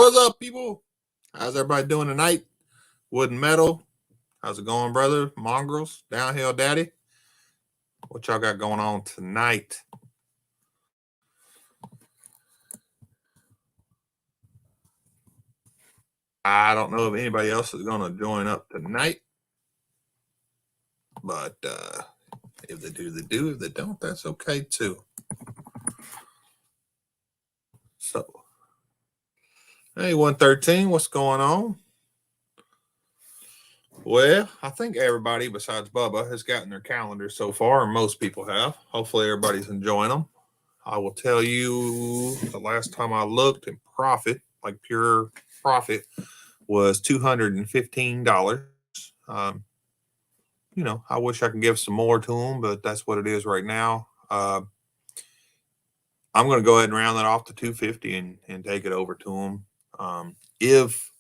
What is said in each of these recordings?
What's up, people? How's everybody doing tonight? Wood and metal. How's it going, brother? Mongrels, downhill daddy. What y'all got going on tonight? I don't know if anybody else is going to join up tonight. But if they do, they do. If they don't, that's okay, too. So, hey, 113, what's going on? Well, I think everybody besides Bubba has gotten their calendars so far, and most people have. Hopefully, everybody's enjoying them. I will tell you the last time I looked, and profit, like pure profit, was $215. You know, I wish I could give some more to them, but that's what it is right now. I'm going to go ahead and round that off to 250 and take it over to them. If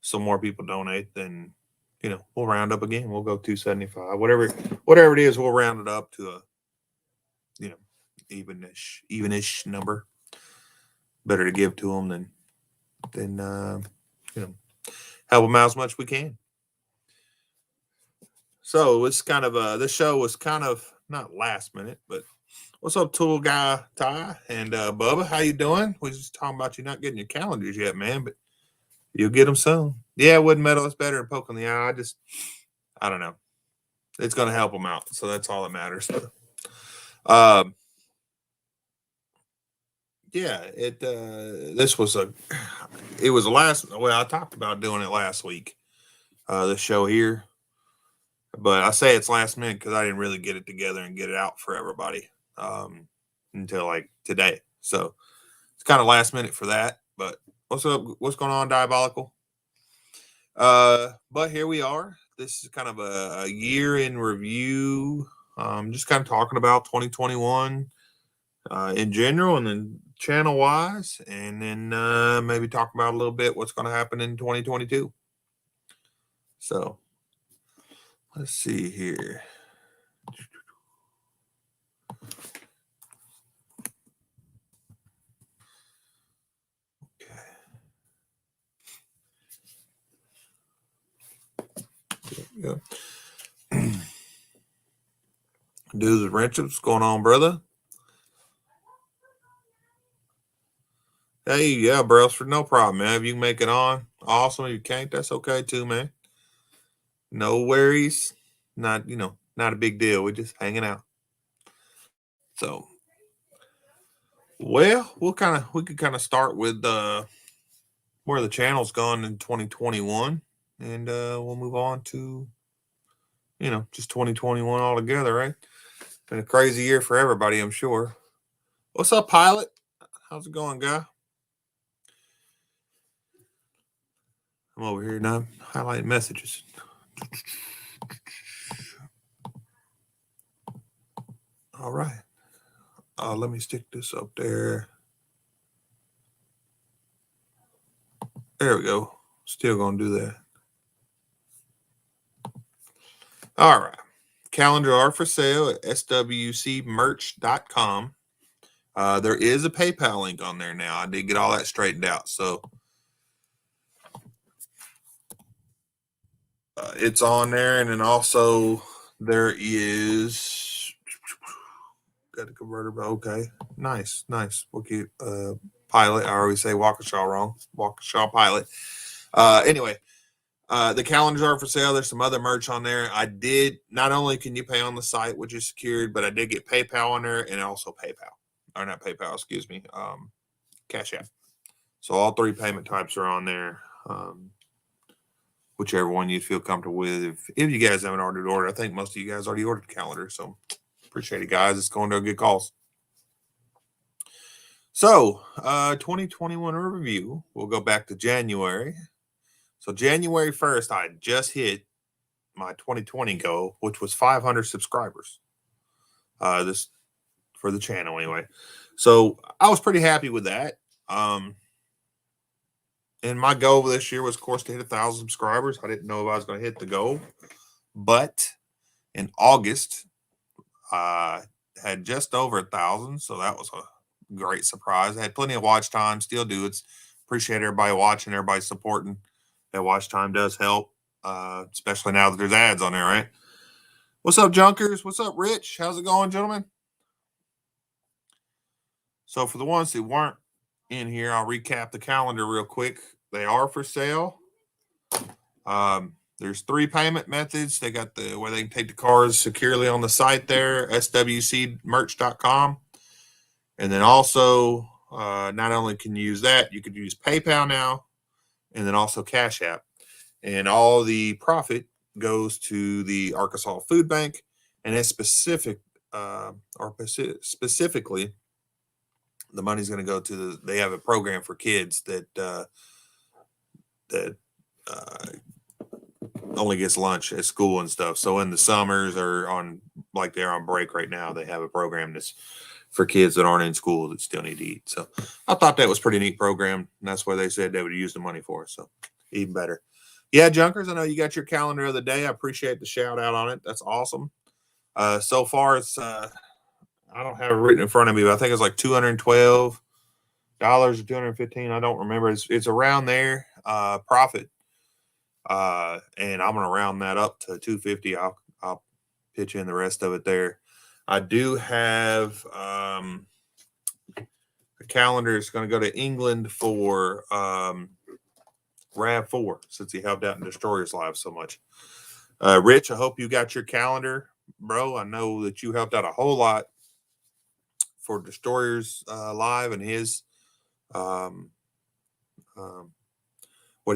some more people donate, then you know we'll round up again. We'll go 275, whatever it is. We'll round it up to a evenish number. Better to give to them than help them out as much as we can. So it's kind of this show was kind of not last minute, but what's up, Tool Guy Ty and Bubba? How you doing? We just talking about you not getting your calendars yet, man, but you'll get them soon. Yeah, wood and metal is better than poking the eye. I don't know. It's going to help them out, so that's all that matters. Yeah, it was the last. Well, I talked about doing it last week. The show here. But I say it's last minute because I didn't really get it together and get it out for everybody until like today. So it's kind of last minute for that. But what's up? What's going on, Diabolical? But here we are. This is kind of a year in review. Just kind of talking about 2021 in general and then channel wise. And then maybe talk about a little bit what's going to happen in 2022. So. Let's see here. Okay. Yeah. Dudes and wrenches, what's going on, brother? Hey, yeah, Brailsford, no problem, man. If you can make it on, awesome. If you can't, that's okay too, man. No worries. Not a big deal. We're just hanging out. So, well, we could kind of start with where the channel's gone in 2021, and we'll move on to just 2021 altogether, right? Been a crazy year for everybody, I'm sure. What's up, Pilot? How's it going, guy? I'm over here now highlighting messages. All right. Let me stick this up there. There we go. Still going to do that. All right. Calendar are for sale at swcmerch.com. There is a PayPal link on there now. I did get all that straightened out. So it's on there. And then also there is got a converter. Okay. Nice. We'll keep Pilot. I always say Waukesha wrong. Waukesha Pilot. Anyway. The calendars are for sale. There's some other merch on there. I did, not only can you pay on the site, which is secured, but I did get PayPal on there and also not PayPal, excuse me, Cash App. So all three payment types are on there. Whichever one you feel comfortable with. If you guys haven't already ordered, I think most of you guys already ordered the calendar. So appreciate it, guys. It's going to a good cause. So 2021 review. We'll go back to January. So January 1st, I just hit my 2020 goal, which was 500 subscribers. This for the channel anyway. So I was pretty happy with that. And my goal this year was, of course, to hit 1,000 subscribers. I didn't know if I was going to hit the goal, but in August, I had just over 1,000. So that was a great surprise. I had plenty of watch time. Still do. It's appreciate everybody watching, everybody supporting. That watch time does help, especially now that there's ads on there, right? What's up, Junkers? What's up, Rich? How's it going, gentlemen? So for the ones who weren't in here, I'll recap the calendar real quick. They are for sale. There's 3 payment methods. They got the where they can take the cars securely on the site there, swcmerch.com. And then also, not only can you use that, you could use PayPal now, and then also Cash App. And all the profit goes to the Arkansas Food Bank, and it's specifically, the money's going to go to they have a program for kids that only gets lunch at school and stuff. So in the summers or like they're on break right now, they have a program that's for kids that aren't in school that still need to eat. So I thought that was a pretty neat program. And that's where they said they would use the money for. So even better. Yeah, Junkers, I know you got your calendar of the day. I appreciate the shout out on it. That's awesome. So far, it's I don't have it written in front of me, but I think it's like $212 or $215. I don't remember. It's around there. Profit. And I'm gonna round that up to $250. I'll pitch in the rest of it there. I do have a calendar. It's going to go to England for RAV4 since he helped out in Destroyer's Live so much. Rich, I hope you got your calendar, bro. I know that you helped out a whole lot for Destroyer's Live and his what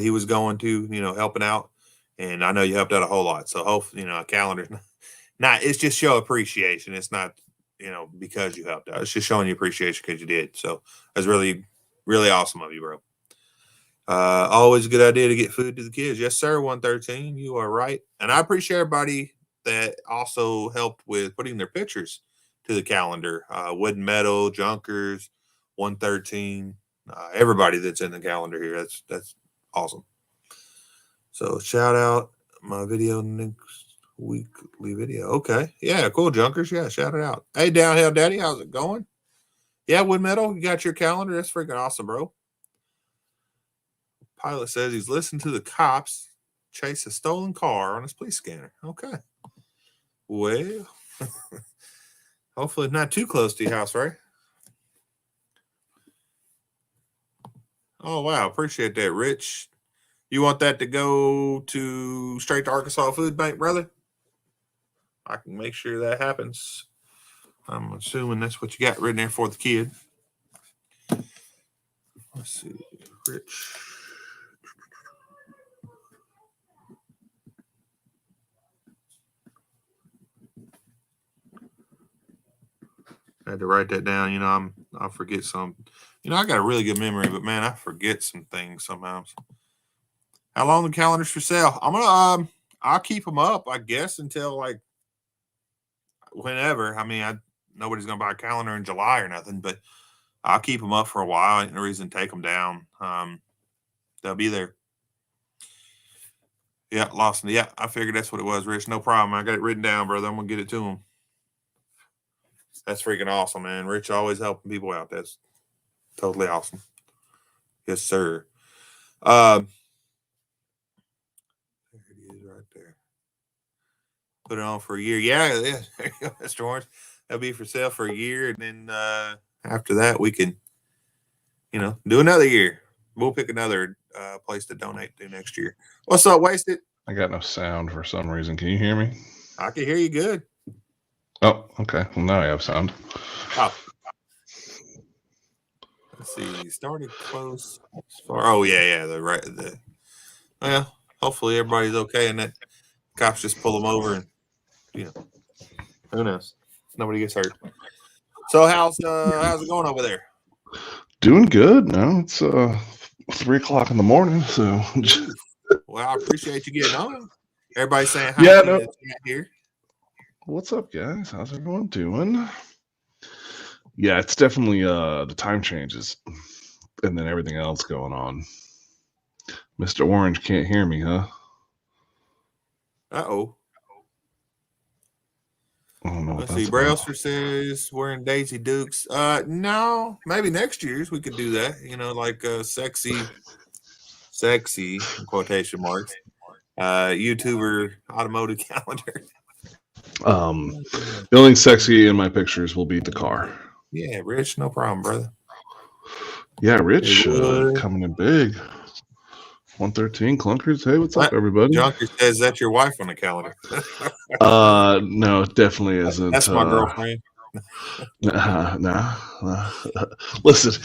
he was going to, helping out. And I know you helped out a whole lot. So hopefully, a calendar's not it's just show appreciation. It's not, because you helped out. It's just showing you appreciation because you did. So that's really, really awesome of you, bro. Always a good idea to get food to the kids. Yes, sir. 113. You are right. And I appreciate everybody that also helped with putting their pictures to the calendar. Wood and Metal, Junkers, 113. Everybody that's in the calendar here. That's awesome. So shout out my video next weekly video. Okay. Yeah, cool, Junkers. Yeah, shout it out. Hey, Downhill Daddy, how's it going? Yeah, Wood Metal, you got your calendar. That's freaking awesome, bro. Pilot says he's listened to the cops chase a stolen car on his police scanner. Okay. Well, hopefully not too close to your house, right? Oh, wow. Appreciate that, Rich. You want that to go straight to Arkansas Food Bank, brother? I can make sure that happens. I'm assuming that's what you got written there for the kid. Let's see. Rich. I had to write that down. I'll forget some. I got a really good memory, but man, I forget some things sometimes. How long the calendar's for sale? I'm gonna I'll keep them up, I guess, until like whenever. I mean, nobody's gonna buy a calendar in July or nothing, but I'll keep them up for a while. Ain't no reason to take them down. They'll be there. Yeah, Lawson. Yeah, I figured that's what it was, Rich. No problem. I got it written down, brother. I'm gonna get it to him. That's freaking awesome, man. Rich always helping people out. That's totally awesome. Yes, sir. There it is right there. Put it on for a year. Yeah, there you go, Mr. Orange. That'll be for sale for a year. And then after that, we can, do another year. We'll pick another place to donate to next year. What's up, Wasted? I got no sound for some reason. Can you hear me? I can hear you good. Oh, okay. Well, now I have sound. Oh. Let's see. Started close. Oh, yeah. Well, hopefully everybody's okay and that cops just pull them over and, who knows? Nobody gets hurt. So how's it going over there? Doing good. No, it's 3 o'clock in the morning. So, well, I appreciate you getting on. Everybody's saying hi yeah, to you here. What's up, guys? How's everyone doing? Yeah, it's definitely the time changes and then everything else going on. Mr. Orange can't hear me, huh? Uh-oh. I don't know what Let's that's see. about. Brailster says wearing Daisy Dukes. No, maybe next year's we could do that. Like sexy in quotation marks. YouTuber automotive calendar. The only sexy in my pictures will be the car. Yeah, Rich, no problem, brother. Yeah, Rich coming in big. 113 Clunkers. Hey, what's up, everybody? Junker says that's your wife on the calendar. No, it definitely isn't. That's my girlfriend. Nah. Listen,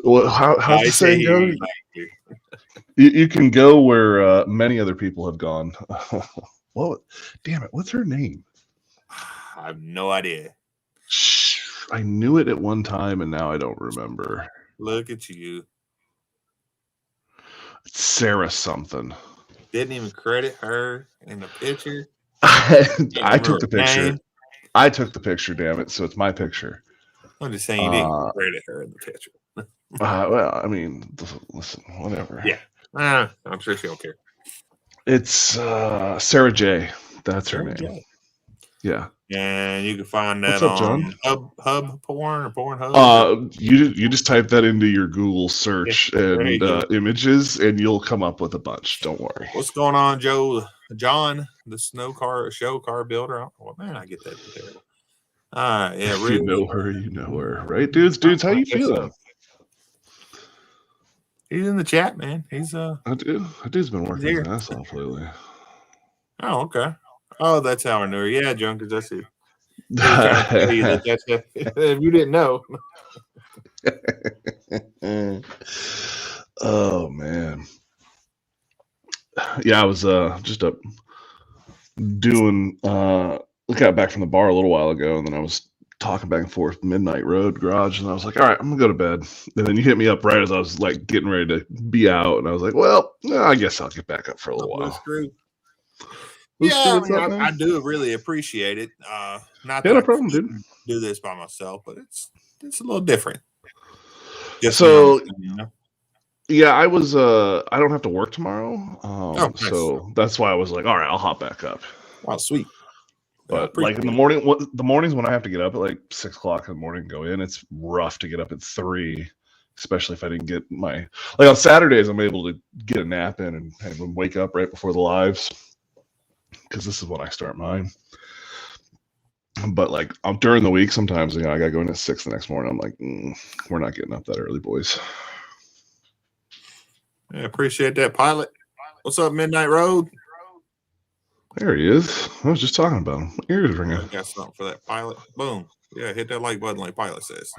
how's the saying go? You can go where many other people have gone. Well, damn it, what's her name? I have no idea. I knew it at one time, and now I don't remember. Look at you. It's Sarah something. Didn't even credit her in the picture. I took the picture. Name. I took the picture, damn it. So it's my picture. I'm just saying you didn't credit her in the picture. Well, I mean, listen, whatever. Yeah. I'm sure she don't care. It's Sarah J. That's her name. J. Yeah. And you can find that What's up, on John? Hub Porn or Pornhub. You just type that into your Google search and images, and you'll come up with a bunch. Don't worry. What's going on, John, the show car builder? Oh, man, I get that terrible. Yeah, If you know her, right, dudes? How you feeling? He's in the chat, man. He's I do. That dude's been working his ass off lately. Oh, okay. Oh, that's how I knew her. Yeah, Junkers, that's it. If you didn't know. Oh man. Yeah, I was just up doing got back from the bar a little while ago, and then I was talking back and forth Midnight Road Garage, and I was like, all right, I'm gonna go to bed. And then you hit me up right as I was like getting ready to be out, and I was like, well, I guess I'll get back up for a little while. Yeah, I do really appreciate it. Not that no problem, dude. Do this by myself, but it's a little different. Yeah, I was I don't have to work tomorrow. So that's why I was like, all right, I'll hop back up. Oh, sweet. But like in the mornings when I have to get up at like 6 o'clock in the morning and go in, it's rough to get up at 3, especially if I didn't get my on Saturdays I'm able to get a nap in and wake up right before the lives, because this is when I start mine. But like during the week, sometimes I gotta go in at 6 the next morning. I'm like, we're not getting up that early, boys. Yeah, appreciate that, Pilot. What's up, Midnight Road? There he is. I was just talking about him. My ears ringing. I got something for that, Pilot. Boom. Yeah, hit that like button like Pilot says.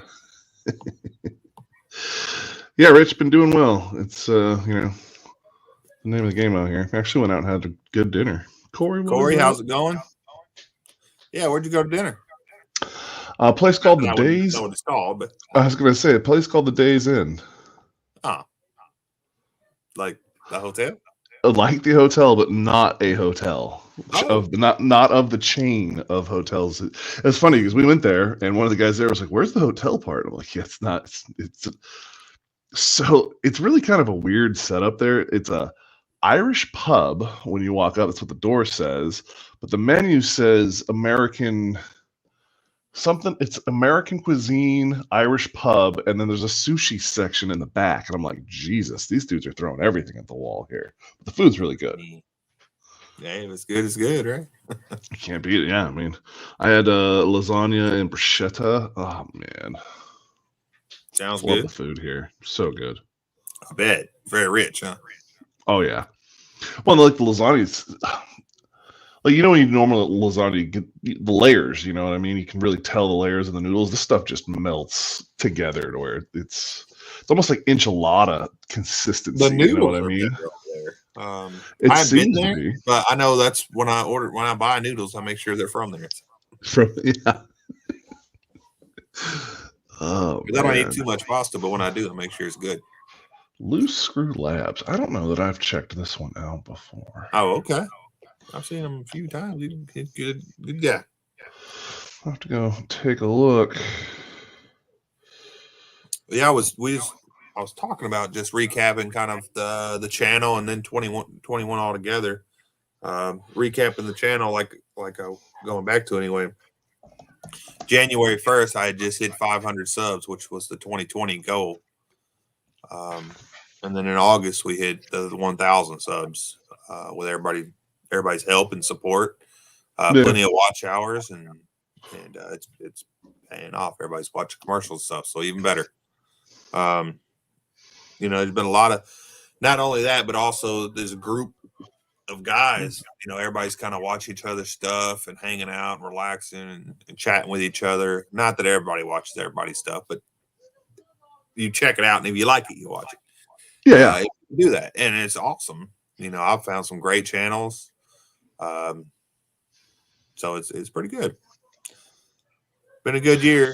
Yeah, Rich, been doing well. It's the name of the game out here. Actually went out and had a good dinner. Corey, how's it going? Yeah, where'd you go to dinner? A place called the Days. I know what it's called, but I was gonna say a place called the Days Inn. Like the hotel? Like the hotel, but not a hotel. Not of the chain of hotels. It's funny because we went there, and one of the guys there was like, "Where's the hotel part?" I'm like, "Yeah, it's not. So it's really kind of a weird setup there. It's a Irish pub. When you walk up, that's what the door says, but the menu says American something. It's American cuisine, Irish pub, and then there's a sushi section in the back. And I'm like, Jesus, these dudes are throwing everything at the wall here. But the food's really good. Yeah, if it's good, it's good, right? You can't beat it. Yeah, I mean, I had lasagna and bruschetta. Oh man, sounds Love good. The food here, so good. I bet. Very rich, huh? Oh yeah. Well, like the lasagna's. Like, when you normally lasagna, you get the layers, you know what I mean? You can really tell the layers of the noodles. This stuff just melts together to where it's almost like enchilada consistency. The noodles, you know what I mean? I haven't been there, but I know that's when I buy noodles, I make sure they're from there. Yeah. Oh, I don't eat too much pasta, but when I do, I make sure it's good. Loose Screw Labs. I don't know that I've checked this one out before. Oh, okay. I've seen him a few times. He's good guy. I'll have to go take a look. Yeah, I was talking about just recapping kind of the channel and then 21 altogether. Recapping the channel like going back to anyway. January 1st, I had just hit 500 subs, which was the 2020 goal. And then in August, we hit the 1,000 subs with everybody's help and support. Plenty of watch hours, and it's paying off. Everybody's watching commercials and stuff, so even better. There's been a lot of, not only that, but also there's a group of guys. Everybody's kind of watching each other's stuff and hanging out and relaxing and chatting with each other. Not that everybody watches everybody's stuff, but you check it out, and if you like it, you watch it. Yeah, you do that, and it's awesome. I've found some great channels, so it's pretty good. Been a good year,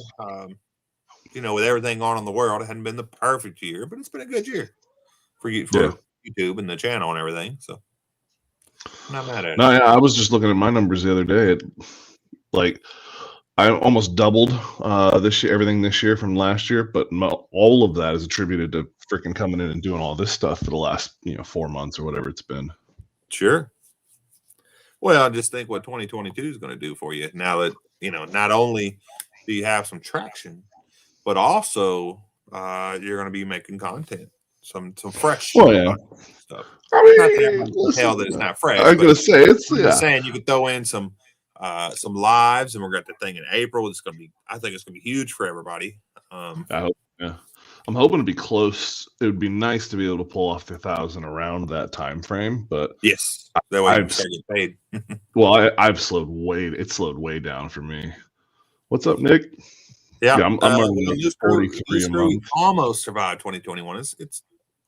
with everything going on in the world. It hadn't been the perfect year, but it's been a good year for YouTube and the channel and everything. So I'm not mad at it. No, yeah, I was just looking at my numbers the other day. I almost doubled this year, everything this year from last year, but all of that is attributed to freaking coming in and doing all this stuff for the last 4 months or whatever it's been. Sure. Well, I just think what 2022 is going to do for you now that not only do you have some traction, but also you're going to be making content, some fresh stuff. I mean, not that everybody can tell that it's not fresh. I'm going to say it's saying you could throw in some lives, and we're got the thing in April. I think it's gonna be huge for everybody. I hope, I'm hoping to be close. It would be nice to be able to pull off the 1,000 around that time frame, but yes, that way you start getting paid. Well, I've slowed way down for me. What's up, Nick? Yeah, I'm running 43 a month. Almost survived 2021. It's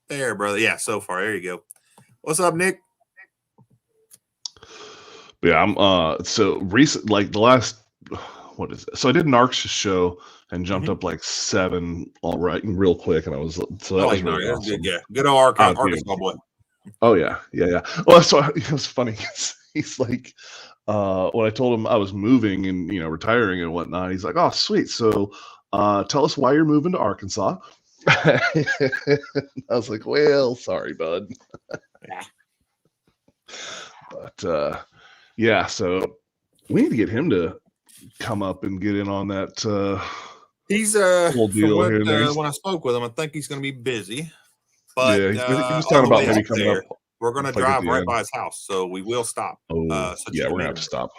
there, brother. Yeah, so far. There you go. What's up, Nick? Yeah, I'm so recent, like the last, what is it? So I did an ARCS show and jumped up like 7 all right real quick, and I was so that was really awesome. Good old Arkansas boy. Oh yeah. Well, so it was funny. He's like, when I told him I was moving and retiring and whatnot, he's like, "Oh, sweet. So, tell us why you're moving to Arkansas." I was like, "Well, sorry, bud." Yeah. But yeah, so we need to get him to come up and get in on that. He's whole deal when I spoke with him, I think he's going to be busy. But yeah, he was talking about maybe coming up. We're going to drive right by his house, so we will stop. Oh, so yeah, we're gonna have to stop.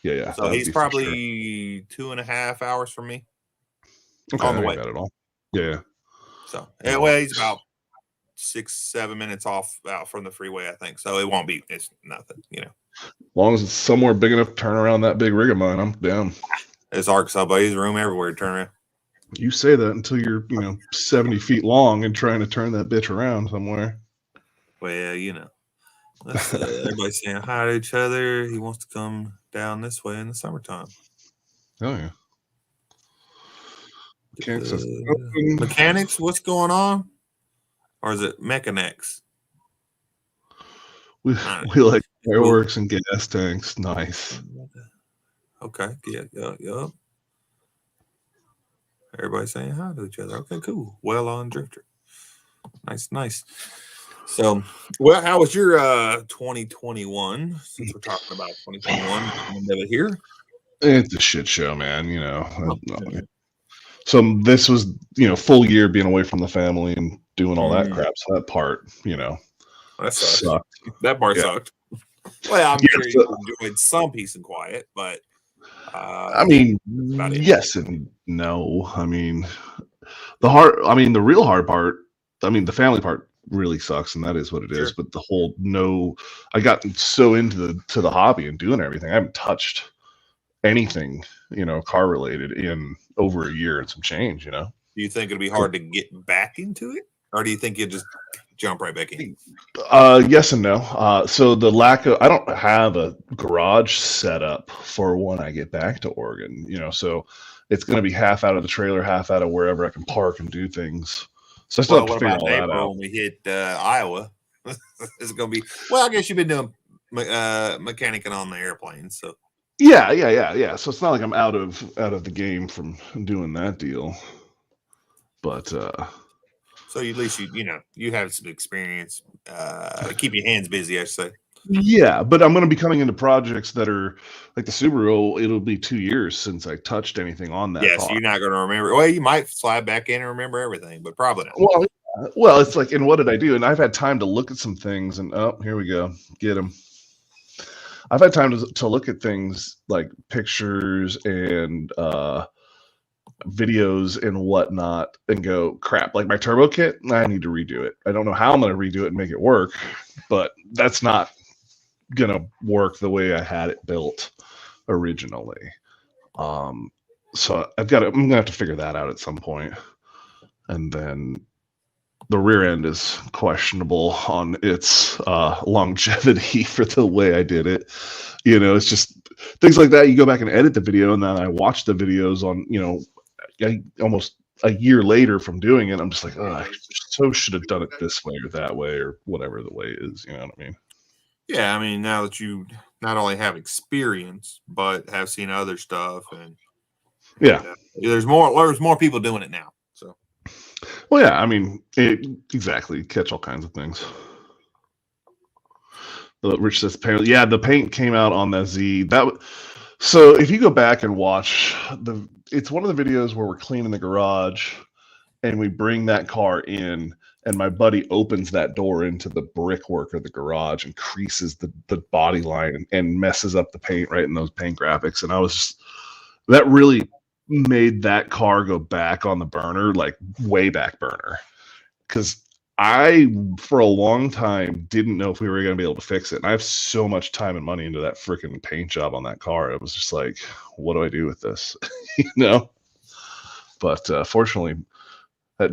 Yeah. So he's probably 2.5 hours from me. Okay, on the way. Bad at all. Yeah. So well, he's about 6-7 minutes out from the freeway, I think. So it won't be. It's nothing, As long as it's somewhere big enough to turn around that big rig of mine, I'm down. It's Arkansas, but he's room everywhere to turn around. You say that until you're 70 feet long and trying to turn that bitch around somewhere. Well, everybody's saying hi to each other. He wants to come down this way in the summertime. Oh yeah. Mechanics, what's going on? Or is it mechanics? We like fireworks and gas tanks. Nice. Okay. Yeah. Everybody saying hi to each other. Okay, cool. Well on Drifter. Nice. So, well, how was your 2021? Since we're talking about 2021, end of it here. It's a shit show, man. So this was, full year being away from the family and doing all that crap. So that part, that sucked. That part sucked. Well, I'm sure you enjoyed some peace and quiet, but I mean, yes and no. I mean, the real hard part, the family part really sucks, and that is what it is. But the whole I got so into the hobby and doing everything. I haven't touched anything, car related in over a year and some change, Do you think it'll be hard to get back into it? Or do you think you just jump right back in? Yes and no. So the lack of, I don't have a garage set up for when I get back to Oregon, so it's going to be half out of the trailer, half out of wherever I can park and do things. So I still have to figure all that out. When we hit Iowa, it's going to be, well, I guess you've been doing mechanicing on the airplane, so. Yeah. So it's not like I'm out of the game from doing that deal. But so at least you have some experience. Keep your hands busy, I should say. Yeah, but I'm going to be coming into projects that are like the Subaru. It'll be 2 years since I touched anything on that Yes, car. you're not going to remember. Well, you might slide back in and remember everything, but probably not. Well, it's like, and what did I do? And I've had time to look at some things, and oh, here we go, get them. I've had time to look at things like pictures and videos and whatnot, and go, crap, like my turbo kit, I need to redo it. I don't know how I'm going to redo it and make it work, but that's not going to work the way I had it built originally. So I'm going to have to figure that out at some point. And then the rear end is questionable on its longevity for the way I did it. You know, it's just things like that. You go back and edit the video, and then I watch the videos on, you know, almost a year later from doing it. I'm just like, oh, I so should have done it this way or that way or whatever the way is. You know what I mean? Yeah, I mean, now that you not only have experience but have seen other stuff, and Yeah. there's more people doing it now. So, well, yeah, I mean, exactly. Catch all kinds of things. Rich says apparently, yeah, the paint came out on the Z. So if you go back and watch it's one of the videos where we're cleaning the garage, and we bring that car in, and my buddy opens that door into the brickwork of the garage and creases the body line and messes up the paint right in those paint graphics. And I was just, that really made that car go back on the burner, like way back burner. Because I, for a long time, didn't know if we were going to be able to fix it. And I have so much time and money into that freaking paint job on that car. It was just like, what do I do with this? You know? But fortunately,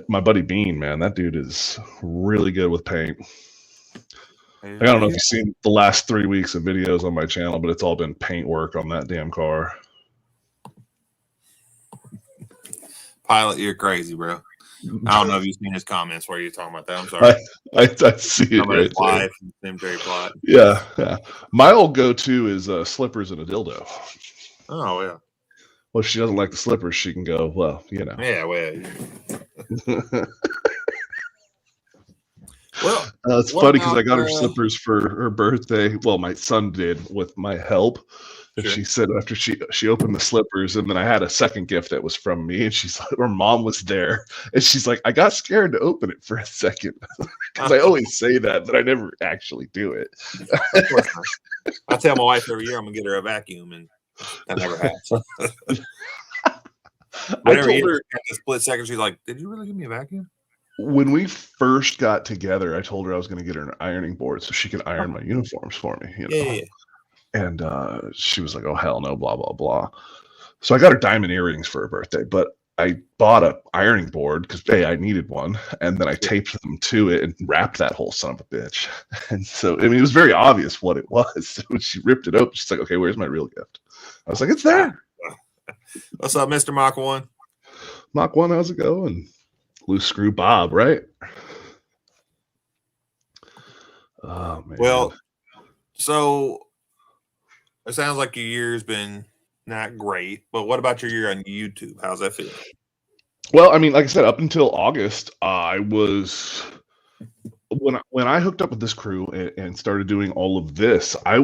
my buddy Bean, man, that dude is really good with paint. I don't know if you've seen the last 3 weeks of videos on my channel, but it's all been paint work on that damn car. Pilot, you're crazy, bro. I don't know if you've seen his comments where you're talking about that. I'm sorry. I see it right life, cemetery plot. Yeah, yeah. My old go-to is slippers and a dildo. Oh, yeah. Well, if she doesn't like the slippers, she can go, well, you know. Yeah, well. Well, it's funny because I got her slippers for her birthday. Well, my son did with my help. And she said after she opened the slippers, and then I had a second gift that was from me, and she's like, her mom was there, and she's like, I got scared to open it for a second because I always say that, but I never actually do it. I tell my wife every year I'm gonna get her a vacuum, and that never happens. I told her at the split second, she's like, "Did you really give me a vacuum?" When we first got together, I told her I was going to get her an ironing board so she could iron my uniforms for me. You know? Yeah. And she was like, oh, hell no, blah, blah, blah. So I got her diamond earrings for her birthday, but I bought an ironing board because, hey, I needed one. And then I taped them to it and wrapped that whole son of a bitch. And so, I mean, it was very obvious what it was. So when she ripped it open, she's like, okay, where's my real gift? I was like, it's there. What's up, Mr. Mach 1? Mach 1, how's it going? Loose screw Bob, right? Oh, man. Well, so it sounds like your year's been not great, but what about your year on YouTube? How's that feel? Well, I mean, like I said, up until August, I was when I hooked up with this crew and started doing all of this, I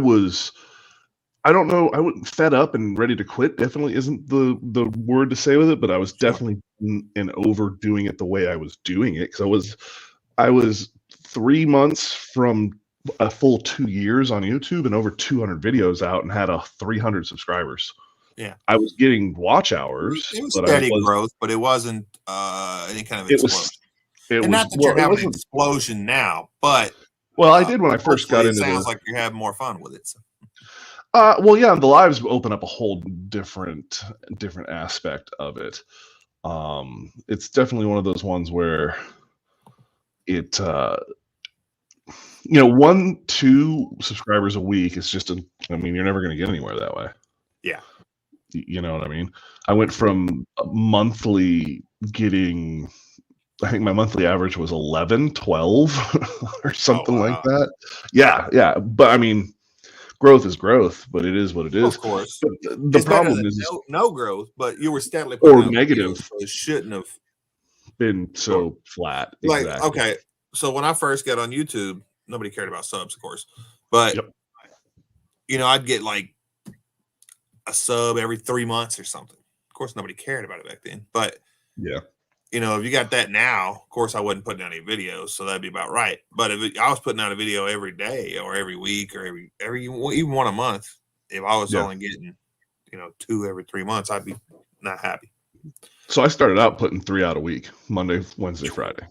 don't know, I wasn't fed up and ready to quit. Definitely isn't the word to say with it, but I was definitely in overdoing it the way I was doing it, because I was 3 months from a full 2 years on YouTube and over 200 videos out and had 300 subscribers. Yeah, I was getting watch hours. It was steady growth, but it wasn't any kind of explosion. Not that you're having an explosion now, but I did when I first got into it. Sounds like you're having more fun with it. So. Well, yeah, the lives open up a whole different aspect of it. It's definitely one of those ones where it, 1-2 subscribers a week is just I mean, you're never going to get anywhere that way. Yeah. You know what I mean? I went from monthly getting, I think my monthly average was 11, 12 or something like that. Yeah. Yeah. But I mean, growth is growth, but it is what it is. Of course. The problem is no growth, but you were steadily or negative. So it shouldn't have been so flat. Like, exactly. Okay. So when I first got on YouTube, nobody cared about subs, of course. But Yep. you know, I'd get like a sub every 3 months or something. Of course, nobody cared about it back then. But Yeah. you know, if you got that now, of course, I wasn't putting out any videos, so that'd be about right. But if I was putting out a video every day or every week or every even one a month, if I was Yeah. only getting, you know, 2 every 3 months, I'd be not happy. So I started out putting 3 out a week, Monday, Wednesday, Friday.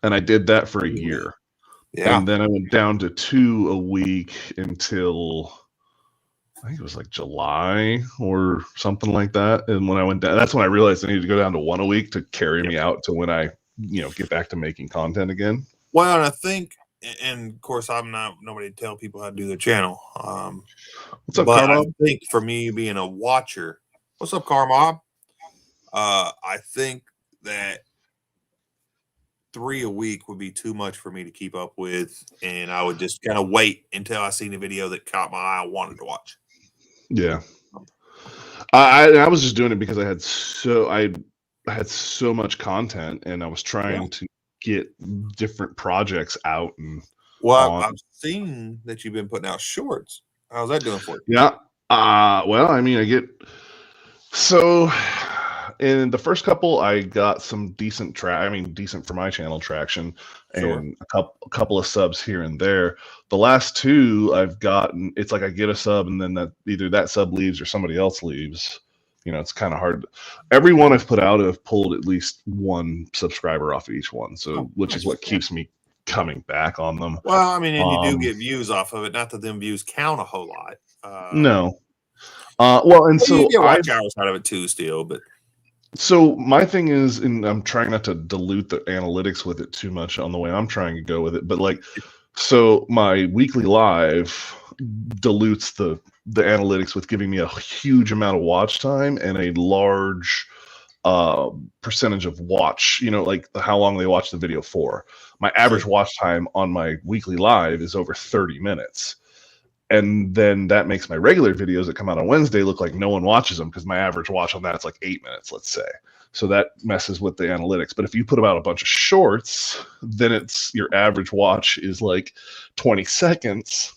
And I did that for a year. Yeah. And then I went down to 2 a week until I think it was like July or something like that. And when I went down, that's when I realized I needed to go down to 1 a week to carry me out to when I, get back to making content again. Well, and I think, and of course, I'm not nobody to tell people how to do their channel. What's up, But I Carmob? think for me being a watcher, what's up, Carmob? I think that 3 a week would be too much for me to keep up with, and I would just kind of wait until I seen a video that caught my eye I wanted to watch. Yeah. I was just doing it because I had so much content, and I was trying to get different projects out and Well, on. I've seen that you've been putting out shorts. How's that doing for you? Yeah. Well, I mean, so in the first couple, I got some decent decent for my channel traction, Sure. and a couple of subs here and there. The last 2 I've gotten, it's like I get a sub and then that either that sub leaves or somebody else leaves. It's kind of hard. Every one I've put out, I've pulled at least 1 subscriber off of each one. So, which is what keeps me coming back on them. Well, I mean, and you do get views off of it. Not that them views count a whole lot. No. Well, and so you get watch hours out of it too, still. But so my thing is, and I'm trying not to dilute the analytics with it too much on the way I'm trying to go with it, but like, so my weekly live dilutes the analytics with giving me a huge amount of watch time and a large percentage of watch, like how long they watch the video for. My average watch time on my weekly live is over 30 minutes. And then that makes my regular videos that come out on Wednesday look like no one watches them because my average watch on that's like 8 minutes, let's say. So that messes with the analytics. But if you put out a bunch of shorts, then it's your average watch is like 20 seconds.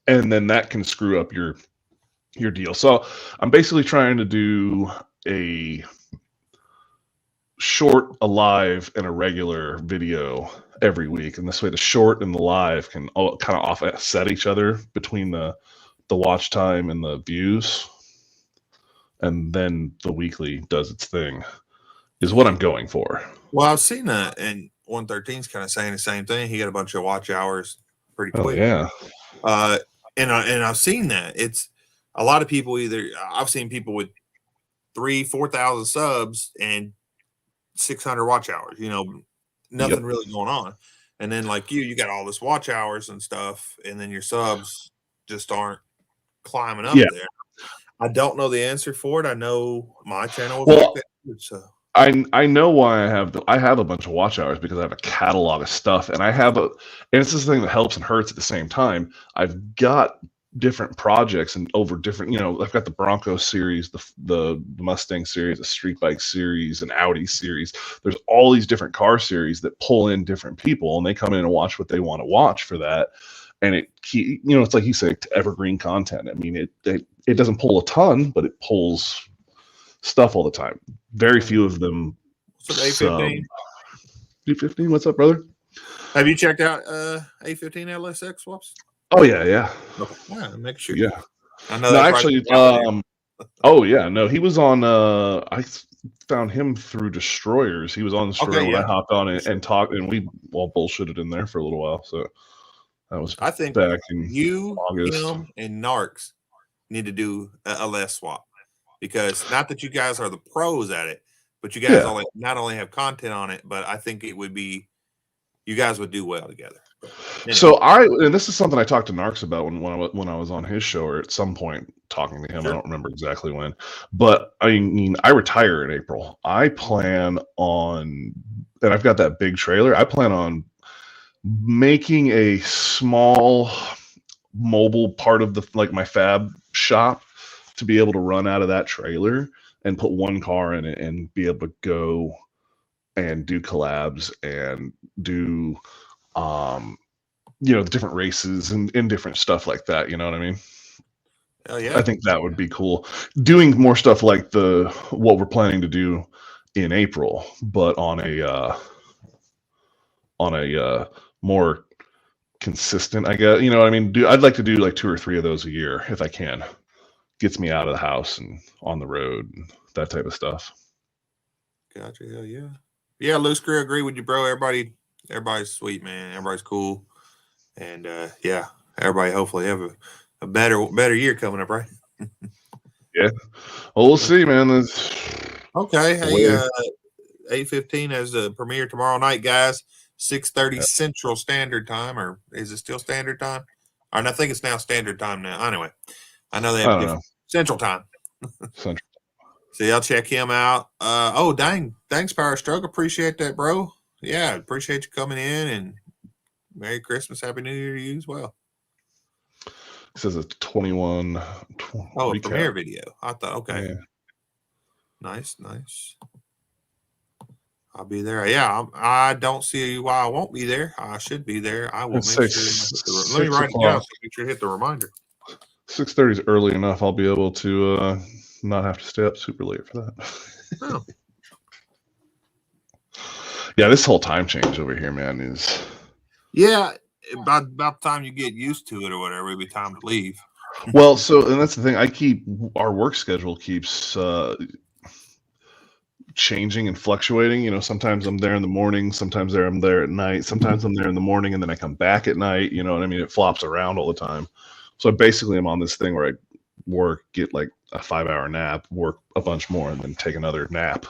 And then that can screw up your deal. So I'm basically trying to do a short, a live, and a regular video every week, and this way the short and the live can all kind of offset each other between the watch time and the views, and then the weekly does its thing is what I'm going for. Well, I've seen that, and 113's kind of saying the same thing. He got a bunch of watch hours pretty quick. Oh yeah. And I've seen that. It's a lot of people I've seen people with 3,000-4,000 subs and 600 watch hours, nothing really going on. And then like you got all this watch hours and stuff, and then your subs just aren't climbing up there. I don't know the answer for it. I know my channel was like that. So I know why I have a bunch of watch hours because I have a catalog of stuff, and and it's this thing that helps and hurts at the same time. I've got different projects and over different, I've got the Bronco series, the Mustang series, the Street Bike series, an Audi series. There's all these different car series that pull in different people, and they come in and watch what they want to watch for that. And it's like you say, evergreen content. I mean, it doesn't pull a ton, but it pulls stuff all the time. Very few of them. What's up, A15? A15, what's up, brother? Have you checked out A15 LSX swaps? Oh yeah. Okay. Yeah, make sure. Yeah. I know. No, actually, oh yeah, no, he was on. I found him through Destroyers. He was on Destroyer when I hopped on and talked, and we all bullshitted in there for a little while. So that was I think back in August. Him, and Narks need to do a LS swap, because not that you guys are the pros at it, but you guys not only have content on it, but I think it would be you guys would do well together. Anyway. So and this is something I talked to Narks about when I was on his show, or at some point talking to him. Sure. I don't remember exactly when, but I mean, I retire in April. I plan on, and I've got that big trailer. I plan on making a small mobile part of my fab shop to be able to run out of that trailer and put one car in it and be able to go and do collabs and do the different races and different stuff like that. You know what I mean? Hell yeah. I think that would be cool. Doing more stuff like what we're planning to do in April, but on a more consistent, I guess. You know what I mean? I'd like to do like 2 or 3 of those a year if I can. Gets me out of the house and on the road and that type of stuff. Gotcha. Hell yeah. Yeah, Loose Crew, agree with you, bro. Everybody's sweet, man. Everybody's cool. And yeah, everybody hopefully have a better year coming up, right? Yeah. Well, we'll see, man. Okay. Hey, 8:15 as the premiere tomorrow night, guys. 6:30 Central Standard Time, or is it still Standard Time? Or I think it's now Standard Time now. Anyway, I know they have different Central Time. Central. So y'all check him out. Oh, dang. Thanks, Power Stroke. Appreciate that, bro. Yeah, appreciate you coming in, and Merry Christmas, Happy New Year to you as well. It says it's 21. Oh, a premiere video. I thought, okay. Yeah. Nice. I'll be there. Yeah, I don't see why I won't be there. I should be there. I will make sure. Let me write it down so make sure to hit the reminder. 6:30 is early enough. I'll be able to not have to stay up super late for that. Oh. Yeah, this whole time change over here, man, is. Yeah, about the time you get used to it or whatever, it'll be time to leave. Well, and that's the thing. Our work schedule keeps changing and fluctuating. Sometimes I'm there in the morning, sometimes I'm there at night, sometimes I'm there in the morning and then I come back at night. You know what I mean? It flops around all the time. So basically I'm on this thing where I work, get like a 5-hour nap, work a bunch more, and then take another nap.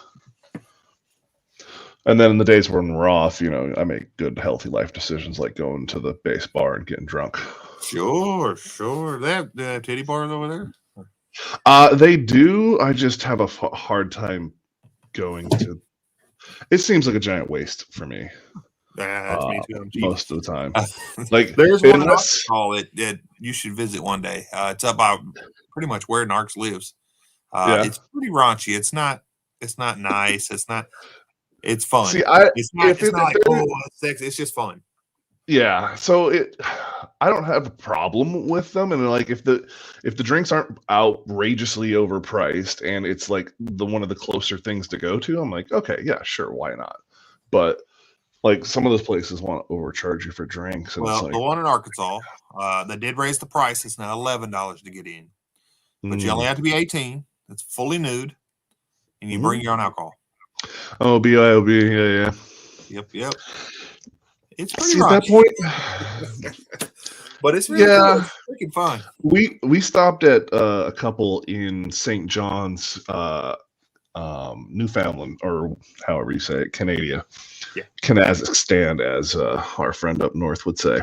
And then in the days when we're off, I make good, healthy life decisions like going to the base bar and getting drunk. Sure. They have titty bars over there? They do. I just have a hard time going to. It seems like a giant waste for me. That's me too. Most of the time. Like there's one in Arkansas that you should visit one day. It's up by pretty much where Narcs lives. It's pretty raunchy. It's not nice. It's fun. See, it's not like cool sex. It's just fun. Yeah. So I don't have a problem with them, and like if the drinks aren't outrageously overpriced and it's like one of the closer things to go to, I'm like, okay, yeah, sure, why not? But like some of those places want to overcharge you for drinks. And well, the one in Arkansas, they did raise the price. It's now $11 to get in, but you only have to be 18. It's fully nude, and you bring your own alcohol. Oh, BYOB, yeah. Yep. It's pretty See, at that point, but it's really cool. It's freaking fun. We stopped at a couple in St. John's, Newfoundland, or however you say it, Canada. Yeah. Kazakhstan, as our friend up north would say.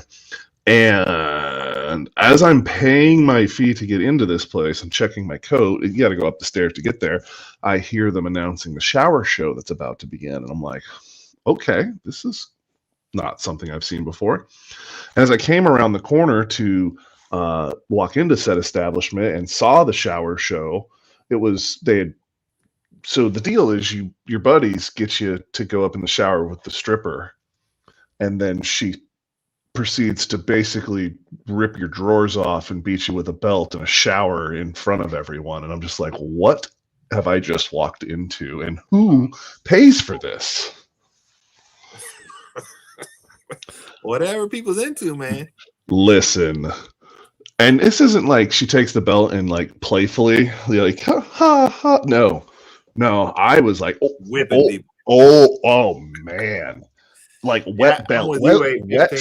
And as I'm paying my fee to get into this place and checking my coat, you got to go up the stairs to get there. I hear them announcing the shower show that's about to begin. And I'm like, okay, this is not something I've seen before. And as I came around the corner to walk into said establishment and saw the shower show, so the deal is your buddies get you to go up in the shower with the stripper, and then she proceeds to basically rip your drawers off and beat you with a belt in a shower in front of everyone. And I'm just like, what have I just walked into? And who pays for this? Whatever people's into, man. Listen. And this isn't like she takes the belt and like playfully, like, ha, ha, ha. No, I was like, whipping people. Oh, man. Like wet belt. Wet.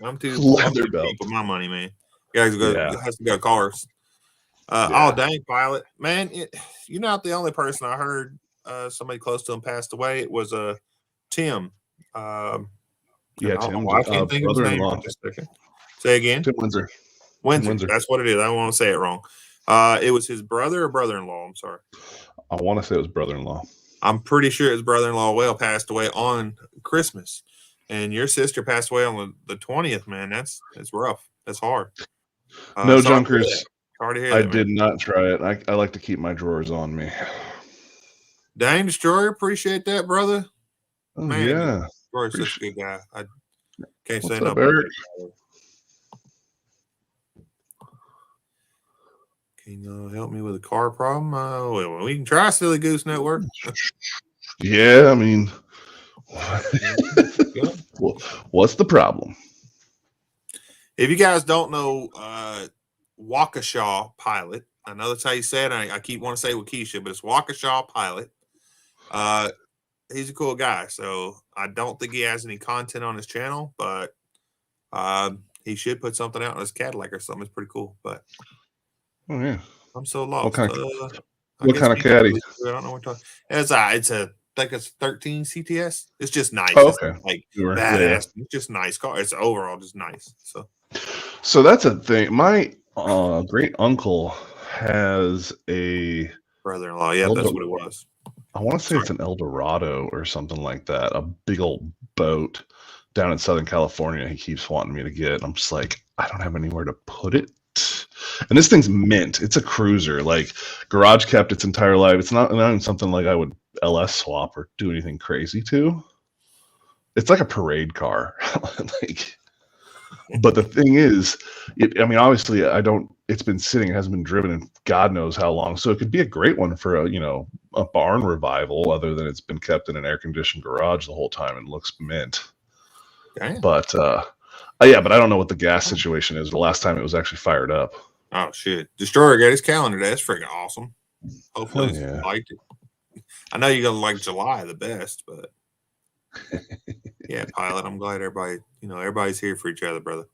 I'm too leather belt with my money, man. You guys has to go cars. Oh, dang, Pilot. Man, you're not the only person I heard somebody close to him passed away. It was Tim. Tim. I can't think of his name for just a second. Say again. Tim Windsor. That's what it is. I don't want to say it wrong. It was his brother or brother-in-law. I'm sorry. I want to say it was brother-in-law. I'm pretty sure his brother-in-law passed away on Christmas, and your sister passed away on the 20th. Man, that's rough. That's hard. No junkers. Hard to hear I did not try it. I like to keep my drawers on me. Dang, Destroyer, appreciate that, brother. Oh, man, yeah. Destroyer's such a good guy. I can't say no. Can you help me with a car problem? Well, we can try, Silly Goose Network. Yeah, I mean, what's the problem? If you guys don't know Waukesha Pilot, I know that's how you say it. I keep wanting to say Waukesha, but it's Waukesha Pilot. He's a cool guy. So I don't think he has any content on his channel, but he should put something out on his Cadillac or something. It's pretty cool. But Oh yeah, I'm so lost. What kind of caddy? I don't know what talking. It's I think it's 13 CTS. It's just nice. Oh, okay. It's like sure. badass. Yeah. It's just nice car. It's overall just nice. So that's a thing. My great uncle has a brother-in-law. Yeah, that's what it was. I want to say it's an Eldorado or something like that. A big old boat down in Southern California. He keeps wanting me to get. And I'm just like, I don't have anywhere to put it. And this thing's mint. It's a cruiser. Like garage kept its entire life. It's not even something like I would LS swap or do anything crazy to. It's like a parade car. Like, but the thing is, I mean, obviously, it's been sitting, it hasn't been driven in God knows how long. So it could be a great one for a barn revival, other than it's been kept in an air-conditioned garage the whole time and looks mint. Damn. But yeah, but I don't know what the gas situation is. The last time it was actually fired up. Oh shit! Destroyer got his calendar. That's freaking awesome. Hopefully, yeah. liked it. I know you're gonna like July the best, but yeah, Pilot. I'm glad everybody's here for each other, brother.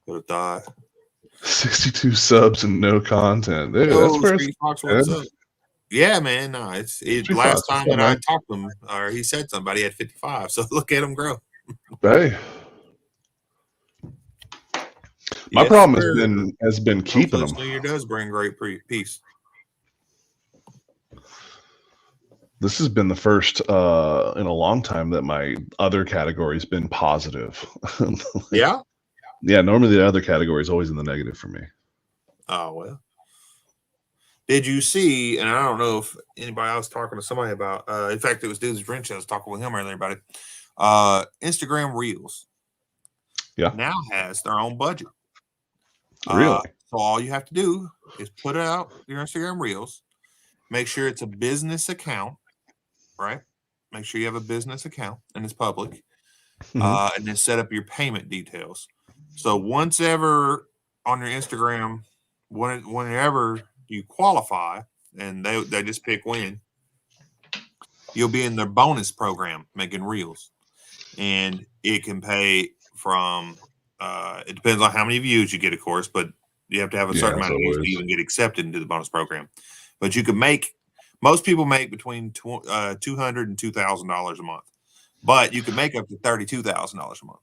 Would have thought. 62 subs and no content. Dude, that's where Fox, what's up? Yeah, man. No, it's last time that I talked to him, or he said somebody had 55. So look at him grow. Hey. My problem has been keeping them. New Year does bring great peace. This has been the first in a long time that my other category's been positive. Yeah? Yeah, normally the other category is always in the negative for me. Oh, well. Did you see, and I don't know if anybody else talking to somebody about, in fact, it was Dude's Wrench. I was talking with him earlier about it. Instagram Reels. Yeah. Now has their own budget. Really? So all you have to do is put out your Instagram Reels. Make sure it's a business account, right? Make sure you have a business account and it's public. Mm-hmm. And then set up your payment details. So once ever on your Instagram, whenever you qualify, and they just pick when, you'll be in their bonus program making Reels. And it can pay from, it depends on how many views you get, of course, but you have to have a certain amount of views to even get accepted into the bonus program. But you can most people make between $200 and $2,000 a month. But you can make up to $32,000 a month.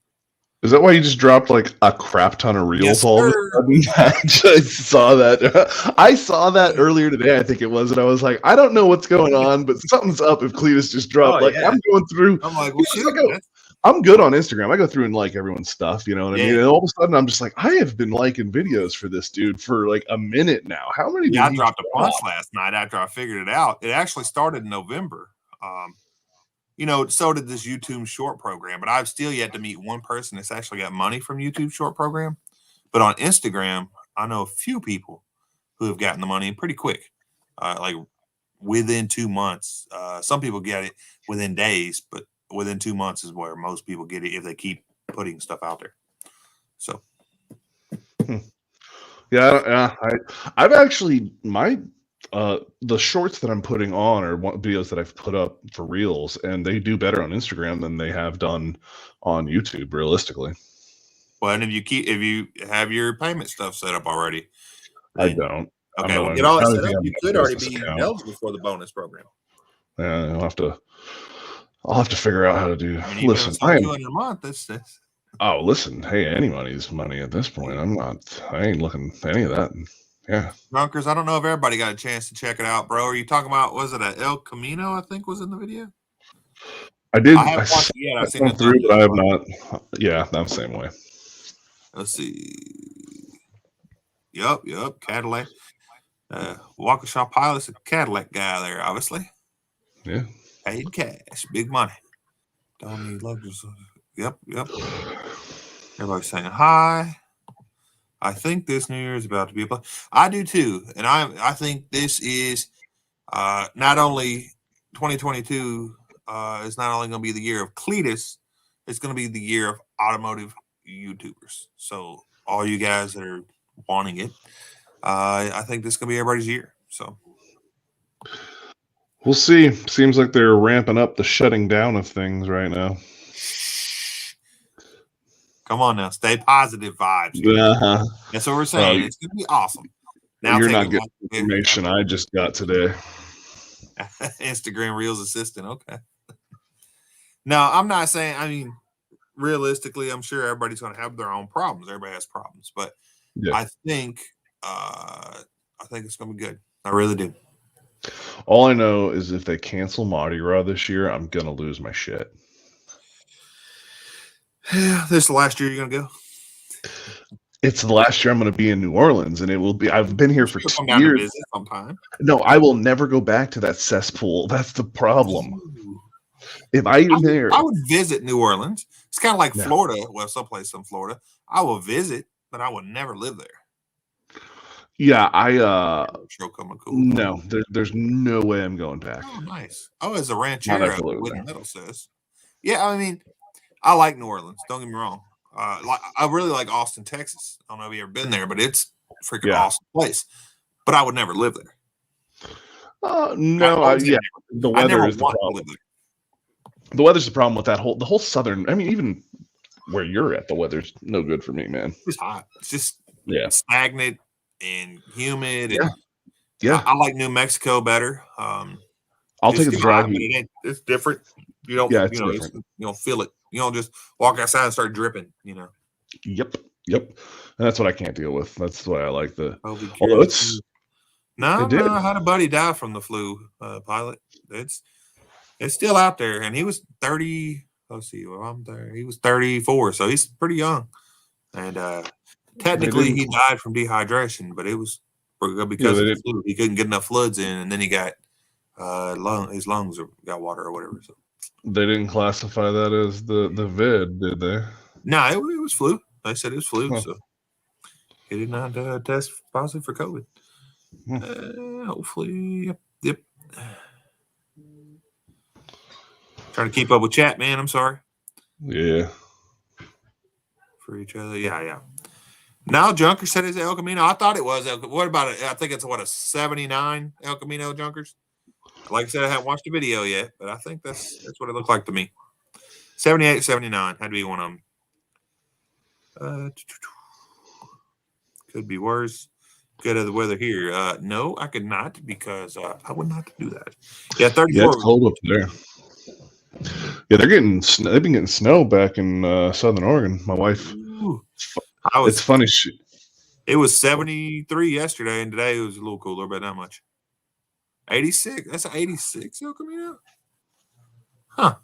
Is that why you just dropped like a crap ton of Reels all of a sudden? I just saw that. I saw that earlier today, I think it was, and I was like, I don't know what's going on, but something's up if Cletus just dropped. I'm going through. I'm like, well, shoot, I'm good on Instagram. I go through and like everyone's stuff, you know what I mean? And all of a sudden, I'm just like, I have been liking videos for this dude for like a minute now. How many? Yeah, I dropped a punch last night after I figured it out. It actually started in November. So did this YouTube short program, but I've still yet to meet one person that's actually got money from YouTube short program. But on Instagram, I know a few people who have gotten the money pretty quick, like within 2 months. Some people get it within days, but within 2 months is where most people get it if they keep putting stuff out there. So, yeah, I've actually the shorts that I'm putting on are videos that I've put up for Reels, and they do better on Instagram than they have done on YouTube, realistically. Well, and if you have your payment stuff set up already, I don't. Okay, well, get all that set up. You could already be eligible for the bonus program. Yeah, I'll have to figure out how to do. I mean, listen, $200 a month. That's. Oh, listen. Hey, anybody's money at this point. I ain't looking at any of that. Yeah. Drunkers, I don't know if everybody got a chance to check it out, bro. Are you talking about, was it a El Camino, I think was in the video? I did. I haven't watched it yet. I've seen it through, but I have not. Yeah, I'm the same way. Let's see. Yep. Cadillac. Waukesha Pilot's a Cadillac guy there, obviously. Yeah. Paid cash. Big money. Don't need luxury. Yep. Everybody's saying hi. I think this New Year is about to be a blast. I do too, and I think this is not only 2022 is not only going to be the year of Cletus, it's going to be the year of automotive YouTubers. So all you guys that are wanting it, I think this is going to be everybody's year. So we'll see. Seems like they're ramping up the shutting down of things right now. come on now, stay positive vibes. Uh-huh. That's what we're saying. It's going to be awesome. Now You're take not a getting look. information I just got today. Instagram Reels assistant. Okay. No, I'm not saying. I mean, realistically, I'm sure everybody's going to have their own problems. Everybody has problems, but Yeah. I think it's going to be good. I really do. All I know is if they cancel Mardi Gras this year, I'm gonna lose my shit. Yeah, this is the last year you're going to go. It's the last year I'm going to be in New Orleans, and it will be. I've been here for 2 Come down to years. visit sometime. No, I will never go back to that cesspool. That's the problem. Ooh. If I am there, I would visit New Orleans. It's kind of like Yeah. Florida. Well, someplace in Florida. I will visit, but I would never live there. yeah, No. there's no way I'm going back. Oh, nice. Oh, as a Not ranchero, after living what there. the middle says. Yeah, I mean, I like New Orleans. Don't get me wrong. I really like Austin, Texas. I don't know if you've ever been there, but it's a freaking awesome place. But I would never live there. The weather is the problem. The weather's the problem with the whole southern. I mean, even where you're at, the weather's no good for me, man. It's hot. It's just stagnant and humid. Yeah. And I like New Mexico better. I'll take a drive. It's different. You don't. Yeah, it's you don't feel it. You don't just walk outside and start dripping. Yep. And that's what I can't deal with. That's why I like the. Although it's. No, I had a buddy die from the flu. Pilot. It's still out there, and he was 30. Let's see. Well, I'm there. He was 34, so he's pretty young. And technically, he died from dehydration, but it was because of the flu. He couldn't get enough fluids in, and then he got his lungs got water or whatever. So they didn't classify that as the vid, did they? No, it was flu. They said it was flu, so he did not test positive for COVID. Hopefully, yep. Trying to keep up with chat, man. I'm sorry. Yeah. For each other, yeah. Now Junker said it's El Camino. I thought it was El. What about it? I think it's a 79 El Camino Junkers. Like I said, I haven't watched the video yet, but I think that's what it looked like to me. 78, 79 had to be one of them. Could be worse. Good of the weather here. No, I could not because I would not do that. Yeah, 34. Yeah, it's cold up there. Yeah, they've been getting snow back in Southern Oregon. My wife. It's funny. It was 73 yesterday, and today it was a little cooler, but not much. 86. That's an 86 El Camino. Huh.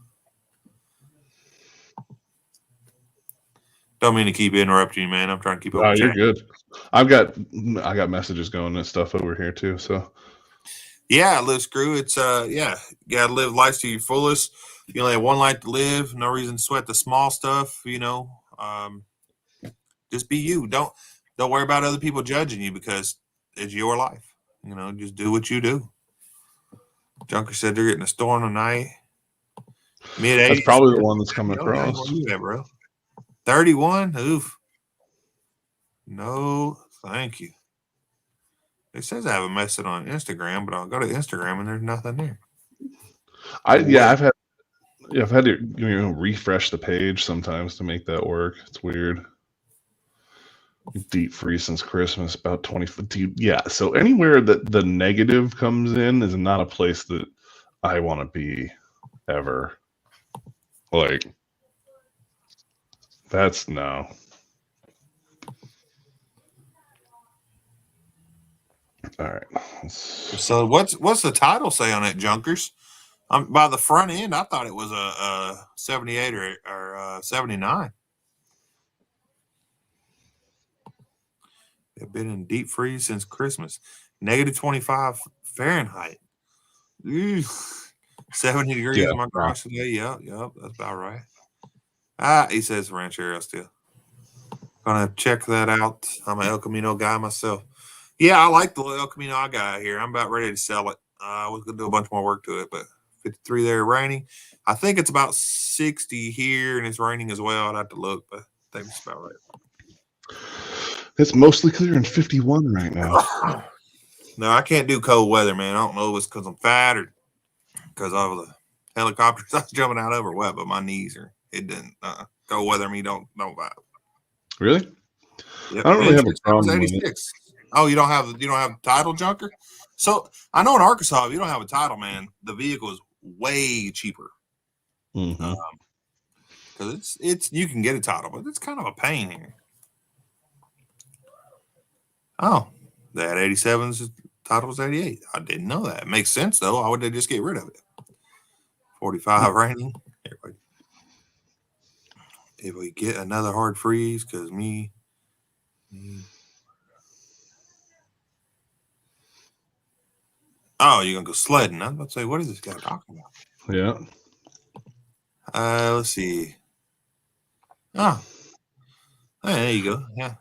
Don't mean to keep interrupting you, man. I'm trying to keep up. Oh, you're good. I got messages going and stuff over here too. So yeah, live screw. It's you gotta live life to your fullest. You only have one life to live. No reason to sweat the small stuff. Just be you. Don't worry about other people judging you because it's your life. Just do what you do. Junker said they're getting a storm tonight. Mid-80s. That's probably the one that's coming across. Where you at, bro? 31? Oof. No, thank you. It says I have a message on Instagram, but I'll go to Instagram and there's nothing there. I've had to refresh the page sometimes to make that work. It's weird. Deep freeze since Christmas, about 20. Yeah, so anywhere that the negative comes in is not a place that I want to be ever. Like, that's no. All right. So what's the title say on it, Junkers? By the front end, I thought it was a 78 or 79. They've been in deep freeze since Christmas. -25 Fahrenheit. Ew. 70 degrees in my garage today. Yep, that's about right. He says ranchero still. Gonna check that out. I'm an El Camino guy myself. Yeah, I like the El Camino I got here. I'm about ready to sell it. I was gonna do a bunch more work to it, but 53 there raining. I think it's about 60 here, and it's raining as well. I'd have to look, but I think it's about It's mostly clear in 51 right now. right. No, I can't do cold weather, man. I don't know if it's because I'm fat or because of the helicopters I was jumping out over what, but my knees are it didn't cold weather me don't vibe. Really? Yep. I don't really have a problem with it. Oh, you don't have title, junker? So I know in Arkansas, if you don't have a title, man, the vehicle is way cheaper. Mm-hmm. Because it's you can get a title, but it's kind of a pain here. Oh, that 87's title was 88. I didn't know that. It makes sense though. Why would they just get rid of it? 45 raining. Everybody. If we get another hard freeze, because me. Oh, you're gonna go sledding. I'm about to say, what is this guy talking about? Yeah. Let's see. Oh, hey, there you go. Yeah.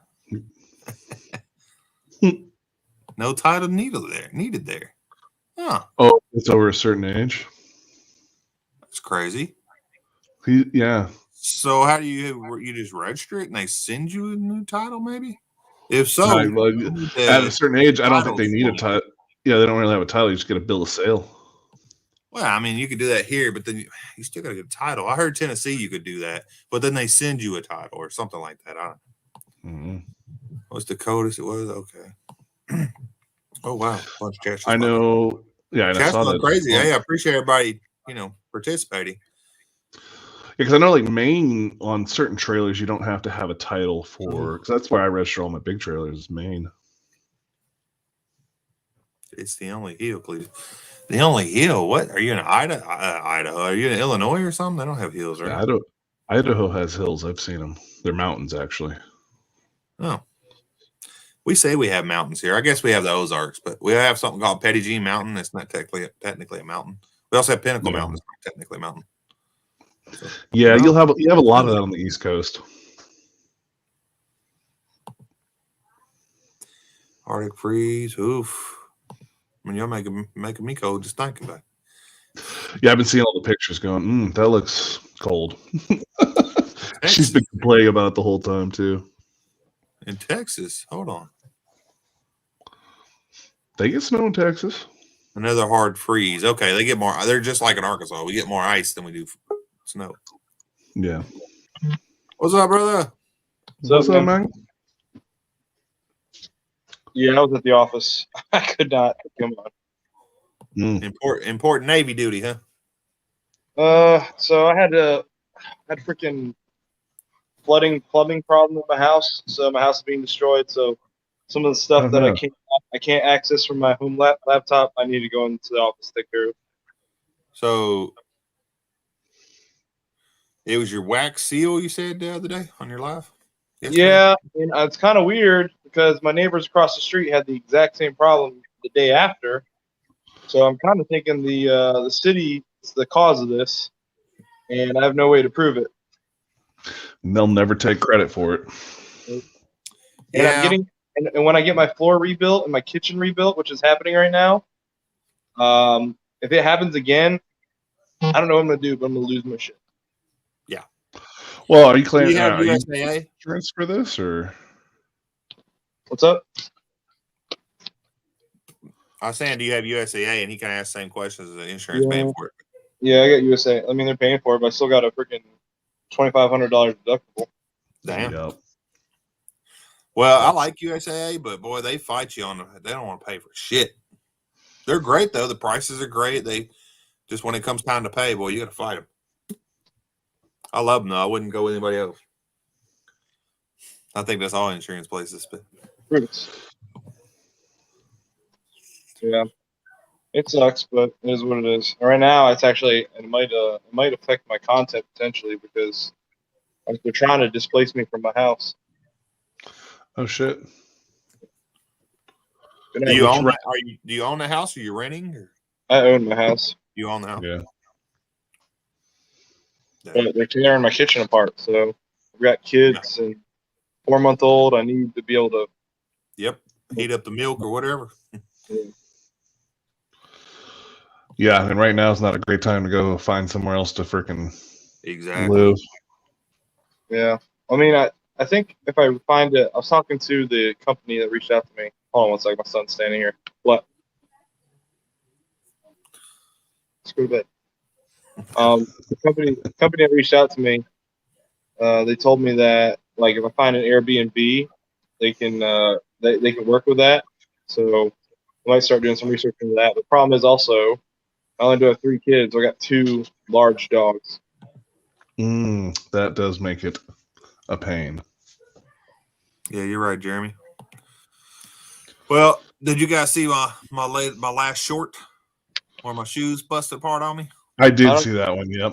No title needed there. Huh. Oh, it's over a certain age. That's crazy. Yeah. So how do you just register it and they send you a new title? Maybe. If so, at a certain age, I don't think they need a title. Yeah, they don't really have a title. You just get a bill of sale. Well, I mean, you could do that here, but then you still got to get a title. I heard Tennessee you could do that, but then they send you a title or something like that. I don't know. Mm-hmm. What's the codest it was? Okay. Oh wow, bunch of chats. I know. Yeah, I chats saw that. Crazy. Hey, I appreciate everybody, participating. Because I know, like Maine, on certain trailers, you don't have to have a title for. Because that's where I register all my big trailers. Is Maine. It's the only hill, please. The only hill. What are you in Idaho? Are you in Illinois or something? They don't have hills, right? Yeah, Idaho has hills. I've seen them. They're mountains, actually. Oh, we say we have mountains here. I guess we have the Ozarks, but we have something called Petty G Mountain. It's not technically a mountain. We also have Pinnacle Mountain. It's not technically a mountain. So, yeah, you have a lot of that on the East Coast. Arctic freeze. Oof. I mean, you're making me cold just thinking about it. Yeah, I've been seeing all the pictures going, that looks cold. She's been complaining about it the whole time, too. In Texas? Hold on. They get snow in Texas. Another hard freeze. Okay, they get more. They're just like in Arkansas. We get more ice than we do snow. Yeah. What's up, brother? What's up, man? Yeah, I was at the office. I could not come on. Important Navy duty, huh? So I had freaking plumbing problem with my house. So my house is being destroyed. So some of the stuff that I can't access from my home laptop, I need to go into the office to take care of. So it was your wax seal you said the other day on your live? Yesterday? Yeah, and it's kind of weird because my neighbors across the street had the exact same problem the day after. So I'm kind of thinking the city is the cause of this, and I have no way to prove it. And they'll never take credit for it. And yeah. And when I get my floor rebuilt and my kitchen rebuilt, which is happening right now, if it happens again, I don't know what I'm gonna do, but I'm gonna lose my shit. Yeah. Well, are you claiming USAA insurance for this, or what's up? I was saying, do you have USAA? And he kind of asked the same questions as the insurance paying for it. Yeah, I got USA. I mean, they're paying for it, but I still got a freaking $2,500 deductible. Damn. Yep. Well, I like USAA, but boy, they fight you on. They don't want to pay for shit. They're great though. The prices are great. They just when it comes time to pay, boy, you got to fight them. I love them though. I wouldn't go with anybody else. I think that's all insurance places, but yeah, it sucks, but it is what it is. Right now, it's actually it might affect my content potentially because they're trying to displace me from my house. Oh shit! Do you own? Do you own the house? Or are you renting? Or? I own my house. You own the house? Yeah. But they're tearing my kitchen apart, so I've got kids and 4-month-old. I need to be able to. Yep. Heat up the milk or whatever. Yeah, and right now is not a great time to go find somewhere else to freaking Exactly. live. Yeah. I mean, I think if I find it, I was talking to the company that reached out to me. Hold on one second. My son's standing here. What? Screw that. The company that reached out to me, they told me that like if I find an Airbnb, they can they can work with that. So I might start doing some research into that. The problem is also I only do have 3 kids. I got 2 large dogs. That does make it a pain. Yeah, you're right, Jeremy. Well, did you guys see my last short where my shoes busted apart on me? I did see that one. Yep.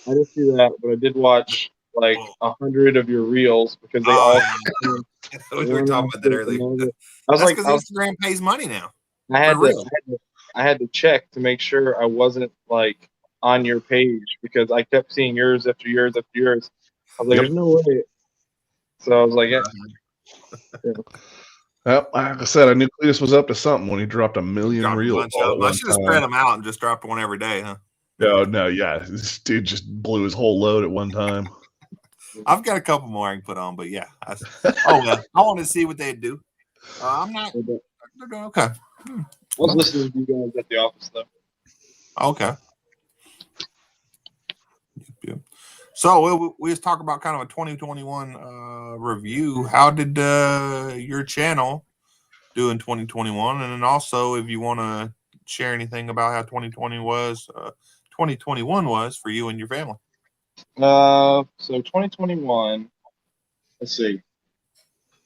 I didn't see that, but I did watch like 100 of your reels because they all. We were talking about that earlier. I was That's like, because Instagram pays money now. I had to check to make sure I wasn't like on your page because I kept seeing yours after yours after yours. I was like, there's no way. So I was like, yeah. Well, like I said, I knew Cletus was up to something when he dropped a million reels. I should have spread them out and just dropped one every day, huh? No, yeah. This dude just blew his whole load at one time. I've got a couple more I can put on, but yeah. I wanted to see what they'd do. I'm not. They're doing okay. I was listening to you guys at the office though. Okay. Yeah. So we just talk about kind of a 2021 review. How did your channel do in 2021? And then also, if you want to share anything about how 2021 was for you and your family. So 2021. Let's see.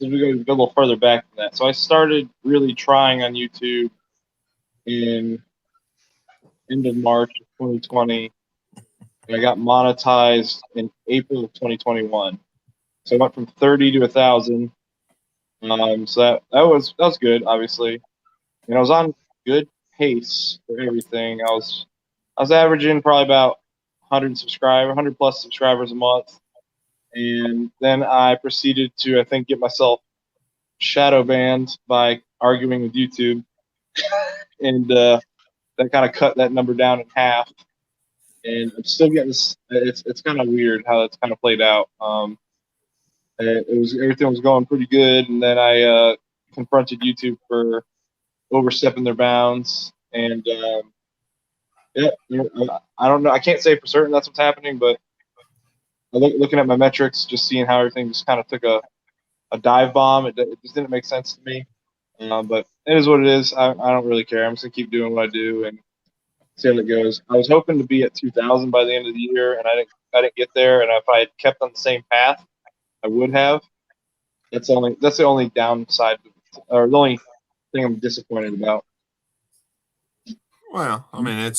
We go a little further back than that. So I started really trying on YouTube in end of March of 2020. And I got monetized in April of 2021. So I went from 30 to 1,000. So that was good, obviously. And I was on good pace for everything. I was averaging probably about 100 plus subscribers a month. And then I proceeded to, I think, get myself shadow banned by arguing with YouTube. And that kind of cut that number down in half. And I'm still getting this. It's kind of weird how that's kind of played out. Everything was going pretty good, and then I confronted YouTube for overstepping their bounds. And yeah, I don't know. I can't say for certain that's what's happening, but looking at my metrics, just seeing how everything just kind of took a dive bomb. It just didn't make sense to me. But it is what it is. I don't really care. I'm just gonna keep doing what I do and see how it goes. I was hoping to be at 2,000 by the end of the year, and I didn't get there. And if I had kept on the same path, I would have. That's the only downside, or the only thing I'm disappointed about. Well, I mean, I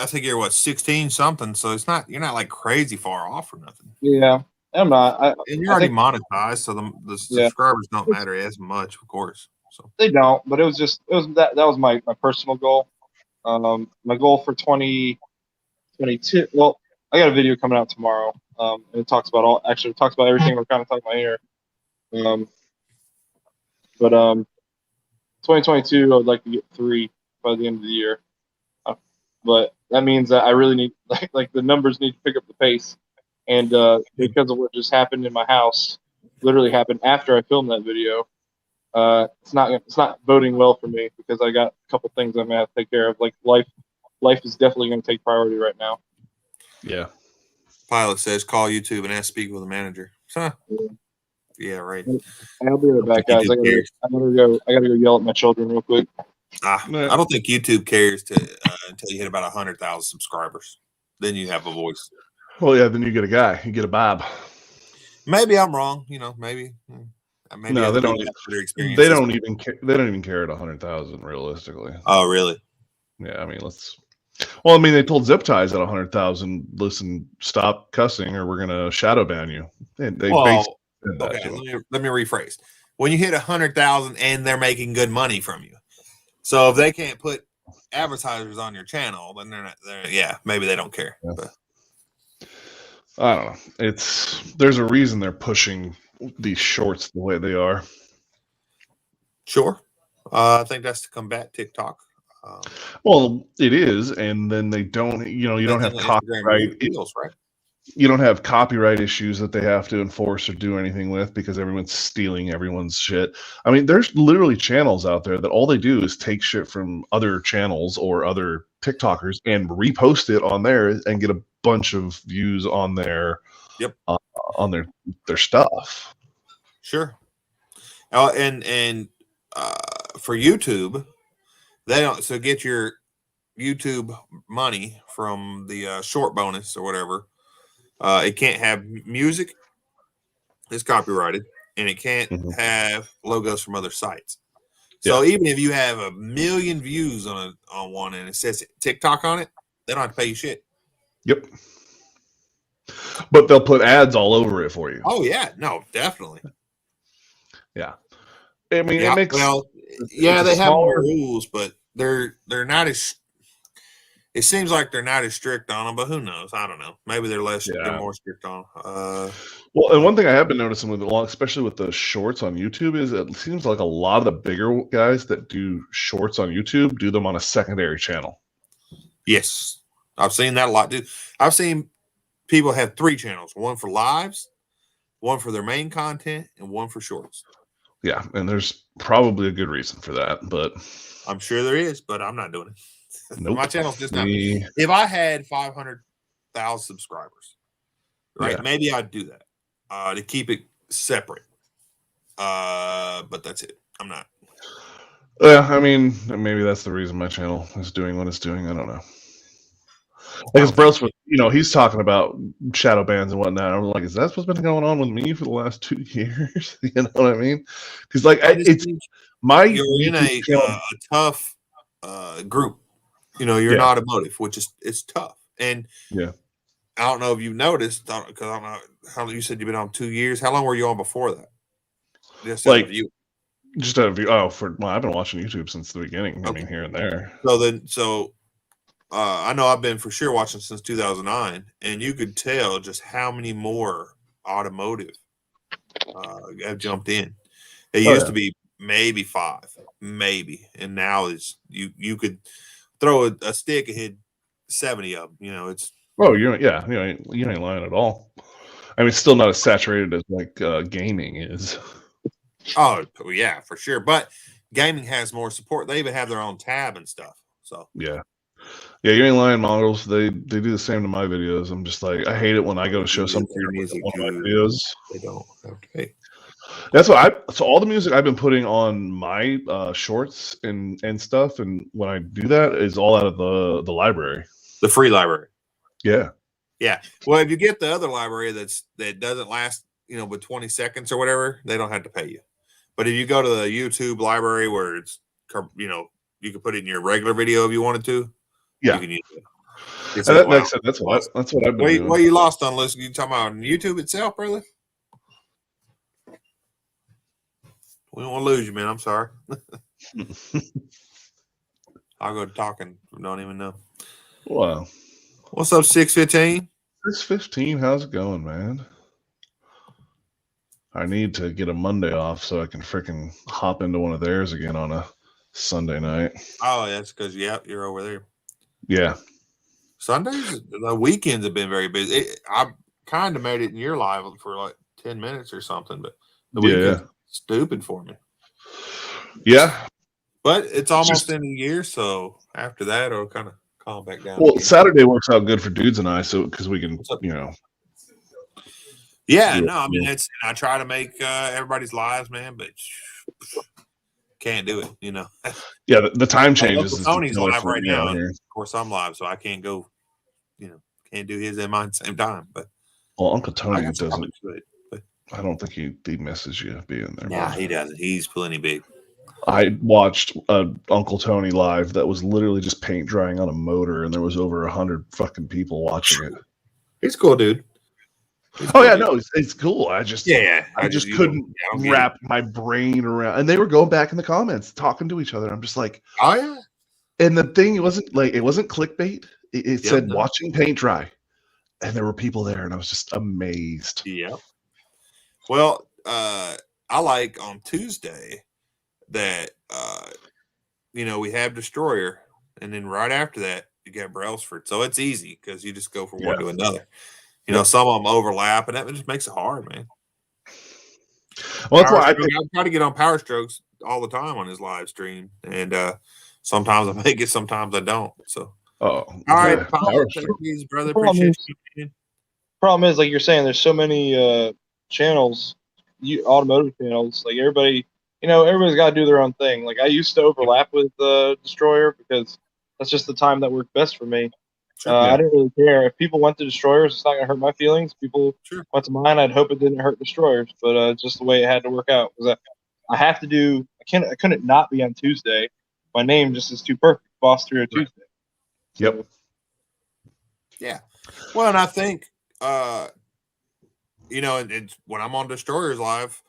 think you're 16 something, so you're not like crazy far off or nothing. Yeah, I'm not. And you're already monetized, so the subscribers don't matter as much, of course. So they don't, but it was that was my personal goal. My goal for 2022. Well, I got a video coming out tomorrow. And it talks about everything we're kind of talking about here. But 2022, I would like to get 3 by the end of the year. But that means that I really need like the numbers need to pick up the pace. And because of what just happened in my house, literally happened after I filmed that video, it's not boding well for me because I got a couple things I'm gonna have to take care of. Like life is definitely gonna take priority right now. Yeah. Pilot says call YouTube and ask to speak with a manager. Huh. Yeah, right. I'll be right back, guys. I gotta go yell at my children real quick. I don't think YouTube cares until you hit about 100,000 subscribers. Then you have a voice. Well, yeah. Then you get a guy. You get a Bob. Maybe I'm wrong. Maybe. No, they don't. They don't even care. They don't even care at 100,000 realistically. Oh, really? Yeah. I mean, Well, I mean, they told Zip Ties at 100,000, listen, stop cussing, or we're gonna shadow ban you. And they basically said that okay. Let me rephrase. When you hit 100,000 and they're making good money from you, so if they can't put advertisers on your channel, then they're not. Yeah, maybe they don't care. Yeah. I don't know. There's a reason they're pushing these shorts the way they are. Sure. I think that's to combat TikTok. Well, it is, and then they don't. You don't have copyright. Deals, right? You don't have copyright issues that they have to enforce or do anything with because everyone's stealing everyone's shit. I mean, there's literally channels out there that all they do is take shit from other channels or other TikTokers and repost it on there and get a bunch of views on their on their stuff. Sure. And for YouTube, they don't. So get your YouTube money from the short bonus or whatever. It can't have music. It's copyrighted, and it can't have logos from other sites. So even if you have 1 million views on one and it says TikTok on it, they don't have to pay you shit. Yep. But they'll put ads all over it for you. Oh yeah, no, definitely. Yeah. I mean, it makes they have more rules, but they're not as. It seems like they're not as strict on them, but who knows? I don't know. Maybe they're they're more strict on. Well, and one thing I have been noticing especially with the shorts on YouTube, is it seems like a lot of the bigger guys that do shorts on YouTube do them on a secondary channel. Yes, I've seen that a lot, dude. I've seen people have 3 channels: one for lives, one for their main content, and one for shorts. Yeah, and there's probably a good reason for that, but I'm sure there is, but I'm not doing it. Nope. My channel's just not. If I had 500,000 subscribers, right, maybe I'd do that to keep it separate. But that's it. I'm not. Yeah, I mean, maybe that's the reason my channel is doing what it's doing. I don't know. Because Bros, he's talking about shadow bans and whatnot. I'm like, is that what's been going on with me for the last 2 years? You know what I mean? Because you're in a tough group. You're in automotive, which it's tough. And I don't know if you've noticed, because I don't know how you said you've been on 2 years. How long were you on before that? Just out of view. Just out of view. Oh, I've been watching YouTube since the beginning. Okay. I mean, here and there. So I know I've been for sure watching since 2009, and you could tell just how many more automotive have jumped in. It used to be maybe 5, maybe, and now it's you could throw a stick and hit 70 of them. It's you ain't lying at all. I mean, it's still not as saturated as like gaming is. Oh yeah, for sure. But gaming has more support. They even have their own tab and stuff. So yeah, you ain't lying, models. They do the same to my videos. I'm just like, I hate it when I go to show something on one of my videos. They don't. Okay. That's what so all the music I've been putting on my shorts and stuff, and when I do that is all out of the library. The free library. Yeah. Yeah. Well, if you get the other library that doesn't last, but 20 seconds or whatever, they don't have to pay you. But if you go to the YouTube library where it's, you can put it in your regular video if you wanted to. Yeah. You can use it. That's what I've been doing. What you lost on, listen, you talking about YouTube itself, brother? We don't want to lose you, man. I'm sorry. I'll go talking. Don't even know. Wow. What's up, 615? 615, how's it going, man? I need to get a Monday off so I can freaking hop into one of theirs again on a Sunday night. Oh, that's because you're over there. Yeah. Sundays, the weekends have been very busy. I kind of made it in your live for like 10 minutes or something, but the weekend's stupid for me. Yeah. But it's almost end of the year, so after that, it'll kind of calm back down. Well, again. Saturday works out good for dudes and I, so because we can, Yeah, no, I mean, I try to make everybody's lives, man, but can't do it, Yeah, the time changes. Uncle Tony's live right now. And of course, I'm live, so I can't go, can't do his and mine at the same time. But Uncle Tony doesn't. I don't think he misses you being there. Yeah, he doesn't. He's plenty big. I watched Uncle Tony live that was literally just paint drying on a motor, and there was over 100 fucking people watching it. He's cool, dude. No, it's cool. I just couldn't wrap my brain around, and they were going back in the comments talking to each other. I'm just like, oh yeah. And the thing, it wasn't clickbait. It said watching paint dry, and there were people there, and I was just amazed. Yeah. Well, I like on Tuesday that we have Destroyer, and then right after that you got Brailsford, so it's easy because you just go from one to another. Some of them overlap, and that just makes it hard, man. Well, that's why I try to get on Power Strokes all the time on his live stream, and sometimes I make it, sometimes I don't. So, all right, Paul, brother, appreciate you. Problem is, like you're saying, there's so many channels, automotive channels. Like everybody's got to do their own thing. Like I used to overlap with Destroyer because that's just the time that worked best for me. I didn't really care if people went to Destroyers. It's not gonna hurt my feelings. People went to mine. I'd hope it didn't hurt Destroyers, but just the way it had to work out was that I have to do. I couldn't not be on Tuesday. My name just is too perfect. Boss 3 Tuesday. Yep. Yeah. Well, and I think it's when I'm on Destroyers Live,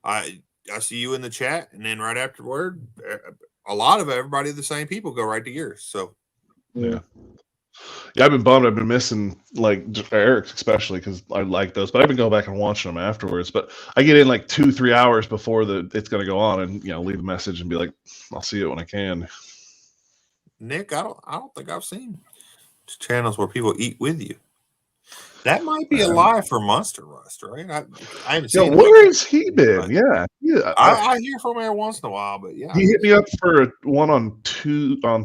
I see you in the chat, and then right afterward, a lot of everybody, the same people, go right to yours. So yeah, I've been bummed. I've been missing like Eric's, especially because I like those, but I've been going back and watching them afterwards. But I get in like 2-3 hours before it's going to go on, and leave a message and be like, I'll see it when I can. Nick, I don't think I've seen channels where people eat with you. That might be a lie for Monster Rust, right? I haven't seen. Where has he been? Yeah. I hear from him once in a while, but yeah, he hit me up for one on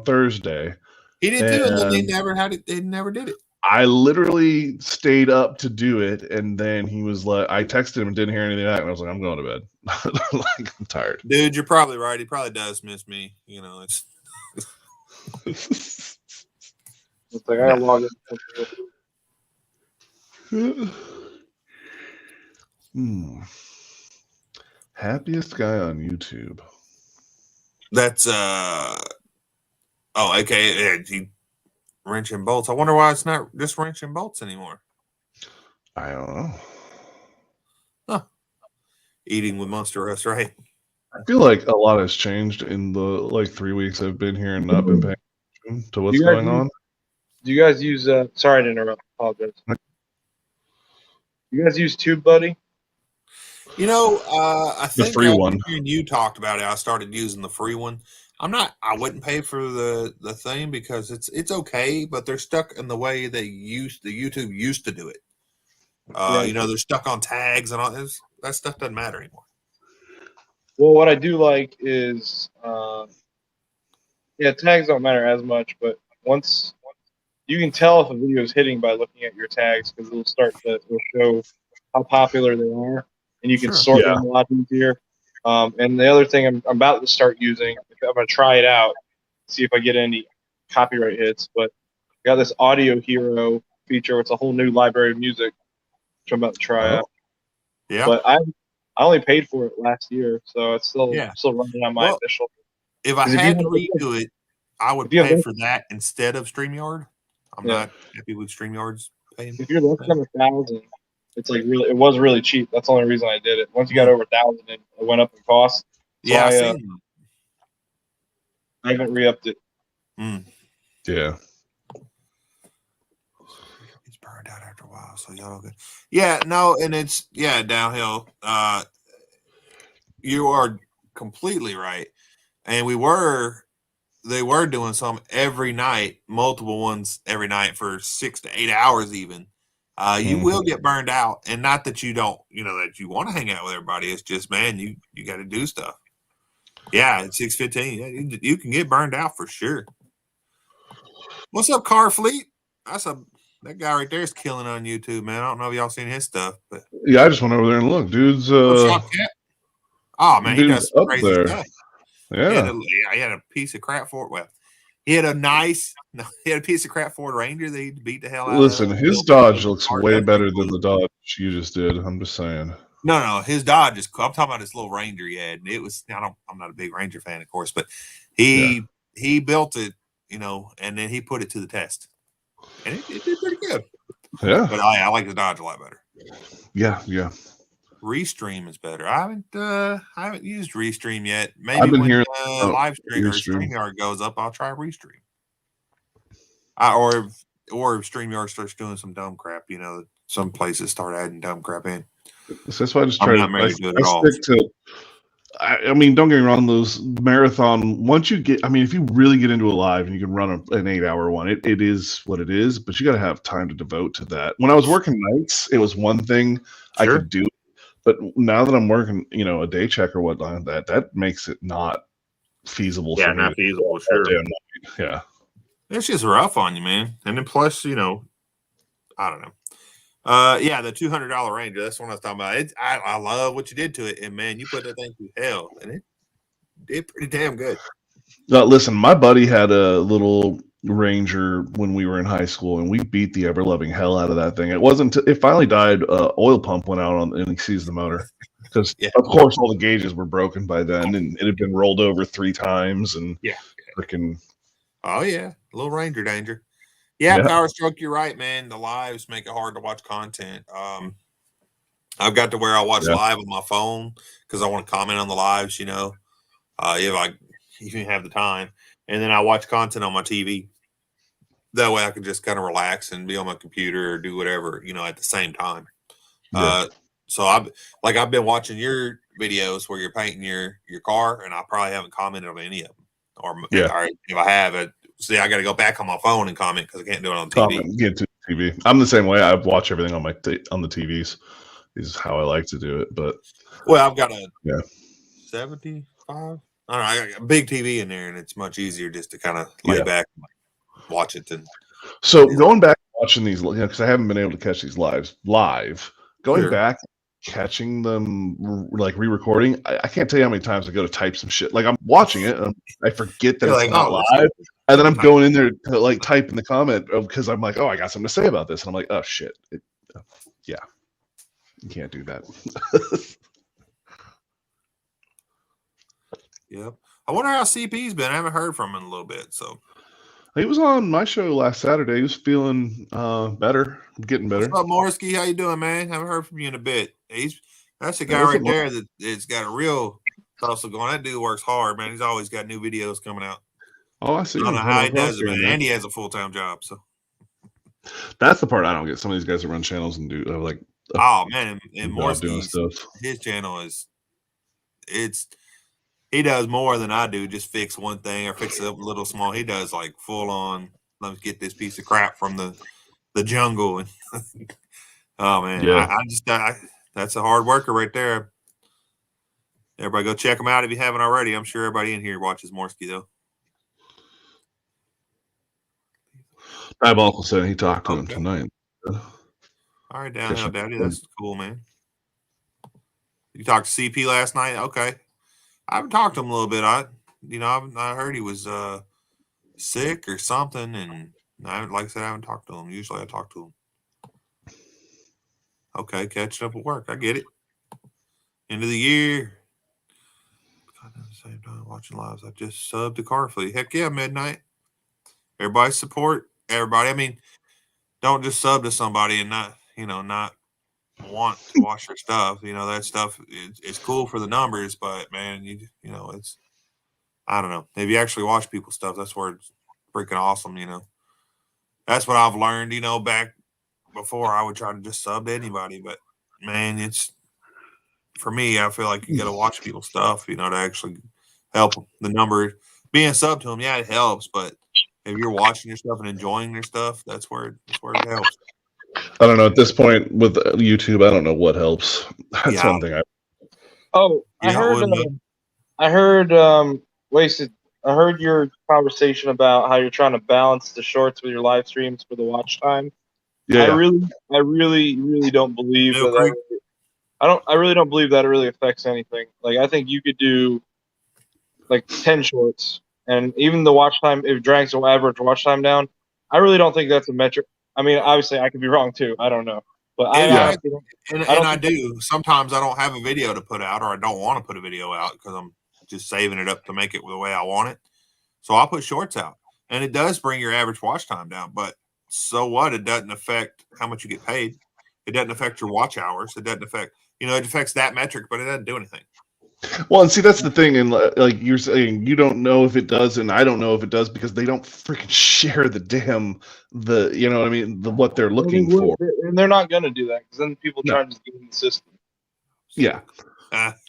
Thursday. He did too, and then they never had it. They never did it. I literally stayed up to do it, and then he was like, I texted him and didn't hear anything back, and I was like, I'm going to bed. Like, I'm tired. Dude, you're probably right. He probably does miss me. It's. It's like I log in. Happiest guy on YouTube. That's okay. He wrenching bolts. I wonder why it's not just wrenching bolts anymore. I don't know. Huh. Eating with Monster Rust, right? I feel like a lot has changed in the 3 weeks I've been here and not been paying attention to what's going on. Do you guys use sorry to interrupt, apologize. You guys use TubeBuddy? I think the free one. You talked about it. I started using the free one. I wouldn't pay for the thing because it's okay, but they're stuck in the way the YouTube used to do it. They're stuck on tags and all this. That stuff doesn't matter anymore. Well, what I do like is, tags don't matter as much, but once you can tell if a video is hitting by looking at your tags because it'll show how popular they are, and you can sort them a lot easier. And the other thing I'm about to start using, I'm going to try it out, see if I get any copyright hits, but I got this Audio Hero feature. It's a whole new library of music, which I'm about to try out. Yeah. But I only paid for it last year, so it's still running on my initial. If I had to redo it, I would pay for that instead of StreamYard. I'm not happy with StreamYard's paying. If you're less than 1,000, it's like it was really cheap. That's the only reason I did it. Once you got over 1,000, it went up in cost. So I haven't re-upped it. Yeah. It's burned out after a while, so y'all good. Yeah, no, and it's downhill. You are completely right. And they were doing some every night, multiple ones every night for 6 to 8 hours even. You will get burned out, and not that you don't, that you want to hang out with everybody. It's just, man, you got to do stuff. Yeah, at 6:15, you can get burned out for sure. What's up, Car Fleet? That guy right there is killing on YouTube, man. I don't know if y'all seen his stuff, but I just went over there and looked, dude's. Oh man, he does some crazy there. stuff. Yeah, he had a piece of crap Ford. Well, he had a piece of crap Ford Ranger that he beat the hell out of. Listen, his Dodge looks way better than the Dodge you just did. I'm just saying. No, his Dodge is cool. I'm talking about his little Ranger he had. It was. I'm not a big Ranger fan, of course, but he built it, and then he put it to the test, and it did pretty good. Yeah, but I like the Dodge a lot better. Yeah. Restream is better. I haven't used Restream yet. Maybe I've been when hearing live stream or StreamYard goes up, I'll try Restream. Or or if StreamYard starts doing some dumb crap, you know, some places start adding dumb crap in. So that's why I just I'm try not to. married to it I at all. stick to. I mean, don't get me wrong. Those marathon. Once you get, I mean, if you really get into a live and you can run an 8-hour one, it is what it is. But you got to have time to devote to that. When I was working nights, it was one thing I Sure. could do. But now that I'm working, you know, a day check or whatnot, that makes it not feasible Yeah, for me. not feasible. All Sure. day and night. Yeah. It's just rough on you, man. And then plus, you know, I don't know. Yeah, the $200 Ranger. That's what I was talking about. I love what you did to it, and man, you put that thing through hell, and it did pretty damn good. Listen, my buddy had a little Ranger when we were in high school, and we beat the ever loving hell out of that thing. It wasn't. It finally died. Oil pump went out on, and he seized the motor because, Yeah. of course, all the gauges were broken by then, and it had been rolled over 3 times, and freaking. Oh yeah, a little Ranger danger. Yeah, Power Stroke, you're right, man. The lives make it hard to watch content. I've got to where I watch live on my phone because I want to comment on the lives, you know, if I even have the time. And then I watch content on my TV. That way I can just kind of relax and be on my computer or do whatever, you know, at the same time. So I've been watching your videos where you're painting your car, and I probably haven't commented on any of them. Or if I have, see, I got to go back on my phone and comment because I can't do it on TV. Get to TV. I'm the same way. I watch everything on on the TVs. Is how I like to do it. But I've got a 75. I don't know. I got a big TV in there, and it's much easier just to kind of lay back and watch it. So going back watching these, you know, because I haven't been able to catch these live. Going back, catching them like re-recording. I can't tell you how many times I go to type some shit. Like I'm watching it, and I forget that it's not live, and then I'm going in there to like type in the comment because I'm like, oh, I got something to say about this, and I'm like, oh shit, you can't do that. Yep. I wonder how CP's been. I haven't heard from him in a little bit. So he was on my show last Saturday. He was feeling better, getting better. What's up, Morsky? How you doing, man? Haven't heard from you in a bit. That's the guy right there that's got a real hustle going. That dude works hard, man. He's always got new videos coming out. Oh, I see. I don't know how he does it, man. And he has a full-time job. So that's the part I don't get. Some of these guys that run channels and do like, oh man, and Morsky's his channel he does more than I do. Just fix one thing or fix it up a little small. He does like full on. Let's get this piece of crap from the jungle. And oh man, that's a hard worker right there. Everybody go check him out if you haven't already. I'm sure everybody in here watches Morsky though. Diabolical said he talked to him tonight. All right, Downhill Daddy. That's cool, man. You talked to CP last night? Okay. I haven't talked to him a little bit. I heard he was sick or something, and like I said, I haven't talked to him. Usually I talk to him. Okay, catching up at work. I get it. End of the year. At the same time, watching lives. I just subbed to Carfleet. Heck yeah, midnight. Everybody support everybody. I mean, don't just sub to somebody and not want to watch their stuff. You know, that stuff it's cool for the numbers, but man, you know, it's I don't know. If you actually watch people's stuff, that's where it's freaking awesome, you know. That's what I've learned, you know, back before I would try to just sub to anybody, but man, it's for me, I feel like you got to watch people's stuff, you know, to actually help the number. Being sub to them, yeah, it helps, but if you're watching your stuff and enjoying their stuff, that's where it helps. I don't know. At this point with YouTube, I don't know what helps. That's one thing. I heard wasted. I heard your conversation about how you're trying to balance the shorts with your live streams for the watch time. I really don't believe that. I really don't believe that it really affects anything. Like I think you could do like 10 shorts, and even the watch time, if it drags the average watch time down, I really don't think that's a metric. I mean, obviously, I could be wrong too. I don't know, but I do. Sometimes I don't have a video to put out, or I don't want to put a video out because I'm just saving it up to make it the way I want it. So I'll put shorts out, and it does bring your average watch time down. But so what? It doesn't affect how much you get paid. It doesn't affect your watch hours. It doesn't affect, it affects that metric, but it doesn't do anything. Well, and see, that's the thing, and like you're saying, you don't know if it does, and I don't know if it does because they don't freaking share you know what I mean, what they're looking for. And they're not going to do that because then people No. try to just get in the system. Yeah,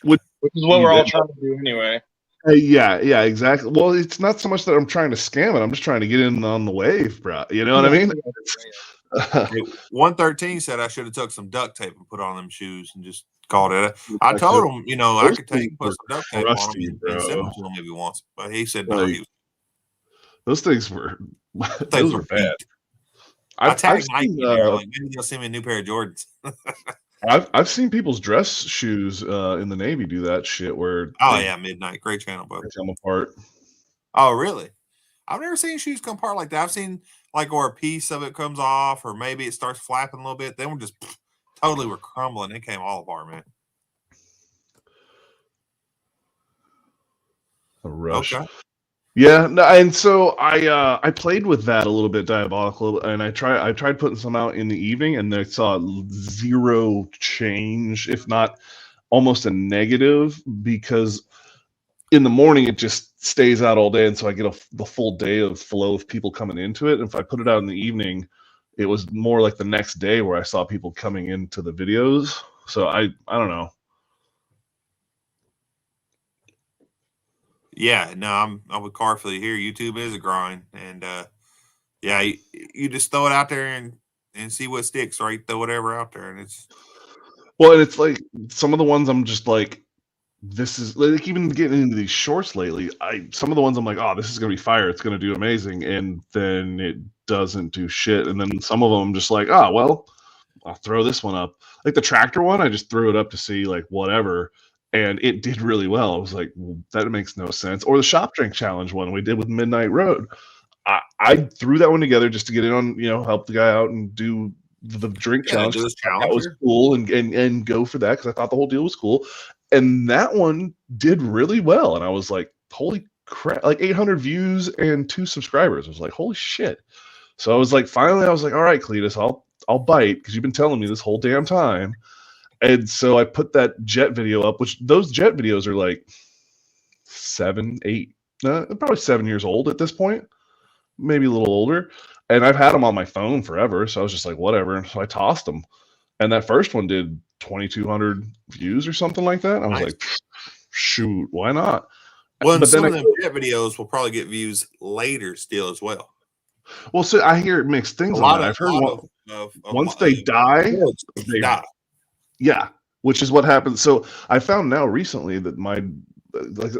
Which is what we're all trying to do anyway. Yeah, exactly. Well, it's not so much that I'm trying to scam it; I'm just trying to get in on the wave, bro. You know what I mean? 113 said I should have took some duct tape and put on them shoes and just called it. I told him, you know, I could take and put some duct tape on them and send them to him maybe once, but he said no. Those things were those were bad. I tagged Nike. Like, maybe they'll send me a new pair of Jordans. I've seen people's dress shoes in the Navy do that shit where Midnight, great channel, bud. They come apart. Oh, really? I've never seen shoes come apart like that. I've seen like or a piece of it comes off, or maybe it starts flapping a little bit. They were just totally were crumbling. It came all apart, man. A rush. Okay. Yeah, no, and so I played with that a little bit, Diabolical, and I tried putting some out in the evening, and I saw zero change, if not almost a negative, because in the morning it just stays out all day, and so I get the full day of flow of people coming into it. And if I put it out in the evening, it was more like the next day where I saw people coming into the videos. So I don't know. Yeah, no, I'm with Carfully here. YouTube is a grind, and you just throw it out there and see what sticks, right? Throw whatever out there, and it's like some of the ones I'm just like, this is like, even getting into these shorts lately. Some of the ones I'm like, oh, this is gonna be fire. It's gonna do amazing, and then it doesn't do shit. And then some of them I'm just like, oh well, I'll throw this one up. Like the tractor one, I just threw it up to see like whatever. And it did really well. I was like, well, that makes no sense. Or the shop drink challenge one we did with Midnight Road. I threw that one together just to get in on, help the guy out and do the drink challenge. That was cool and go for that because I thought the whole deal was cool. And that one did really well. And I was like, holy crap, like 800 views and 2 subscribers. I was like, holy shit. So I was like, finally, I was like, all right, Cletus, I'll bite because you've been telling me this whole damn time. And so I put that jet video up, which those jet videos are like 7, 8, probably 7 years old at this point, maybe a little older. And I've had them on my phone forever. So I was just like, whatever. And so I tossed them. And that first one did 2,200 views or something like that. I was like, shoot, why not? Well, and some of them jet videos will probably get views later still as well. Well, so I hear mixed things on that. I've heard once they die, they die. Yeah, which is what happens. So I found now recently that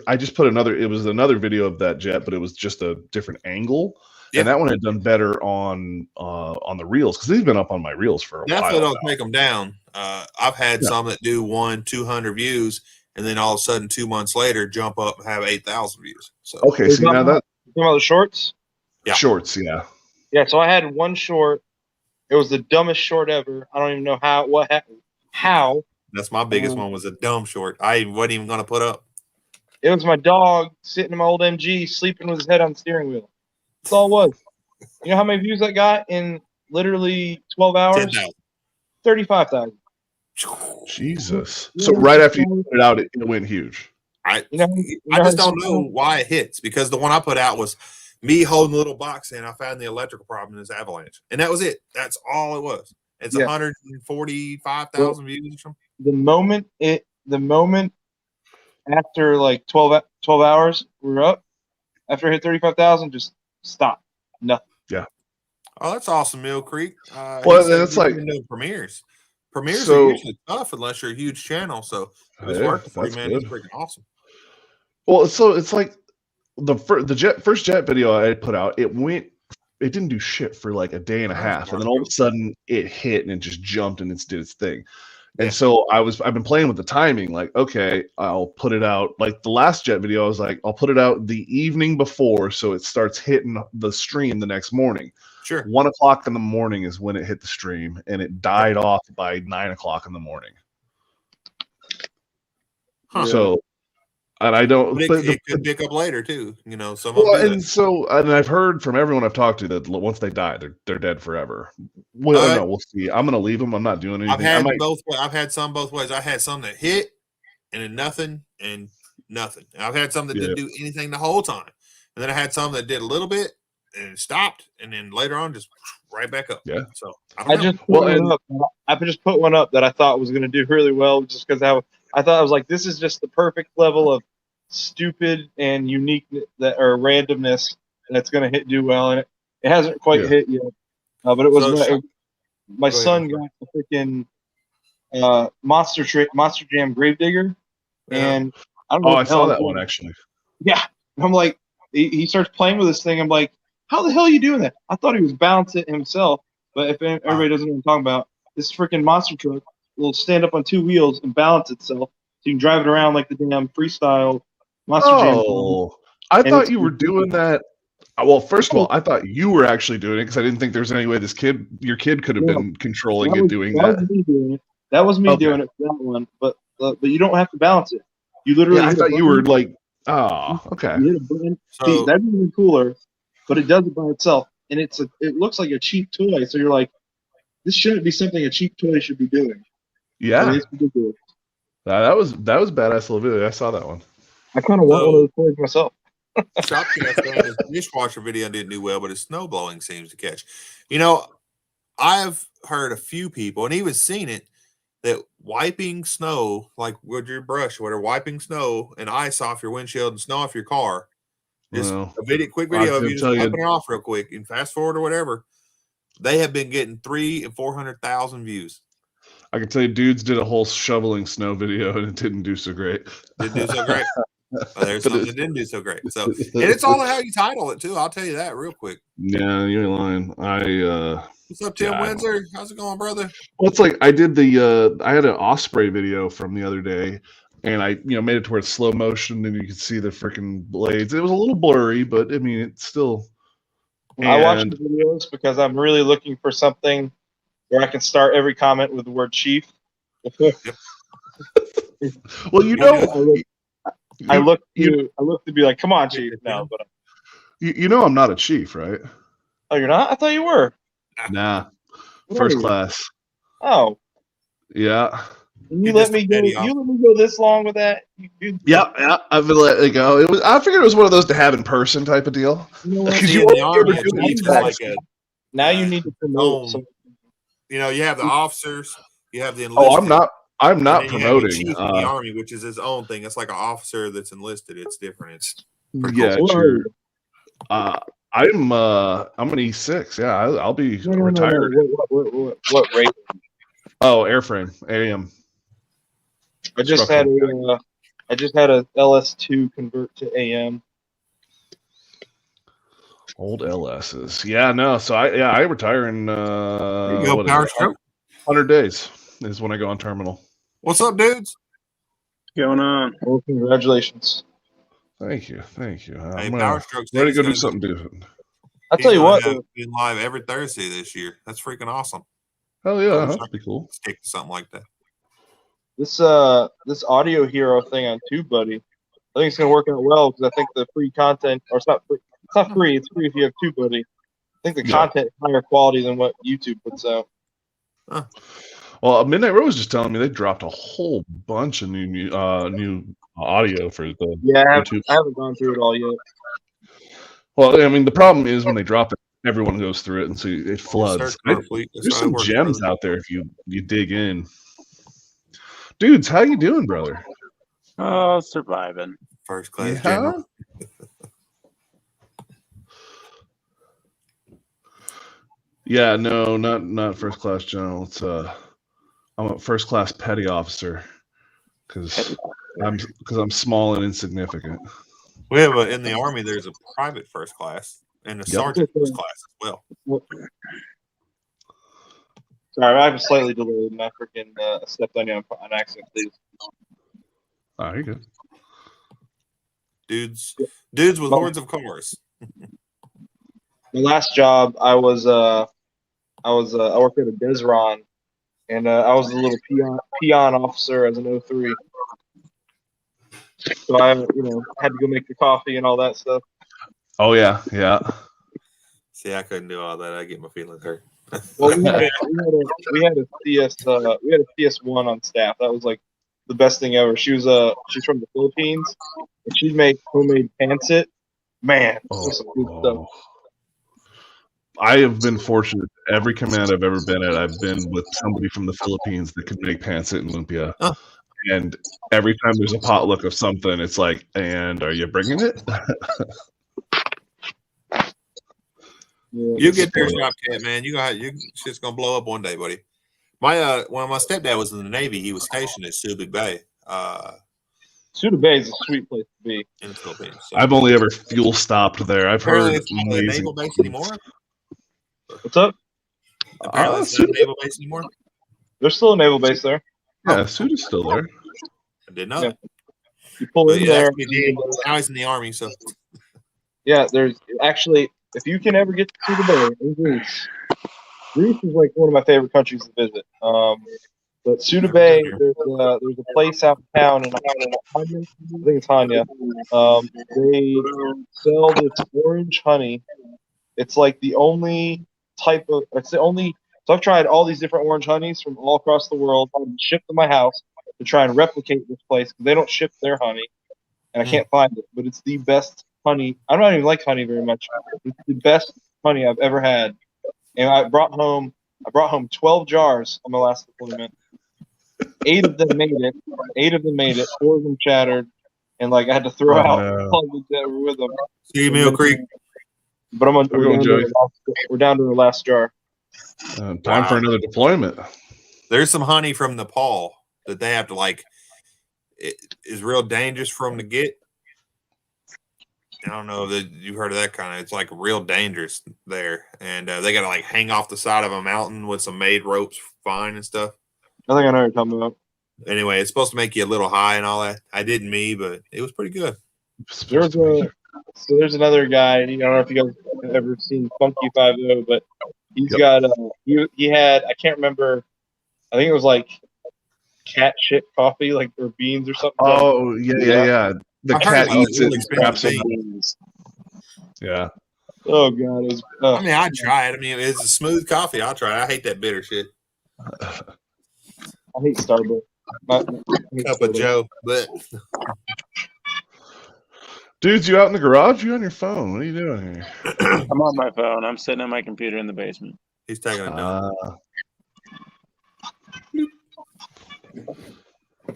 I just put it was another video of that jet, but it was just a different angle. Yeah. And that one had done better on the reels because they've been up on my reels for a while. Definitely don't take them down. I've had some that do 200 views, and then all of a sudden 2 months later jump up and have 8,000 views. So okay, see now that you know the shorts. Yeah. Shorts, yeah. Yeah, so I had one short. It was the dumbest short ever. I don't even know what happened. How? That's my biggest one was a dumb short. I wasn't even going to put up. It was my dog sitting in my old MG sleeping with his head on the steering wheel. That's all it was. You know how many views I got in literally 12 hours? 10,000. 35,000. Jesus. So right after you put it out, it went huge. I just don't know why it hits because the one I put out was me holding a little box and I found the electrical problem in this avalanche. And that was it. That's all it was. It's 145,000 views or something. The moment after like 12 hours, we're up. After I hit 35,000, just stop. Nothing. Yeah. Oh, that's awesome, Mill Creek. Well, that's like premieres. Premieres are usually tough unless you're a huge channel. So if it's working for you, man, it's freaking awesome. Well, so it's like the first jet video I put out, it didn't do shit for like a day and a half, and then all of a sudden it hit and it just jumped and it did its thing. And so I've been playing with the timing, like, okay, I'll put it out like the last jet video. I was like, I'll put it out the evening before so it starts hitting the stream the next morning. Sure. 1 o'clock in the morning is when it hit the stream, and it died off by 9 o'clock in the morning. Huh. So. And I don't. But it could pick up later too, Some and I've heard from everyone I've talked to that once they die, they're dead forever. Well, no, we'll see. I'm gonna leave them. I'm not doing anything. I've had some both ways. I had some that hit, and then nothing and nothing. And I've had some that didn't do anything the whole time, and then I had some that did a little bit and it stopped, and then later on just right back up. Yeah. So I just put one up that I thought was going to do really well, just because I thought I was like, this is just the perfect level of stupid and unique or randomness that's going to do well, and it hasn't quite hit yet. But it was my son got the freaking Monster Jam Gravedigger, and I don't know. I saw that one actually. Yeah, I'm like, he starts playing with this thing. I'm like, how the hell are you doing that? I thought he was balancing it himself, but if everybody doesn't know what I'm talking about, this freaking monster truck will stand up on two wheels and balance itself, so you can drive it around like the damn freestyle Monster Jam. Oh, I thought you were doing that. Well, first of all, I thought you were actually doing it because I didn't think there was any way your kid could have been controlling it, doing that. That was me doing it. That was me doing it for that one, but you don't have to balance it. You literally. I thought you were like, okay. You hit a button. See, that'd be even cooler, but it does it by itself, and it looks like a cheap toy. So you're like, this shouldn't be something a cheap toy should be doing. Yeah, I mean, it's ridiculous. That was badass little video. I saw that one. I kind of want one of those toys myself. Shopcast dishwasher video didn't do well, but his snow blowing seems to catch. You know, I've heard a few people, and even seen it, that wiping snow, like with your brush or whatever, wiping snow and ice off your windshield and snow off your car, just quick video of you just wiping it off real quick and fast forward or whatever. They have been getting 300,000 and 400,000 views. I can tell you, dudes did a whole shoveling snow video and it didn't do so great. Didn't do so great. There's something that didn't do so great. So, and it's all how you title it too. I'll tell you that real quick. Yeah, you ain't lying. What's up, Tim Windsor? How's it going, brother? Well, it's like I did I had an Osprey video from the other day, and I made it to where it's slow motion and you can see the freaking blades. It was a little blurry, but I mean it's still. I watch the videos because I'm really looking for something where I can start every comment with the word chief. Well, I look to be like, come on, chief. No, but I'm not a chief, right? Oh, you're not? I thought you were. Nah, first class. Oh, yeah. You let me go. You let me go this long with that. Yeah. I've been letting it go. I figured it was one of those to have in person type of deal. Because now you need to promote. You have the officers. You have the enlisted. I'm not promoting. Chief in the Army, which is his own thing. It's like an officer that's enlisted. It's different. It's true. I'm an E6. Yeah, I'll be retired. What rate? Oh, airframe, AM. I just had a LS2 convert to AM. Old LSs. Yeah, no. So I retire in 100 days is when I go on terminal. What's up, dudes? What's going on? Well, congratulations. Thank you. Hey, I'm ready to go do something different. I'll tell you what. Being live every Thursday this year. That's freaking awesome. Hell yeah, that'd be cool. Stick to something like that. This Audio Hero thing on TubeBuddy, I think it's gonna work out well because I think the free content, or it's not free. It's not free. It's free if you have TubeBuddy. I think the content is higher quality than what YouTube puts out. Huh. Well, Midnight Row was just telling me they dropped a whole bunch of new audio for the YouTube. I haven't gone through it all yet. Well, I mean, the problem is when they drop it, everyone goes through it, and so it floods. There's some gems out there if you dig in. Dudes, how you doing, brother? Oh, surviving. First class general. Yeah, no, not first class general. It's I'm a first class petty officer because I'm small and insignificant. We have in the Army. There's a private first class and a sergeant first class as well. Sorry, I'm slightly delayed. I freaking stepped on you on accident, please. Oh, you're good. Dudes with hordes of cars. My last job, I worked at a Desron, and I was a little peon officer as an 03. So I, had to go make the coffee and all that stuff. Oh yeah. See, I couldn't do all that. I get my feelings hurt. Well, we had a CS1 on staff. That was like the best thing ever. She's from the Philippines, and she'd make homemade pancit. Man, that's some good stuff. I have been fortunate. Every command I've ever been at, I've been with somebody from the Philippines that can make pancit and lumpia. Oh. And every time there's a potluck of something, it's like, and are you bringing it? You get there, Shopcat, man. You shit's gonna blow up one day, buddy. My when my stepdad was in the Navy, he was stationed at Subic Bay. Suda Bay is a sweet place to be in the Philippines. So. I've only ever fuel stopped there. I've heard it's not a naval base anymore. What's up? Apparently, it's not a naval base anymore. There's still a naval base there. Yeah, Suda's still there. I did not. Yeah. You pull in there. Now he's in the Army, so. Yeah, there's actually, if you can ever get to Suda Bay in Greece, Greece is like one of my favorite countries to visit. But Suda Bay, there's a place out in town, and I think it's Hanya. They sell this orange honey. It's like the only type of. It's the only. So I've tried all these different orange honeys from all across the world. I'm shipped to my house to try and replicate this place because they don't ship their honey, and I can't find it. But it's the best honey. I don't even like honey very much. It's the best honey I've ever had, and I brought home 12 jars on my last deployment. 8 of them made it. 4 of them shattered, and like I had to throw out all the that were with them. See Mill Creek. But we're down to the last jar. Time for another deployment. There's some honey from Nepal that they have to like. It is real dangerous for them to get. I don't know that you've heard of that kind of. It's like real dangerous there, and they got to like hang off the side of a mountain with some made ropes, fine and stuff. I think I know what you're talking about. Anyway, it's supposed to make you a little high and all that. I didn't but it was pretty good. There's another guy. I don't know if you guys have ever seen Funky 50, but he's got he had, I can't remember. I think it was like cat shit coffee, like or beans or something. Oh yeah. The cat eats it and scraps it. Yeah. Oh god, it was. I mean, I'd try it. I mean, it's a smooth coffee. I'll try it. I hate that bitter shit. I hate Starbucks. Cup of Joe, but dudes, you out in the garage? You on your phone? What are you doing here? I'm on my phone. I'm sitting on my computer in the basement. He's taking it down.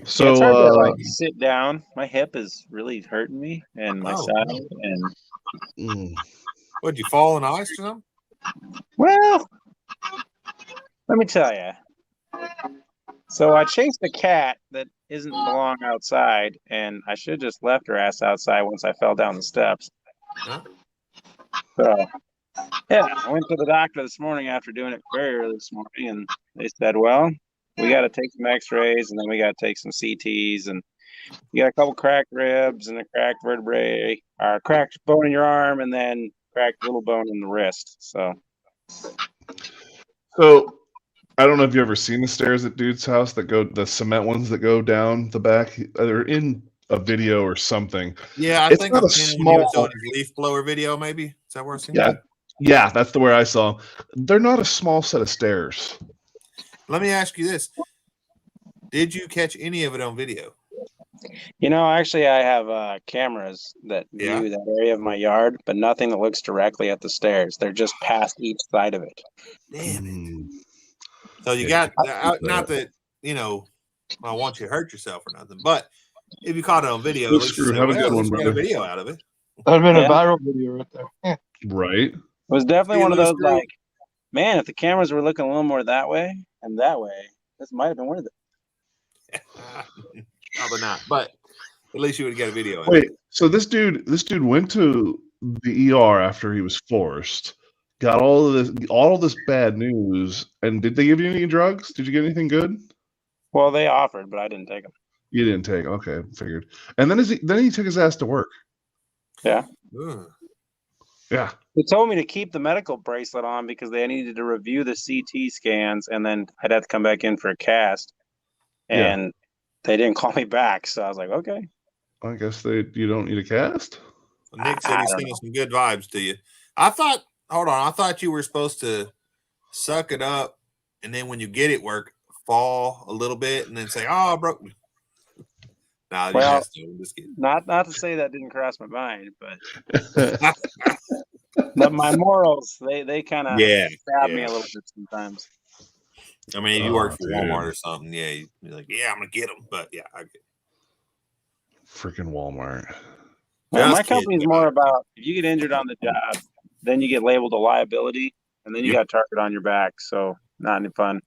So it's hard to like sit down. My hip is really hurting me, and my side. And What'd you fall in the ice or something? Well, let me tell you. So I chased a cat that isn't belong outside, and I should have just left her ass outside once I fell down the steps. Huh? So, yeah, I went to the doctor this morning after doing it very early this morning, and they said, well, we got to take some x-rays, and then we got to take some CTs, and you got a couple cracked ribs and a cracked vertebrae, or cracked bone in your arm, and then cracked little bone in the wrist. So I don't know if you ever seen the stairs at dude's house the cement ones that go down the back. They're in a video or something. Yeah, I think I've seen his leaf blower video. Maybe is that where I've seen that? Yeah, that's the where I saw. They're not a small set of stairs. Let me ask you this: did you catch any of it on video? Actually, I have cameras that view that area of my yard, but nothing that looks directly at the stairs. They're just past each side of it. Damn it. So you got not that I want you to hurt yourself or nothing, but if you caught it on video, at least have a good one, brother. A video out of it. That'd have been a viral video right there. Right. It was definitely one of those like, man, if the cameras were looking a little more that way and that way, this might have been worth it. Probably not, but at least you would get a video. Wait, so this dude went to the ER after he was forced. Got all of this bad news, and did they give you any drugs? Did you get anything good? Well, they offered, but I didn't take them. You didn't take. Okay, figured. And then he took his ass to work. Yeah. Ugh. Yeah. They told me to keep the medical bracelet on because they needed to review the CT scans, and then I'd have to come back in for a cast. And they didn't call me back, so I was like, okay. I guess you don't need a cast. Well, Nick said he's sending some good vibes to you. I thought you were supposed to suck it up, and then when you get it work, fall a little bit, and then say, "Oh, I broke me." Nah, Well, I'm just kidding. not to say that didn't cross my mind, but my morals they kind of Yeah, stab me yeah. a little bit sometimes. I mean, if you work for dude. Walmart or something, yeah, you're like, yeah, I'm gonna get them. But yeah, I get it. Freaking Walmart. Well, my Just kidding, company's more about if you get injured on the job, then you get labeled a liability, and then you Yep. got a target on your back. So not any fun.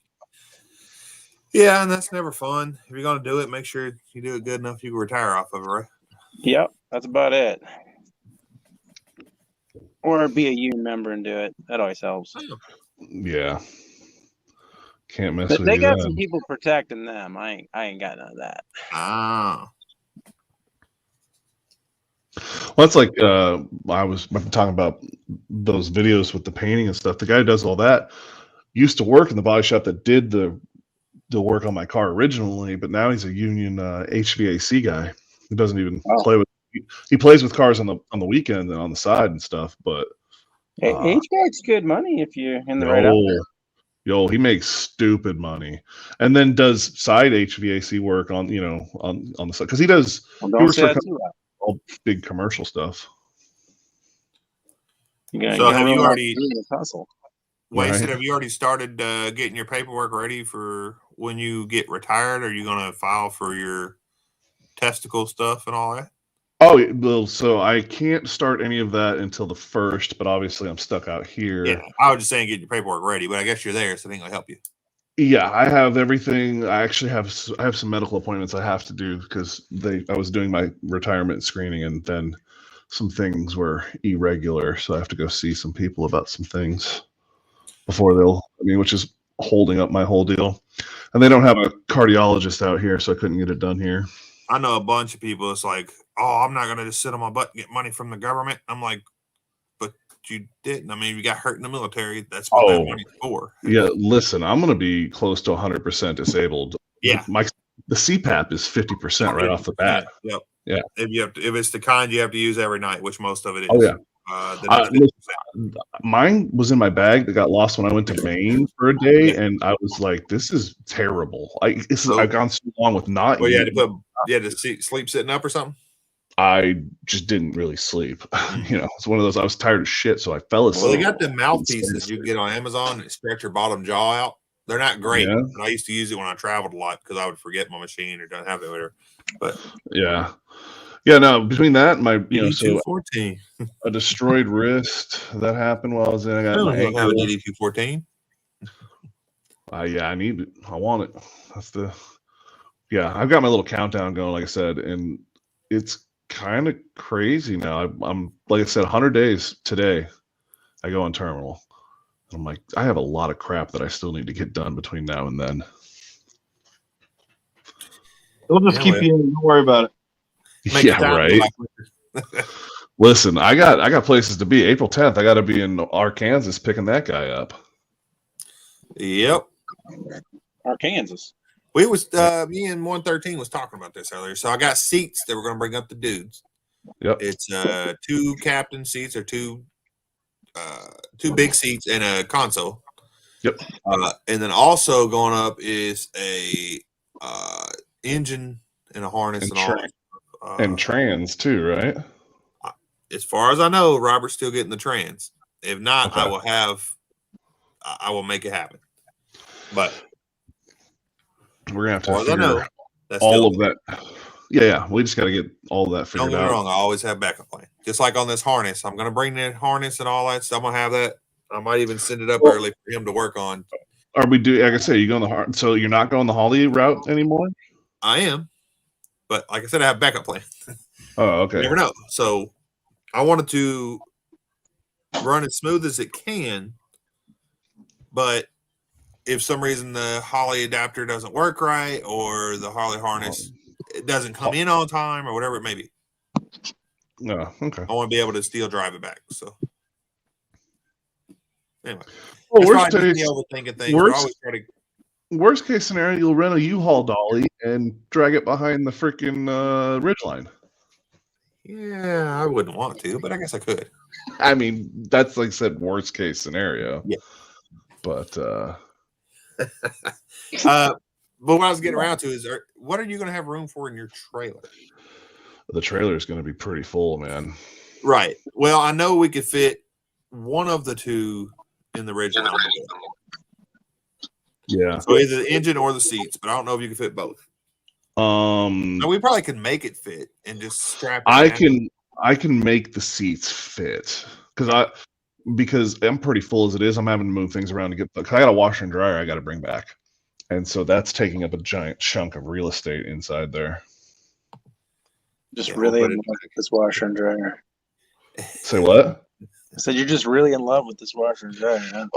Yeah, and that's never fun. If you're gonna do it, make sure you do it good enough you can retire off of it, right? Yep, that's about it. Or be a union member and do it. That always helps. Yeah. Can't mess with They you got then. some people protecting them. I ain't got none of that. Ah, Well, that's like I was talking about those videos with the painting and stuff. The guy who does all that used to work in the body shop that did the work on my car originally, but now he's a union HVAC guy. He doesn't even play with. He plays with cars on the weekend and on the side and stuff. But HVAC's good money if you're in the right outfit. He makes stupid money, and then does side HVAC work on on the side because he does. Well, He don't works say for that too loud. all big commercial stuff. so have you already, hustle? Wasted? Right. Have you already started getting your paperwork ready for when you get retired? Are you gonna file for your testicle stuff and all that? Oh, well, so I can't start any of that until the 1st, but obviously I'm stuck out here. Yeah, I was just saying get your paperwork ready, but I guess you're there, so I think I'll help you. Yeah, I have everything. I actually have some medical appointments I have to do because I was doing my retirement screening and then some things were irregular, so I have to go see some people about some things before which is holding up my whole deal. And they don't have a cardiologist out here, so I couldn't get it done here. I know a bunch of people. It's like, oh, I'm not gonna just sit on my butt and get money from the government. I'm like, but you didn't. I mean, you got hurt in the military. That's what that money's for. Yeah, listen, I'm going to be close to 100% disabled. Yeah, the CPAP is 50% right off the bat. Yep. Yeah. If it's the kind you have to use every night, which most of it is. Oh yeah. Then it's 50%. Mine was in my bag that got lost when I went to Maine for a day, and I was like, "This is terrible." I've gone so long with not. Well, you had to sleep sitting up or something. I just didn't really sleep. It's one of those. I was tired of shit, so I fell asleep. Well, they got the mouthpieces you can get on Amazon that stretch your bottom jaw out. They're not great, but I used to use it when I traveled a lot because I would forget my machine or don't have it, whatever. But yeah. No. Between that, and my DD214, a destroyed wrist that happened while I was in. I got my ankle. Have a DD214. Yeah, I need it. I want it. That's the. Yeah, I've got my little countdown going, like I said, and it's kind of crazy now. I'm like I said, 100 days today. I go on terminal. I'm like, I have a lot of crap that I still need to get done between now and then. We'll just keep you in. Don't worry about it. Yeah, right. Listen, I got places to be. April 10th, I got to be in Arkansas picking that guy up. Yep. Arkansas. Me and 113 was talking about this earlier. So I got seats that we're going to bring up the dudes. Yep. It's 2 captain seats or 2 big seats and a console. Yep. And then also going up is a engine and a harness and all. And trans too, right? As far as I know, Robert's still getting the trans. If not, okay. I will make it happen. But we're gonna have to figure all of that. Yeah. We just got to get all of that figured out. Don't get me wrong. I always have backup plan. Just like on this harness, I'm gonna bring the harness and all that stuff. I'm gonna have that. I might even send it up early for him to work on. Are we do? Like I say, you going so you're not going the Holly route anymore? I am, but like I said, I have backup plan. Oh, okay. You never know. So I wanted to run as smooth as it can, but if some reason the Holly adapter doesn't work right or the Harley harness it doesn't come in on time or whatever it may be. No, okay. I want to be able to still drive it back. So anyway, worst case scenario, you'll rent a U-Haul dolly and drag it behind the freaking Ridgeline. Yeah, I wouldn't want to, but I guess I could. I mean, that's like I said, worst case scenario. Yeah. But But what I was getting around to is, what are you going to have room for in your trailer? The trailer is going to be pretty full, man. Right. Well, I know we could fit one of the two in the original envelope. Yeah. So either the engine or the seats, but I don't know if you can fit both. No, we probably can make it fit and just strap it. I can make the seats fit because I'm pretty full as it is. I'm having to move things around to get. Cause I got a washer and dryer I got to bring back, and so that's taking up a giant chunk of real estate inside there. Just really in love with this washer and dryer. Say what? I said you're just really in love with this washer and dryer. Huh?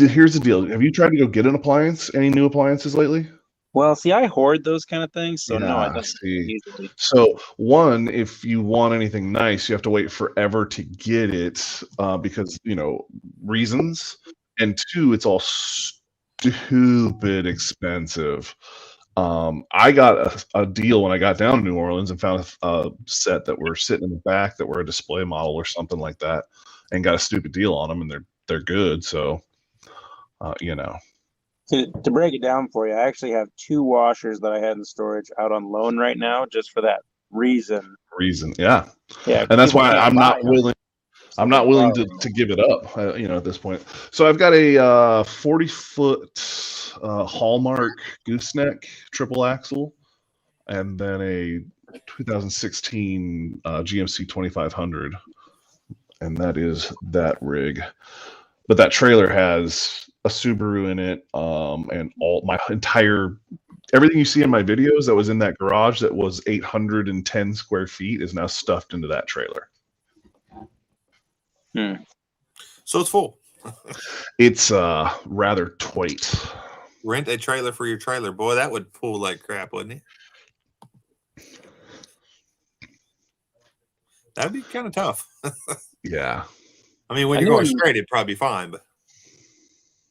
Here's the deal. Have you tried to go get an appliance? Any new appliances lately? Well, see, I hoard those kind of things, so no, I don't see. easily. So one, if you want anything nice, you have to wait forever to get it because reasons. And two, it's all stupid expensive. I got a deal when I got down to New Orleans and found a set that were sitting in the back that were a display model or something like that, and got a stupid deal on them, and they're good. So, To break it down for you, I actually have 2 washers that I had in storage out on loan right now, just for that reason. Yeah. And that's why I'm not willing. I'm not willing to give it up, at this point. So I've got a 40-foot Hallmark gooseneck triple axle, and then a 2016 GMC 2500, and that is that rig. But that trailer has a Subaru in it, and all my entire everything you see in my videos that was in that garage that was 810 square feet is now stuffed into that trailer. So it's full. It's rather tight. Rent a trailer for your trailer. Boy, that would pull like crap, wouldn't it? That'd be kind of tough. Yeah. I mean, when you're going straight, it'd probably be fine. But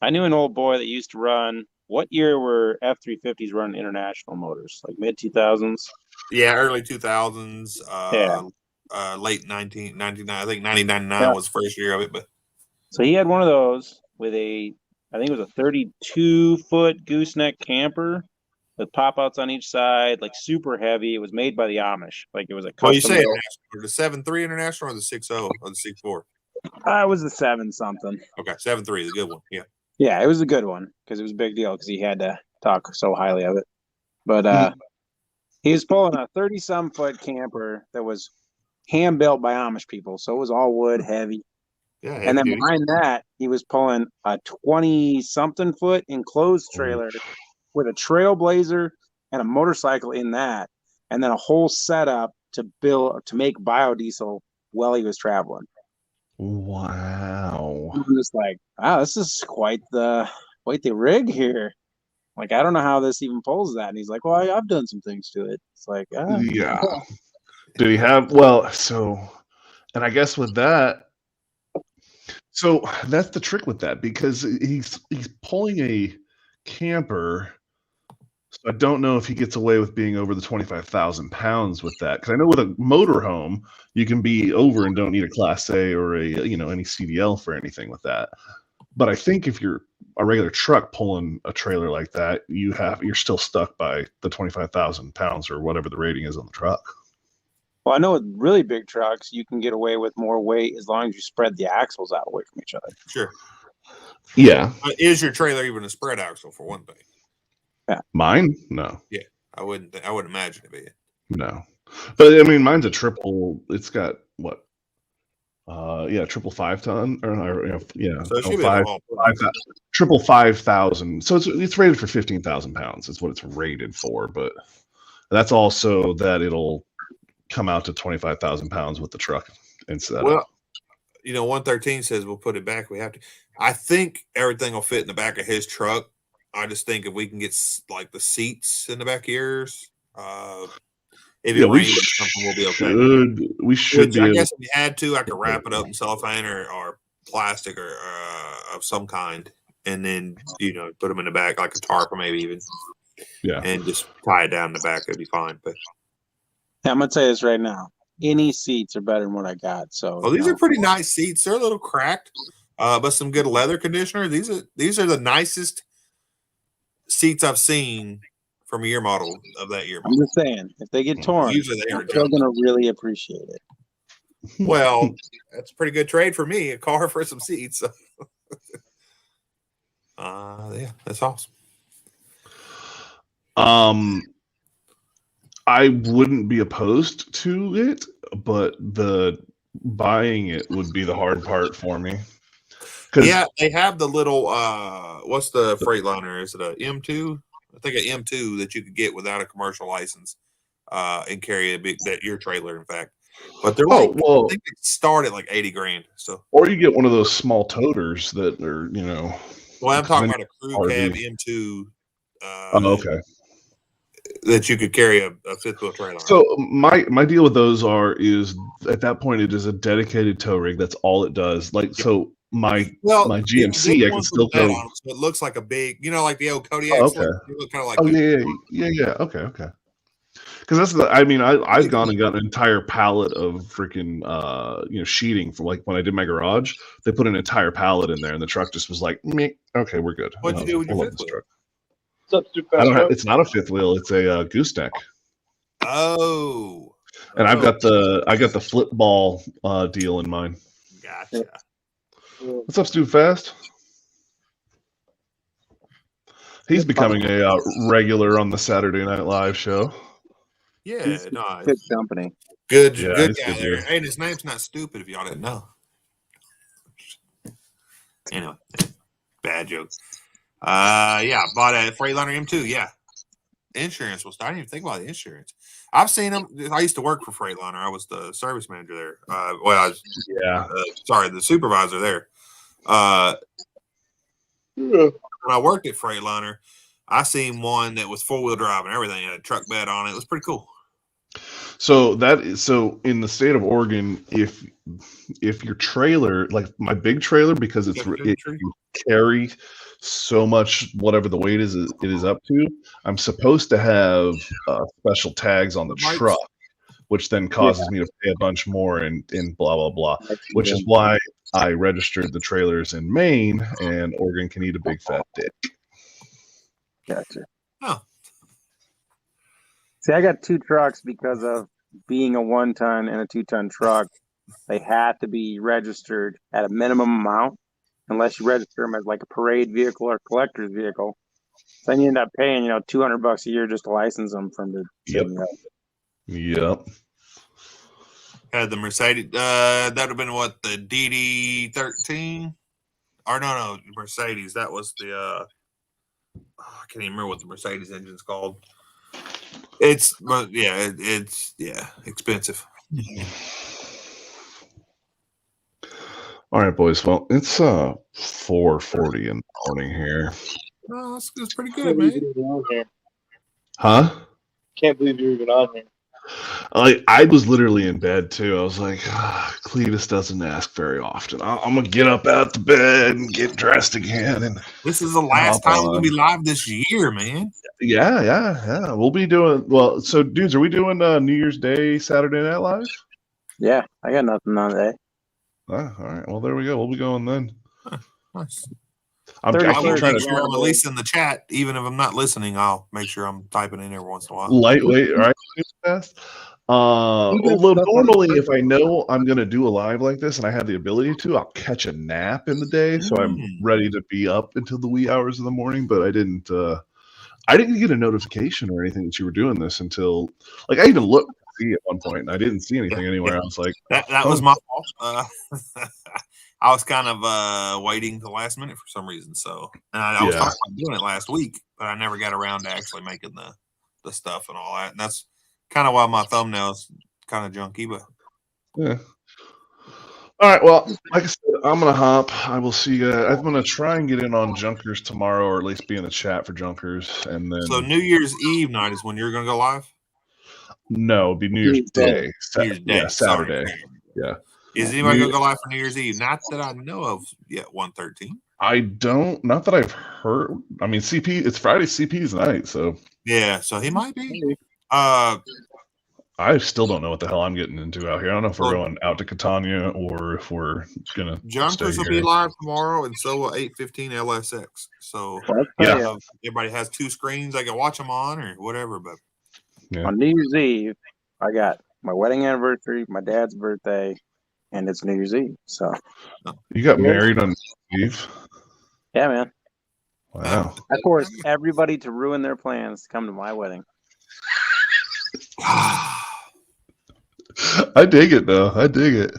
I knew an old boy that used to run. What year were F-350s running international motors? Like mid 2000s? Yeah, early 2000s. Late 1999. I think 1999 was the first year of it. But so he had one of those with I think it was a 32-foot gooseneck camper with pop-outs on each side, like super heavy. It was made by the Amish. Like it was a custom. Well, you say international, the 7.3 international or the 6.0 or the 6.4? It was the 7 something. Okay, 7.3 is a good one. Yeah. Yeah, it was a good one because it was a big deal because he had to talk so highly of it. But he was pulling a 30-some foot camper that was hand built by Amish people, so it was all wood, heavy. Yeah, and then behind that, he was pulling a 20-something foot enclosed trailer with a Trailblazer and a motorcycle in that, and then a whole setup to make biodiesel while he was traveling. Wow! I'm just like, wow, this is quite the rig here. Like, I don't know how this even pulls that. And he's like, well, I've done some things to it. It's like, yeah. Did he have and I guess with that. So that's the trick with that, because he's pulling a camper. So I don't know if he gets away with being over the 25,000 pounds with that. Because I know with a motorhome, you can be over and don't need a Class A or any CDL for anything with that. But I think if you're a regular truck pulling a trailer like that, you're still stuck by the 25,000 pounds or whatever the rating is on the truck. Well, I know with really big trucks, you can get away with more weight as long as you spread the axles out away from each other. Sure. Yeah. Is your trailer even a spread axle, for one thing? Yeah. Mine? No. Yeah, I wouldn't imagine it being. No. But I mean, mine's a triple. It's got what? Triple 5-ton or yeah. So it should be triple 5,000. So it's rated for 15,000 pounds. That's what it's rated for. But that's also that it'll come out to 25,000 pounds with the truck instead. Well, 113 says we'll put it back. We have to. I think everything will fit in the back of his truck. I just think if we can get like the seats in the back of yours, if it rains or something, we'll be okay. We should be. I guess if we had to, I could wrap it up in cellophane or plastic or of some kind, and then put them in the back like a tarp or maybe even. Yeah. And just tie it down in the back. It'd be fine. But I'm gonna tell you this right now. Any seats are better than what I got. So these are pretty nice seats. They're a little cracked, but some good leather conditioner. These are the nicest seats I've seen from a year model of that year I'm model. just saying, if they get torn, Usually they are I'm still junk. gonna really appreciate it. Well, that's a pretty good trade for me. A car for some seats. Yeah, that's awesome. I wouldn't be opposed to it, but the buying it would be the hard part for me. Yeah, they have the little what's the Freightliner? Is it a M2? I think an M2 that you could get without a commercial license and carry your trailer, in fact. But they're I think they start at like 80 grand. So, or you get one of those small toters that are, Well, I'm talking about a crew cab M2. Okay. That you could carry a fifth wheel trailer. So my deal with those is at that point it is a dedicated tow rig. That's all it does. Like so my GMC I can still go. So it looks like a big, like the old Kodiak. Okay. Look kind of like. Oh yeah. Okay. Because that's I've gone and got an entire pallet of freaking sheeting from like when I did my garage. They put an entire pallet in there, and the truck just was like, meh, okay, we're good. What'd you do with your fifth wheel? It's not a fifth wheel. It's a gooseneck. Oh. And I got the flip ball deal in mine. Gotcha. What's up, Stu Fast? He's becoming a regular on the Saturday Night Live show. Yeah, nice. Good company. Good guy there. Hey, his name's not stupid if y'all didn't know. Anyway, bad joke. Yeah, bought a Freightliner M2. Yeah, insurance was. I didn't even think about the insurance. I've seen them. I used to work for Freightliner. I was the service manager there. The supervisor there. When I worked at Freightliner, I seen one that was 4-wheel drive and everything. It had a truck bed on it. It was pretty cool. So in the state of Oregon, if your trailer, like my big trailer, because it carry so much whatever the weight is it is up to, I'm supposed to have special tags on the truck, which then causes me to pay a bunch more in blah blah blah. Which is why I registered the trailers in Maine, and Oregon can eat a big fat dick. Gotcha. Oh. See, I got 2 trucks because of being a 1-ton and a 2-ton truck. They had to be registered at a minimum amount, unless you register them as like a parade vehicle or collector's vehicle. So then you end up paying, $200 a year just to license them from the. Yep. Had the Mercedes. That would have been what, the DD13, or no, Mercedes. That was the. I can't even remember what the Mercedes engine's called. It's expensive. All right, boys. Well, it's 4:40 in the morning here. No, that's pretty good, man. Huh? Can't believe you're even on here. I was literally in bed too. I was like, Cletus doesn't ask very often. I'm gonna get up out the bed and get dressed again. And this is the last time we'll be live this year, man. Yeah. We'll be doing So, dudes, are we doing New Year's Day Saturday Night Live? Yeah, I got nothing on that. All right. Well, there we go. We'll be going then. Nice. I'm trying to. I'm at least in the chat, even if I'm not listening. I'll make sure I'm typing in every once in a while. Lightweight, right? Fast. Normally, if I know I'm going to do a live like this and I have the ability to, I'll catch a nap in the day, so I'm ready to be up until the wee hours of the morning. But I didn't get a notification or anything that you were doing this until, like, I even looked to see at one point and I didn't see anything anywhere. I was like, that was my fault. I was kind of waiting to the last minute for some reason. So I was talking about doing it last week, but I never got around to actually making the stuff and all that. And that's kind of why my thumbnail's kind of junky, but yeah. All right. Well, like I said, I'm going to hop. I will see you. I'm going to try and get in on Junkers tomorrow, or at least be in the chat for Junkers. And then. So New Year's Eve night is when you're going to go live? No, it'd be New Year's Day. New Year's Day. Saturday. Sorry. Yeah. Is anybody going to go live for New Year's Eve? Not that I know of yet, 113. I don't. Not that I've heard. I mean, CP. It's Friday CP's night, so. Yeah, so he might be. I still don't know what the hell I'm getting into out here. I don't know if we're Well, going out to Catania or if we're gonna stay Junkers will be here. live tomorrow, and so will 815 LSX. So Yeah. everybody has two screens they can watch them on or whatever. But On New Year's Eve, I got my wedding anniversary, my dad's birthday, and it's New Year's Eve. So You got married on New Eve? yeah, man. Wow. I forced everybody to ruin their plans to come to my wedding. I dig it though. I dig it.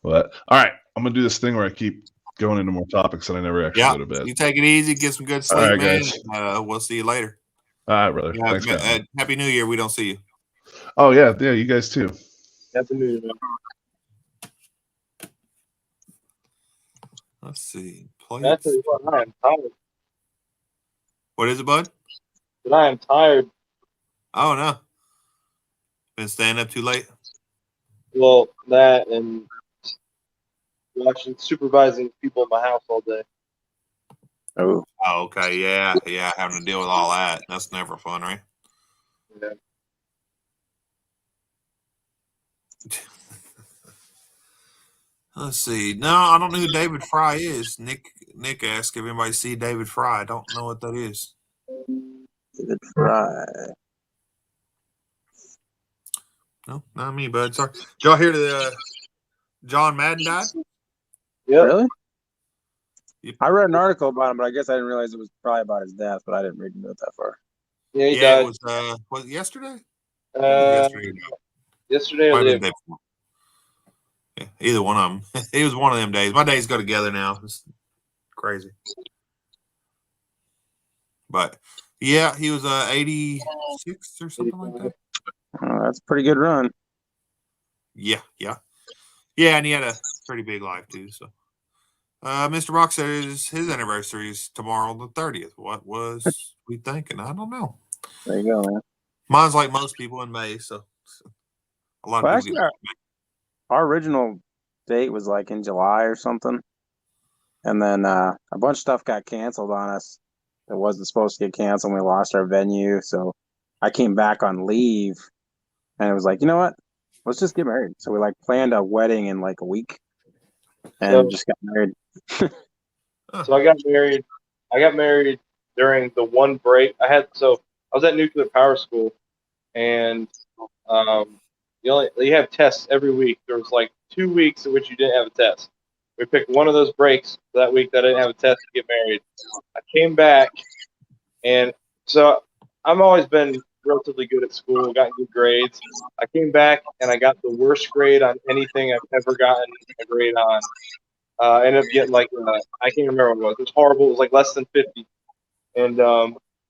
But all right, I'm gonna do this thing where I keep going into more topics and I never actually go to bed. You take it easy, get some good sleep, All right, man. guys. We'll see you later. All right, brother. Thanks, guys. Happy New Year. We don't see you. Oh yeah, you guys too. Happy New Year, man. Let's see. That's what I am tired. What is it, bud? But I am tired. Oh no. Been staying up too late. Well, that and supervising people in my house all day. Oh, okay. Yeah. Having to deal with all that. That's never fun, right? Yeah. Let's see. No, I don't know who David Fry is. Nick asked if anybody see David Fry. I don't know what that is. David Fry. No, not me, bud. Sorry. Did y'all hear the John Madden died? Yeah. Really? Yep. I read an article about him, but I guess I didn't realize it was probably about his death, but I didn't read into it that far. Yeah, he died. It was it yesterday? Yesterday. Yesterday or the day before. Yeah, either one of them. It was one of them days. My days go together now. It's crazy. But yeah, he was 86 or something like that. That's a pretty good run. Yeah, and he had a pretty big life too. So, Mr. Rock says his anniversary is tomorrow, the 30th. What was we thinking? I don't know. There you go, man. Mine's like most people in May, so a lot of people. Our original date was like in July or something, and then a bunch of stuff got canceled on us. It wasn't supposed to get canceled. We lost our venue, so I came back on leave, and it was like, you know what? Let's just get married. So we like planned a wedding in like a week, and just got married. So I got married. I got married during the one break I had. So I was at nuclear power school, and you have tests every week. There was like 2 weeks in which you didn't have a test. We picked one of those breaks that week that I didn't have a test to get married. I came back, and so I've always been relatively good at school, got good grades. I came back and I got the worst grade on anything I've ever gotten a grade on. I ended up getting like I can't remember what it was. It was horrible. It was like less than 50. And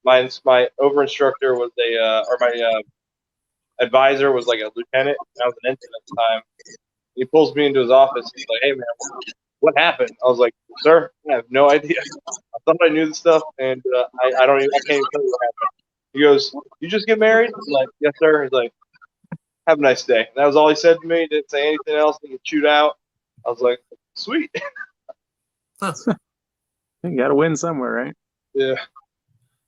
my over instructor was my advisor was like a lieutenant, and I was an ensign at the time. He pulls me into his office. He's like, "Hey man, what happened?" I was like, "Sir, I have no idea. I thought I knew the stuff, and I can't even tell you what happened." He goes, "You just get married?" I'm like, "Yes, sir." He's like, "Have a nice day." And that was all he said to me. He didn't say anything else. He could shoot out. I was like, "Sweet." You got to win somewhere, right? Yeah.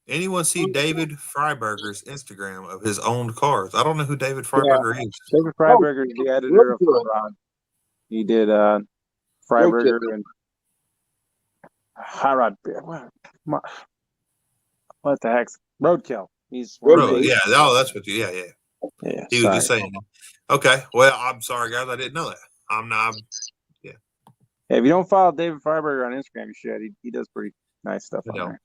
Anyone see David Freiberger's Instagram of his owned cars? I don't know who David Freiberger is. David Freiberger is the editor of Hot Rod. He did Freiberger and Hot Rod. What the heck's Roadkill? He's yeah. Oh, that's what you. Yeah. He was just saying. Okay. Well, I'm sorry, guys. I didn't know that. I'm not. Yeah. Hey, if you don't follow David Freiberger on Instagram, you should. He does pretty nice stuff on there.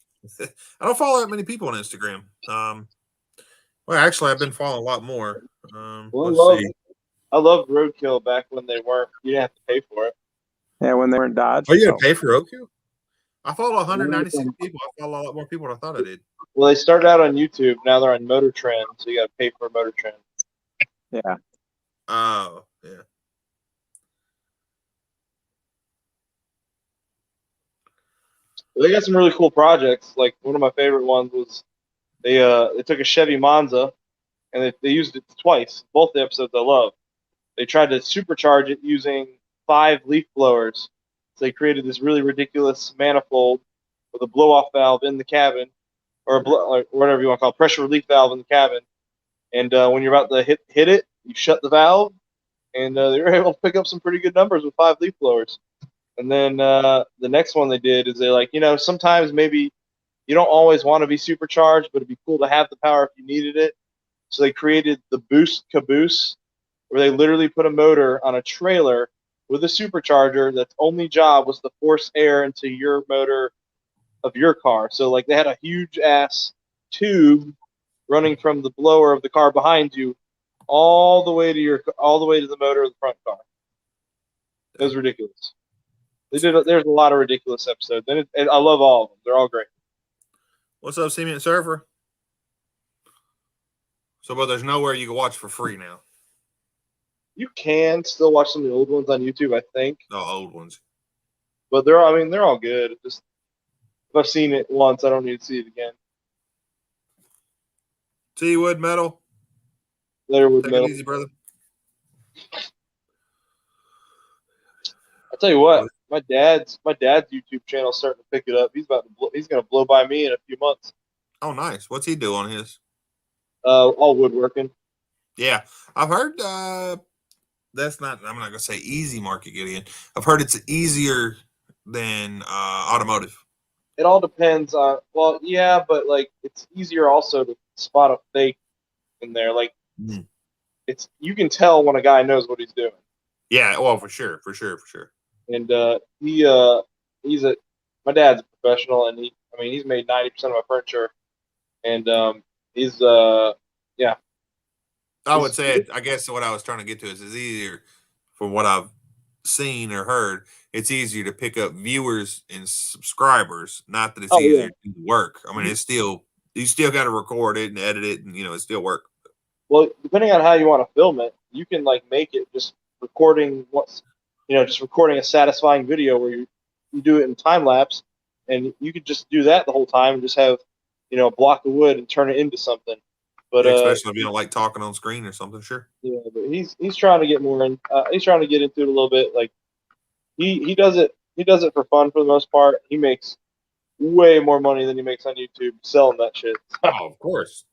I don't follow that many people on Instagram. Well, actually, I've been following a lot more. I loved Roadkill back when they weren't. You didn't have to pay for it. Yeah, when they were in Dodge. Oh, you got to pay for Roadkill? I follow 196 people. I follow a lot more people than I thought I did. Well, they started out on YouTube. Now they're on Motor Trend, so you got to pay for Motor Trend. Yeah. Oh, yeah. They got some really cool projects. Like one of my favorite ones was they took a Chevy Monza and they used it twice. Both the episodes I love. They tried to supercharge it using 5 leaf blowers. So they created this really ridiculous manifold with a blow-off valve in the cabin, or whatever you want to call it, pressure relief valve in the cabin. And when you're about to hit it, you shut the valve, and they were able to pick up some pretty good numbers with 5 leaf blowers. And then the next one they did is they're like, sometimes maybe you don't always want to be supercharged, but it'd be cool to have the power if you needed it. So they created the Boost Caboose, where they literally put a motor on a trailer with a supercharger that's only job was to force air into your motor of your car. So like they had a huge ass tube running from the blower of the car behind you all the way to the motor of the front car. It was ridiculous. There's a lot of ridiculous episodes, and I love all of them. They're all great. What's up, Cement Surfer? So, but there's nowhere you can watch for free now. You can still watch some of the old ones on YouTube, I think. Oh, old ones. But they're all good. Just if I've seen it once, I don't need to see it again. T Wood Metal. Later with Take metal. it easy, brother. I'll tell you what, my dad's YouTube channel is starting to pick it up. He's gonna blow by me in a few months. Oh, nice. What's he do on his? All woodworking. Yeah, I've heard that's not. I'm not gonna say easy market getting in. I've heard it's easier than automotive. It all depends on. Well, yeah, but like it's easier also to spot a fake in there. Like you can tell when a guy knows what he's doing. Yeah, well, for sure. And my dad's a professional, and he's made 90% of my furniture, and yeah. I would say, I guess what I was trying to get to is easier, from what I've seen or heard, it's easier to pick up viewers and subscribers. Not that it's easier to do the work. I mean, it's still, you still got to record it and edit it, and it still work. Well, depending on how you want to film it, you can like make it just recording just recording a satisfying video where you do it in time lapse, and you could just do that the whole time and just have a block of wood and turn it into something. But especially if you don't like talking on screen or something, sure. Yeah, but he's trying to get more in. He's trying to get into it a little bit. Like he does it for fun for the most part. He makes way more money than he makes on YouTube selling that shit. Oh, of course.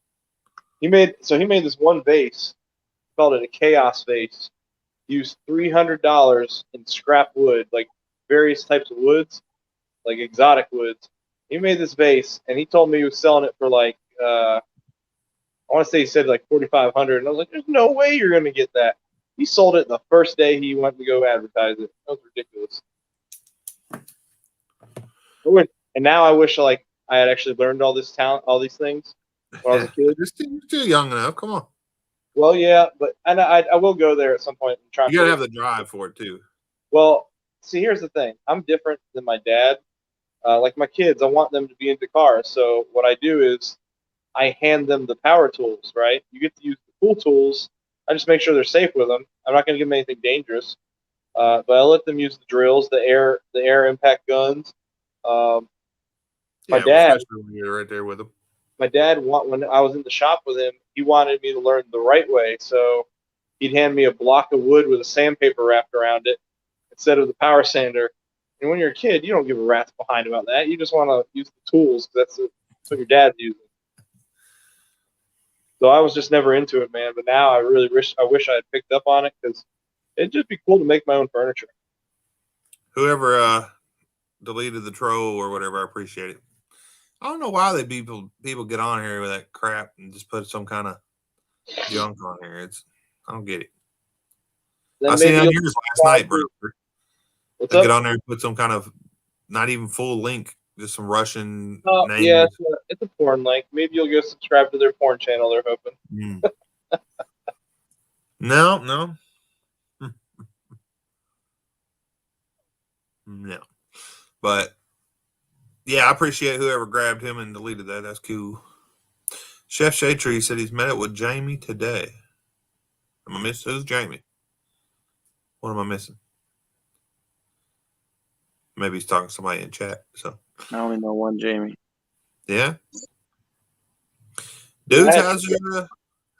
He made this one vase, called it a chaos vase. He used $300 in scrap wood, like various types of woods, like exotic woods. He made this vase, and he told me he was selling it for like I want to say he said like $4,500, and I was like, "There's no way you're going to get that." He sold it the first day he went to go advertise it. That was ridiculous. And now I wish I had actually learned all this talent, all these things when I was a kid. You're still young enough. Come on. Well, yeah, but I will go there at some point and try. You gotta have the drive for it too. Well, see, here's the thing. I'm different than my dad. Like my kids, I want them to be into cars. So what I do is I hand them the power tools, right? You get to use the cool tools. I just make sure they're safe with them. I'm not going to give them anything dangerous. But I let them use the drills, the air impact guns. My dad, especially when you're right there with them. My dad, when I was in the shop with him, he wanted me to learn the right way. So he'd hand me a block of wood with a sandpaper wrapped around it instead of the power sander. And when you're a kid, you don't give a rat's behind about that. You just want to use the tools because that's what your dad's using. So I was just never into it, man. But now I really wish I had picked up on it because it'd just be cool to make my own furniture. Whoever deleted the troll or whatever, I appreciate it. I don't know why people get on here with that crap and just put some kind of junk on here. I don't get it. Then I seen on yours last night, bro. What's up? Get on there and put some kind of not even full link, just some Russian name. Yeah, it's a porn link. Maybe you'll go subscribe to their porn channel. They're hoping. No. No. But yeah, I appreciate whoever grabbed him and deleted that. That's cool. Chef Shade Tree said he's met up with Jamie today. Am I missing? Who's Jamie? What am I missing? Maybe he's talking to somebody in chat. So I only know one Jamie. Yeah. Dudes,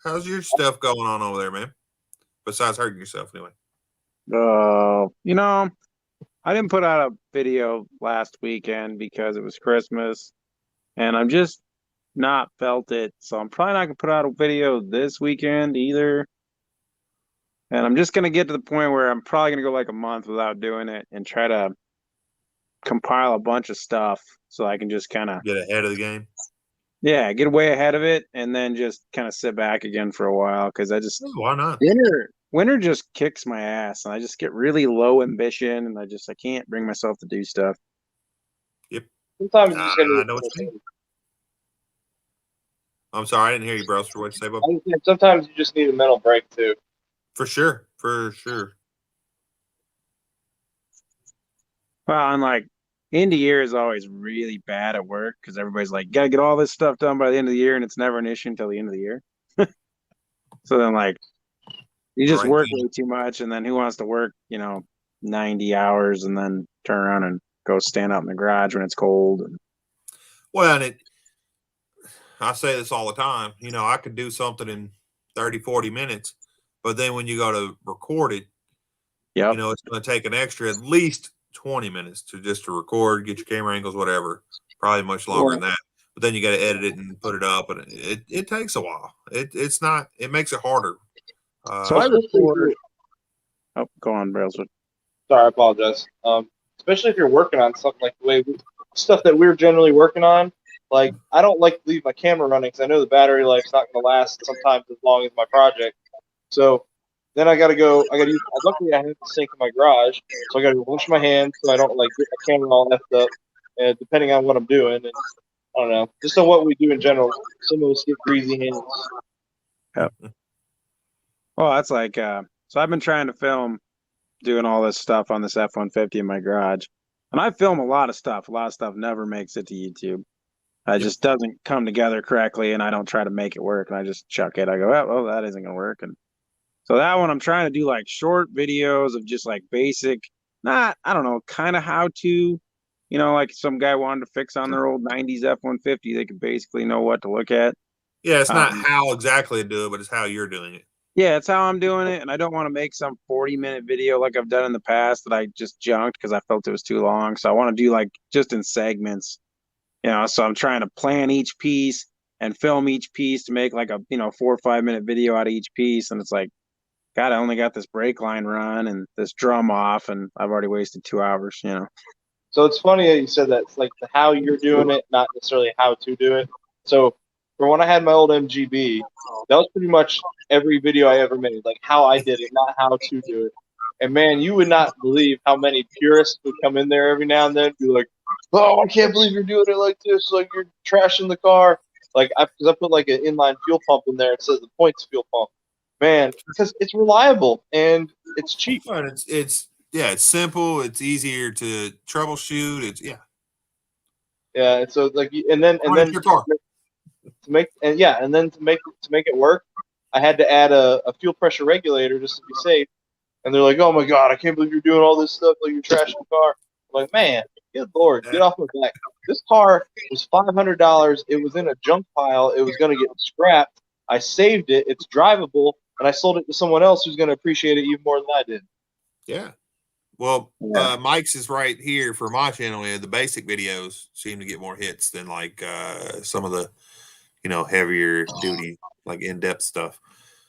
how's your stuff going on over there, man? Besides hurting yourself, anyway. I didn't put out a video last weekend because it was Christmas, and I'm just not felt it. So I'm probably not gonna put out a video this weekend either. And I'm just gonna get to the point where I'm probably gonna go like a month without doing it and try to compile a bunch of stuff so I can just kind of Get ahead of the game. get way ahead of it and then just kind of sit back again for a while because I just Why not? winter just kicks my ass and I just get really low ambition and I can't bring myself to do stuff. Yep. Sometimes you just I know what you mean. I'm sorry, I didn't hear you, bro. For what you say, Bob? sometimes you just need a mental break too. For sure. For sure. Well, and like end of year is always really bad at work because everybody's like, gotta get all this stuff done by the end of the year, and it's never an issue until the end of the year. So then, like, you just Right. work way too much, and then who wants to work, 90 hours and then turn around and go stand out in the garage when it's cold? Well, and I say this all the time. I could do something in 30, 40 minutes, but then when you go to record it, Yep. it's going to take an extra at least 20 minutes to record, get your camera angles, whatever. Probably much longer than that. But then you got to edit it and put it up, and it takes a while. It's not. It makes it harder. So I record. Oh, go on, Brailswood. Sorry, I apologize. Especially if you're working on something like the way stuff that we're generally working on. Like, I don't like to leave my camera running because I know the battery life's not going to last sometimes as long as my project. So then I got to go. Luckily, I have the sink in my garage, so I got to wash my hands so I don't like get my camera all effed up. And depending on what I'm doing, and I don't know, just on what we do in general, some of us get greasy hands. Yep. Well, that's like so I've been trying to film doing all this stuff on this F-150 in my garage. And I film a lot of stuff. A lot of stuff never makes it to YouTube. It just doesn't come together correctly, and I don't try to make it work, and I just chuck it. I go, well, that isn't going to work. And so that one, I'm trying to do like short videos of just like basic, I don't know, kind of how to, like some guy wanted to fix on their old 90s F-150. They could basically know what to look at. Yeah, it's not how exactly to do it, but it's how you're doing it. Yeah, it's how I'm doing it, and I don't want to make some 40-minute video like I've done in the past that I just junked because I felt it was too long. So I want to do like just in segments, so I'm trying to plan each piece and film each piece to make like a 4 or 5 minute video out of each piece. And it's like, God, I only got this brake line run and this drum off, and I've already wasted 2 hours. So it's funny that you said that. It's like the how you're doing it, not necessarily how to do it. So for when I had my old MGB, that was pretty much every video I ever made, like how I did it, not how to do it. And man, you would not believe how many purists would come in there every now and then and be like, "Oh, I can't believe you're doing it like this. Like you're trashing the car." Like because I put like an inline fuel pump in there. It says the points fuel pump. Man, because it's reliable and it's cheap. And it's simple. It's easier to troubleshoot. Yeah. And so like and then your car. to make it work, I had to add a fuel pressure regulator just to be safe. And they're like, "Oh my God, I can't believe you're doing all this stuff like you're trashing the car." I'm like, man, good Lord, get off my back. This car was $500. It was in a junk pile. It was going to get scrapped. I saved it. It's drivable, and I sold it to someone else who's going to appreciate it even more than I did. Yeah. Well, Mike's is right here for my channel. The basic videos seem to get more hits than like some of the, heavier duty, like in-depth stuff.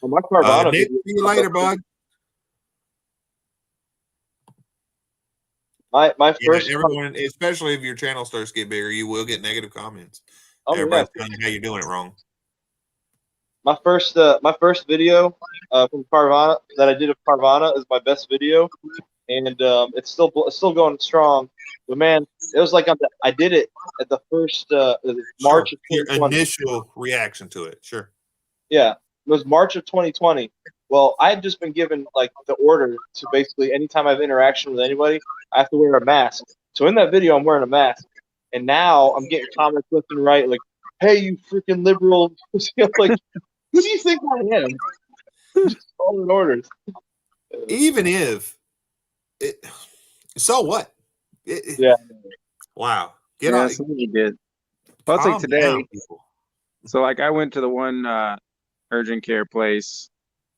Well, my Carvana Nick, see you later, bud. My first, everyone, especially if your channel starts to get bigger, you will get negative comments. Everybody's telling you how you're doing it wrong. My first video from Carvana that I did of Carvana is my best video, and it's still going strong. But man, it was like I did it at the first March of 2020. Your initial reaction to it, sure. Yeah, it was March of 2020. Well, I had just been given like the order to basically anytime I have interaction with anybody, I have to wear a mask. So in that video, I'm wearing a mask, and now I'm getting comments left and right like, "Hey, you freaking liberal!" Like, who do you think I am? I'm just following orders. Even if so what? Yeah. Wow. Get on. You did. Well, it's like today. So like I went to the one urgent care place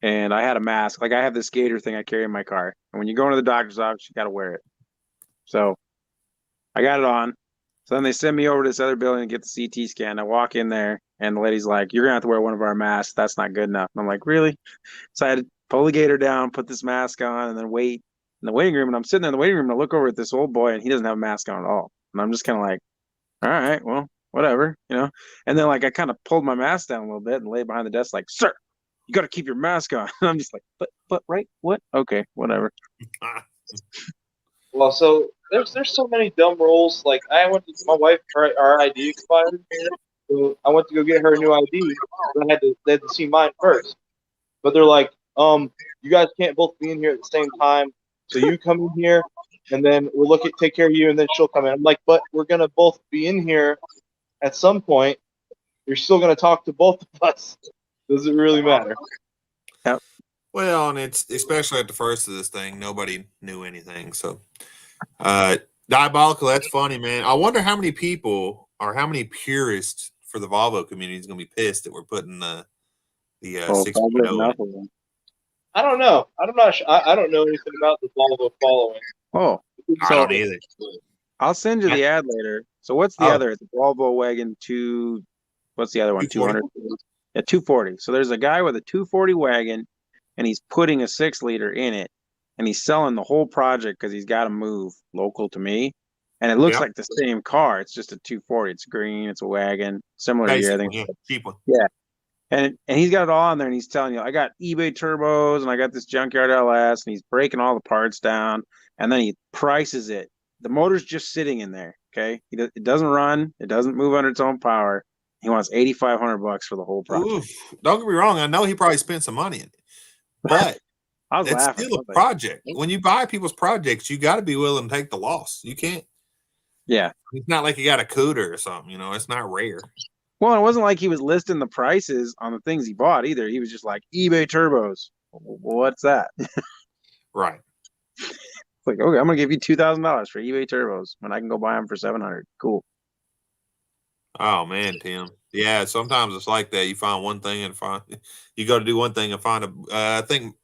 and I had a mask. Like I have this gator thing I carry in my car. And when you go into the doctor's office, you got to wear it. So I got it on. So then they send me over to this other building and get the CT scan. I walk in there and the lady's like, "You're gonna have to wear one of our masks. That's not good enough." And I'm like, "Really?" So I had to pull the gator down, put this mask on, and then wait in the waiting room. And I'm sitting there in the waiting room and I look over at this old boy and he doesn't have a mask on at all. And I'm just kind of like, all right, well, whatever, you know. And then like I kind of pulled my mask down a little bit and laid behind the desk like, "Sir, you got to keep your mask on." And I'm just like, but right, what? Okay, whatever. Well, so there's so many dumb rules. Like I went to my wife, our ID expired, so I went to go get her a new ID. They had to see mine first. But they're like, you guys can't both be in here at the same time. So you come in here, and then we'll take care of you, and then she'll come in. I'm like, but we're gonna both be in here at some point. You're still gonna talk to both of us. Does it really matter? Yep. Well, and it's especially at the first of this thing, nobody knew anything. So, diabolical. That's funny, man. I wonder how many people or how many purists for the Volvo community is going to be pissed that we're putting the 6.0 in. I don't know. I don't know anything about the Volvo following. Oh, I don't either. I'll send you the ad later. So what's the other? It's a Volvo wagon what's the other one? 200. Yeah, 240. So there's a guy with a 240 wagon, and he's putting a 6-liter in it, and he's selling the whole project because he's got to move local to me. And it looks like the same car. It's just a 240. It's green. It's a wagon, similar to your, I think. Yeah, cheap one. Yeah. And he's got it all on there, and he's telling you, I got eBay turbos, and I got this junkyard LS, and he's breaking all the parts down, and then he prices it. The motor's just sitting in there, okay? It doesn't run. It doesn't move under its own power. He wants $8,500 for the whole project. Oof. Don't get me wrong. I know he probably spent some money in it, but it's still a project. When you buy people's projects, you got to be willing to take the loss. You can't. Yeah. It's not like you got a Cooter or something. You know, it's not rare. Well, it wasn't like he was listing the prices on the things he bought either. He was just like, eBay turbos. What's that? Right. It's like, okay, I'm going to give you $2,000 for eBay turbos when I can go buy them for $700. Cool. Oh man, Tim. Yeah, sometimes it's like that. You find one thing and you go to do one thing and find I think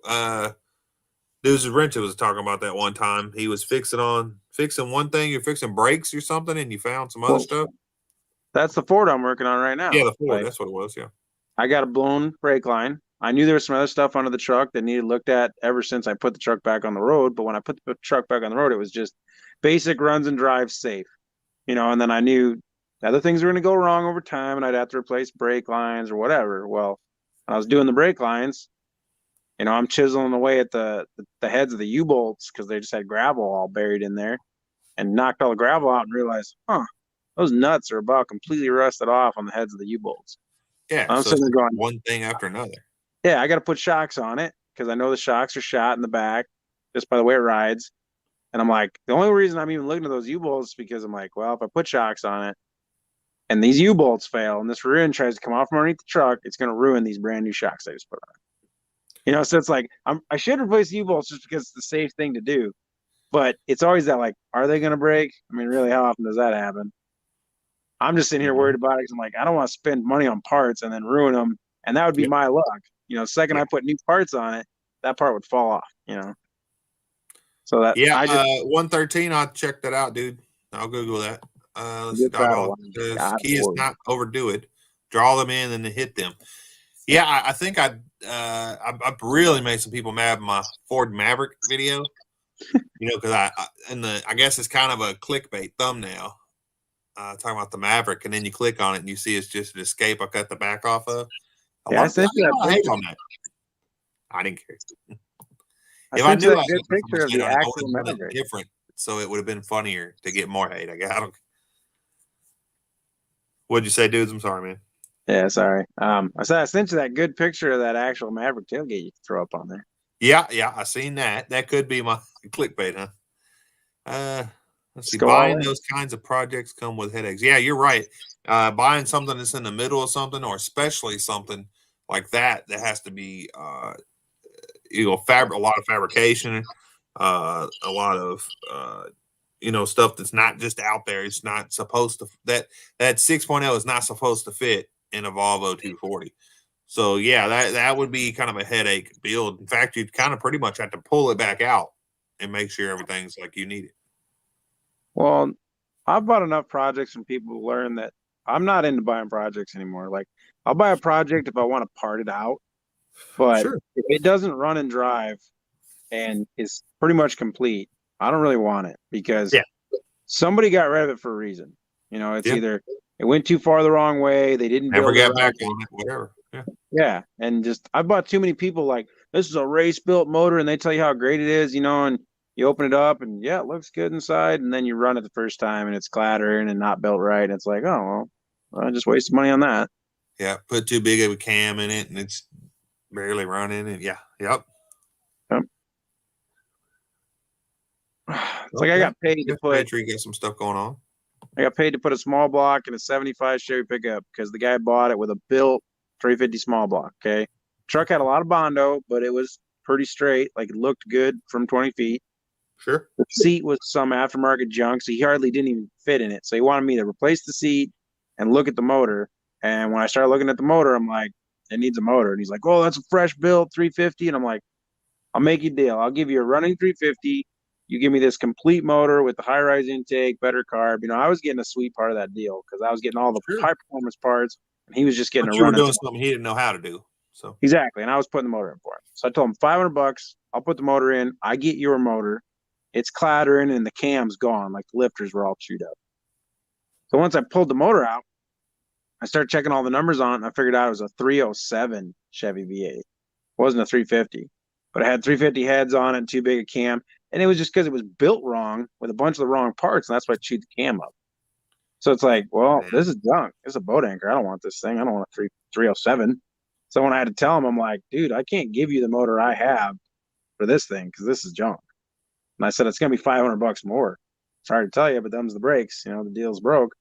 Deuces Wrench was talking about that one time. He was fixing one thing, you're fixing brakes or something, and you found some other stuff. That's the Ford I'm working on right now. Yeah, the Ford, that's what it was, yeah. I got a blown brake line. I knew there was some other stuff under the truck that needed looked at ever since I put the truck back on the road. But when I put the truck back on the road, it was just basic runs and drives safe. You know, and then I knew other things were going to go wrong over time, and I'd have to replace brake lines or whatever. Well, when I was doing the brake lines, you know, I'm chiseling away at the heads of the U-bolts because they just had gravel all buried in there, and knocked all the gravel out and realized, those nuts are about completely rusted off on the heads of the U-bolts. Yeah, I'm so sitting there going, one thing after another. Yeah, I got to put shocks on it because I know the shocks are shot in the back just by the way it rides. And I'm like, the only reason I'm even looking at those U-bolts is because I'm like, well, if I put shocks on it and these U-bolts fail and this rear end tries to come off from underneath the truck, it's going to ruin these brand new shocks I just put on. You know, so it's like, I should replace the U-bolts just because it's the safe thing to do. But it's always that, like, are they going to break? I mean, really, how often does that happen? I'm just sitting here worried about it because I'm like, I don't want to spend money on parts and then ruin them. And that would be my luck. You know, second I put new parts on it, that part would fall off, you know. So that 113, I'll check that out, dude. I'll Google that. Key is not overdo it. Draw them in and then hit them. Yeah, I think I really made some people mad with my Ford Maverick video. You know, because I guess it's kind of a clickbait thumbnail. Talking about the Maverick, and then you click on it and you see it's just an Escape I cut the back off of. I sent you that. I didn't care. If I knew, I good picture of the actual Maverick. Different, so it would have been funnier to get more hate. I guess. What'd you say, dudes? I'm sorry, man. Yeah, sorry. I sent you that good picture of that actual Maverick tailgate you can throw up on there. Yeah, I seen that. That could be my clickbait, huh? Let's see. Buying those kinds of projects come with headaches. Yeah, you're right. Buying something that's in the middle of something, or especially something like that has to be, a lot of fabrication, a lot of, stuff that's not just out there. It's not supposed to. That 6.0 is not supposed to fit in a Volvo 240. So yeah, that would be kind of a headache build. In fact, you'd kind of pretty much have to pull it back out and make sure everything's like you need it. Well, I've bought enough projects from people to learn that I'm not into buying projects anymore. Like, I'll buy a project if I want to part it out, but Sure. if it doesn't run and drive and is pretty much complete, I don't really want it because Yeah. somebody got rid of it for a reason. You know, it's Yeah. either it went too far the wrong way, they didn't Never build it got back right. on it, whatever. Yeah. Yeah, and just I bought too many people like this is a race built motor, and they tell you how great it is, you know, and you open it up and yeah, it looks good inside, and then you run it the first time and it's clattering and not built right, and it's like, oh well, I just wasted money on that. Yeah. Put too big of a cam in it and it's barely running. And yeah. Yep. It's like I got paid to put Sure, you get some stuff going on. a small block in a 75 Chevy pickup because the guy bought it with a built 350 small block. Okay, truck had a lot of Bondo, but it was pretty straight, like it looked good from 20 feet. Sure. The seat was some aftermarket junk, so he hardly didn't even fit in it. So he wanted me to replace the seat and look at the motor. And when I started looking at the motor, I'm like, it needs a motor. And he's like, oh, that's a fresh built 350. And I'm like, I'll make you a deal. I'll give you a running 350. You give me this complete motor with the high rise intake, better carb. You know, I was getting a sweet part of that deal because I was getting all the Sure. high performance parts, and he was just getting But a you were running. doing something he didn't know how to do. So Exactly. And I was putting the motor in for him. So I told him $500. I'll put the motor in. I get your motor. It's clattering and the cam's gone. Like the lifters were all chewed up. So once I pulled the motor out, I started checking all the numbers on it, and I figured out it was a 307 Chevy V8. It wasn't a 350, but it had 350 heads on it, too big a cam. And it was just because it was built wrong with a bunch of the wrong parts, and that's why I chewed the cam up. So it's like, well, man. this is junk. It's a boat anchor. I don't want this thing. I don't want a 307. So when I had to tell him, I'm like, dude, I can't give you the motor I have for this thing because this is junk. And I said, it's going to be $500 more. Sorry to tell you, but them's the breaks. You know, the deal's broke.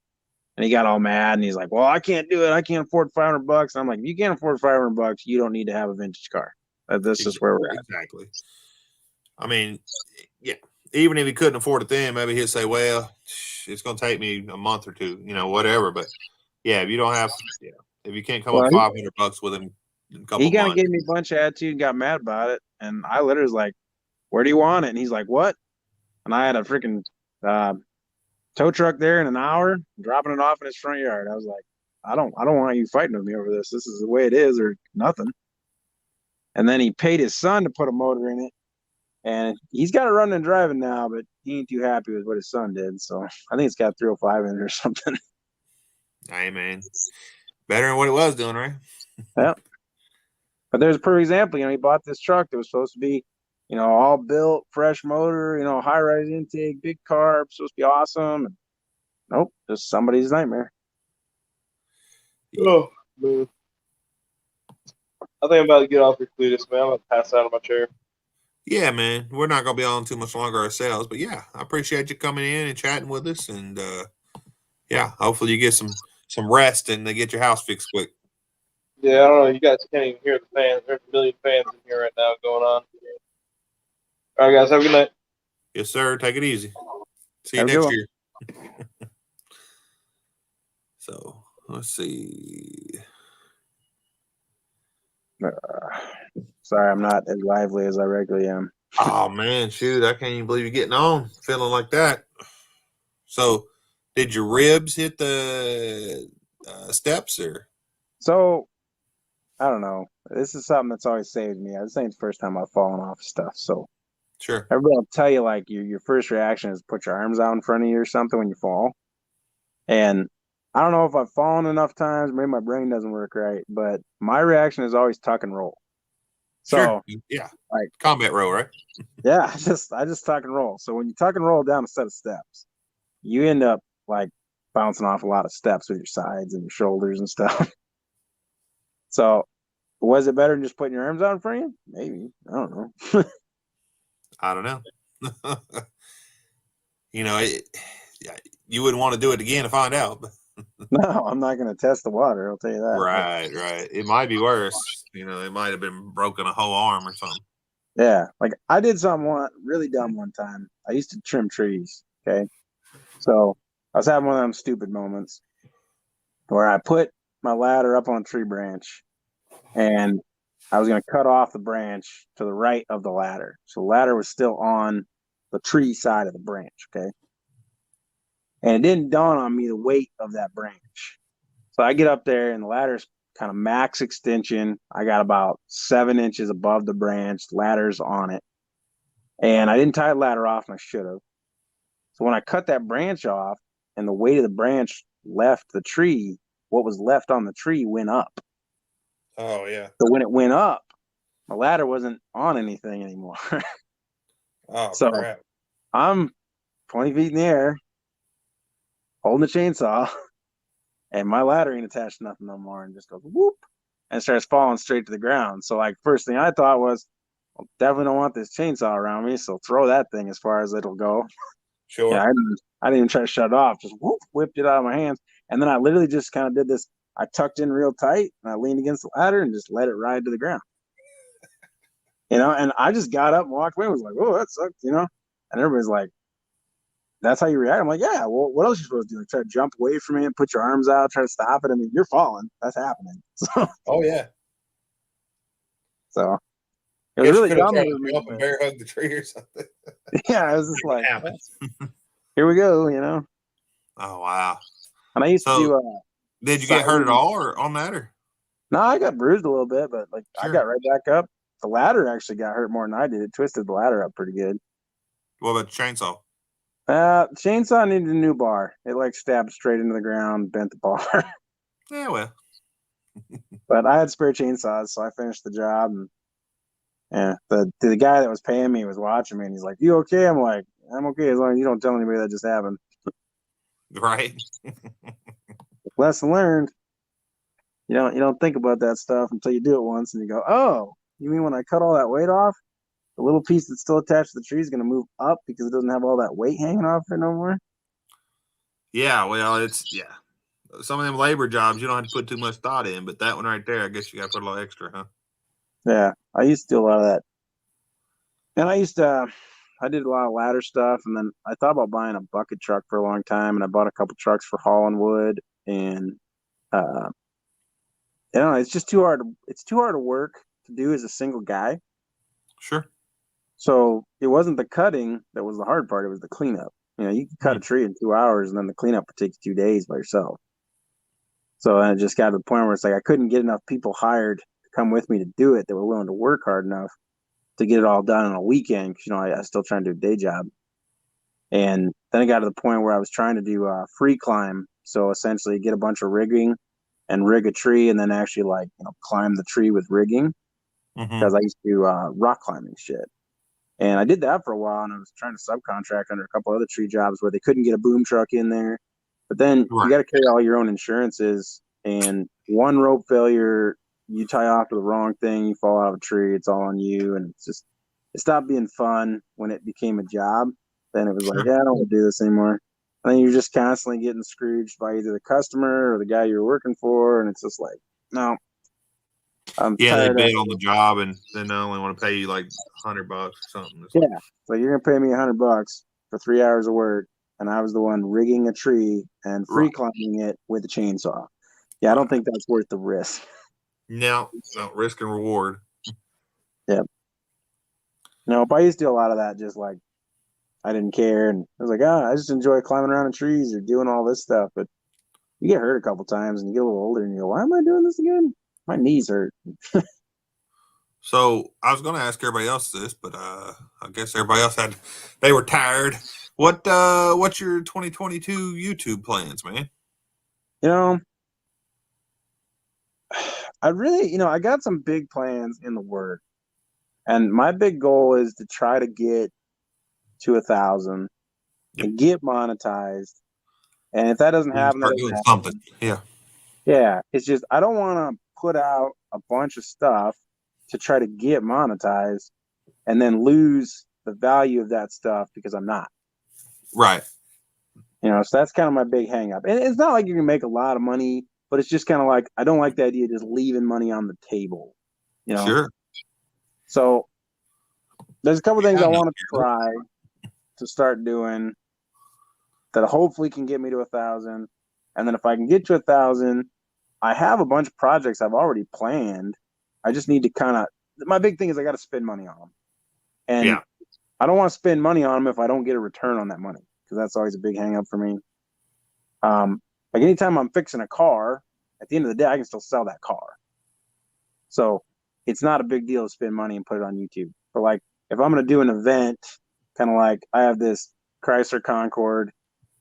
And he got all mad and he's like, well, I can't do it. I can't afford $500. And I'm like, if you can't afford $500, you don't need to have a vintage car. That's just where we're at. Exactly. I mean, yeah. Even if he couldn't afford it then, maybe he'd say, well, it's going to take me a month or two, you know, whatever. But yeah, if you don't have, yeah, if you can't come up $500 with him in a couple he kind of months. gave me a bunch of attitude and got mad about it. And I literally was like, where do you want it? And he's like, what? And I had a freaking tow truck there in an hour, dropping it off in his front yard. I was like, I don't want you fighting with me over this. This is the way it is or nothing. And then he paid his son to put a motor in it. And he's got it running and driving now, but he ain't too happy with what his son did. So I think it's got 305 in it or something. Hey, man. Better than what it was doing, right? Yeah. But there's a perfect example. You know, he bought this truck that was supposed to be, you know, all built, fresh motor, you know, high rise intake, big carb, supposed to be awesome. And nope, just somebody's nightmare. Oh, man. I think I'm about to get off your Cletus, man. I'm going to pass out on my chair. Yeah, man. We're not going to be on too much longer ourselves. But yeah, I appreciate you coming in and chatting with us. And yeah, hopefully you get some rest and they get your house fixed quick. Yeah, I don't know. You guys can't even hear the fans. There's a million fans in here right now going on. All right, guys. Have a good night. Yes, sir. Take it easy. See you Have a good next one. year. So let's see. Sorry, I'm not as lively as I regularly am. Oh man, shoot! I can't even believe you're getting on feeling like that. So, did your ribs hit the steps or? So I don't know. This is something that's always saved me. This ain't the first time I've fallen off stuff. So Sure. everybody will tell you like your first reaction is put your arms out in front of you or something when you fall. And I don't know if I've fallen enough times. Maybe my brain doesn't work right, but my reaction is always tuck and roll. So Sure. Yeah. like Combat row, right? yeah, I just tuck and roll. So when you tuck and roll down a set of steps, you end up like bouncing off a lot of steps with your sides and your shoulders and stuff. So was it better than just putting your arms out in front of you? Maybe. I don't know. I don't know. You know, you wouldn't want to do it again to find out. But No, I'm not going to test the water. I'll tell you that. right. It might be worse. You know, it might have been broken a whole arm or something. Yeah, like I did something really dumb one time. I used to trim trees. Okay, so I was having one of them stupid moments where I put my ladder up on a tree branch, and I was going to cut off the branch to the right of the ladder. So the ladder was still on the tree side of the branch. Okay, And it didn't dawn on me the weight of that branch. So I get up there and the ladder's kind of max extension. I got about 7 inches above the branch, ladder's on it. And I didn't tie the ladder off, and I should have. So when I cut that branch off and the weight of the branch left the tree, what was left on the tree went up. Oh, yeah. So when it went up, my ladder wasn't on anything anymore. Oh, So crap. I'm 20 feet in the air, holding the chainsaw, and my ladder ain't attached to nothing no more, and just goes whoop, and starts falling straight to the ground. So like first thing I thought was, well, definitely don't want this chainsaw around me, so throw that thing as far as it'll go. Sure. Yeah, I didn't even try to shut it off, just whoop, whipped it out of my hands. And then I literally just kind of did this. I tucked in real tight and I leaned against the ladder and just let it ride to the ground. And I just got up and walked away and was like, oh, that sucked, And everybody's like, that's how you react? I'm like, yeah, well, what else are you supposed to do? Like, try to jump away from it, put your arms out, try to stop it. I mean, you're falling. That's happening. Oh, yeah. So it Guess was you really could have dumb. tried to jump and bear hug the tree or something. Yeah, I was just like, Happens. here we go, Oh, wow. And I used to do did you get hurt at all or on that? Or? No, I got bruised a little bit, but Sure. I got right back up. The ladder actually got hurt more than I did. It twisted the ladder up pretty good. What about the chainsaw? Chainsaw needed a new bar. It stabbed straight into the ground, bent the bar. Yeah, well. But I had spare chainsaws, so I finished the job. And yeah, the guy that was paying me was watching me, and he's like, "You okay?" I'm like, "I'm okay as long as you don't tell anybody that just happened." Right. Lesson learned. You don't think about that stuff until you do it once, and you go, "Oh, you mean when I cut all that weight off, the little piece that's still attached to the tree is going to move up because it doesn't have all that weight hanging off it no more?" Yeah, well, some of them labor jobs you don't have to put too much thought in, but that one right there, I guess you got to put a little extra, huh? Yeah, I used to do a lot of that. And I did a lot of ladder stuff, and then I thought about buying a bucket truck for a long time, and I bought a couple trucks for hauling wood, and it's just too hard. It's too hard to work to do as a single guy. Sure. So it wasn't the cutting that was the hard part; it was the cleanup. You can cut a tree in 2 hours, and then the cleanup would take you 2 days by yourself. So then it just got to the point where it's like I couldn't get enough people hired to come with me to do it that were willing to work hard enough to get it all done on a weekend, because I was still trying to do a day job. And then it got to the point where I was trying to do free climb. So essentially get a bunch of rigging and rig a tree, and then actually climb the tree with rigging, because I used to do rock climbing shit. And I did that for a while, and I was trying to subcontract under a couple other tree jobs where they couldn't get a boom truck in there. But then you got to carry all your own insurances, and one rope failure, you tie off to the wrong thing, you fall out of a tree, it's all on you. And it stopped being fun when it became a job. Then it was like, yeah, I don't want to do this anymore. And then you're just constantly getting scrooged by either the customer or the guy you're working for. And it's just like, no, I'm tired. They bid on the job, and then they only want to pay you like $100 or something. Yeah. So you're going to pay me $100 for 3 hours of work. And I was the one rigging a tree and free climbing it with a chainsaw. Yeah, I don't think that's worth the risk. No, risk and reward. Yep. No, but I used to do a lot of that, just like I didn't care. And I was like, I just enjoy climbing around in trees or doing all this stuff. But you get hurt a couple times and you get a little older and you go, why am I doing this again? My knees hurt. So I was going to ask everybody else this, but I guess everybody else they were tired. What's your 2022 YouTube plans, man? I really, I got some big plans in the work, and my big goal is to try to get to 1,000 and get monetized. And if that doesn't happen, start doing something. Yeah. It's just, I don't want to put out a bunch of stuff to try to get monetized and then lose the value of that stuff because I'm not. Right. So that's kind of my big hang up. And it's not like you can make a lot of money, but it's just kind of like, I don't like the idea of just leaving money on the table. Sure. So there's a couple things I want to try to start doing that hopefully can get me to 1,000. And then if I can get to 1,000, I have a bunch of projects I've already planned. I just need to my big thing is I got to spend money on them. And I don't want to spend money on them if I don't get a return on that money, because that's always a big hang up for me. Like anytime I'm fixing a car, at the end of the day, I can still sell that car. So it's not a big deal to spend money and put it on YouTube. But like if I'm going to do an event, kind of like I have this Chrysler Concorde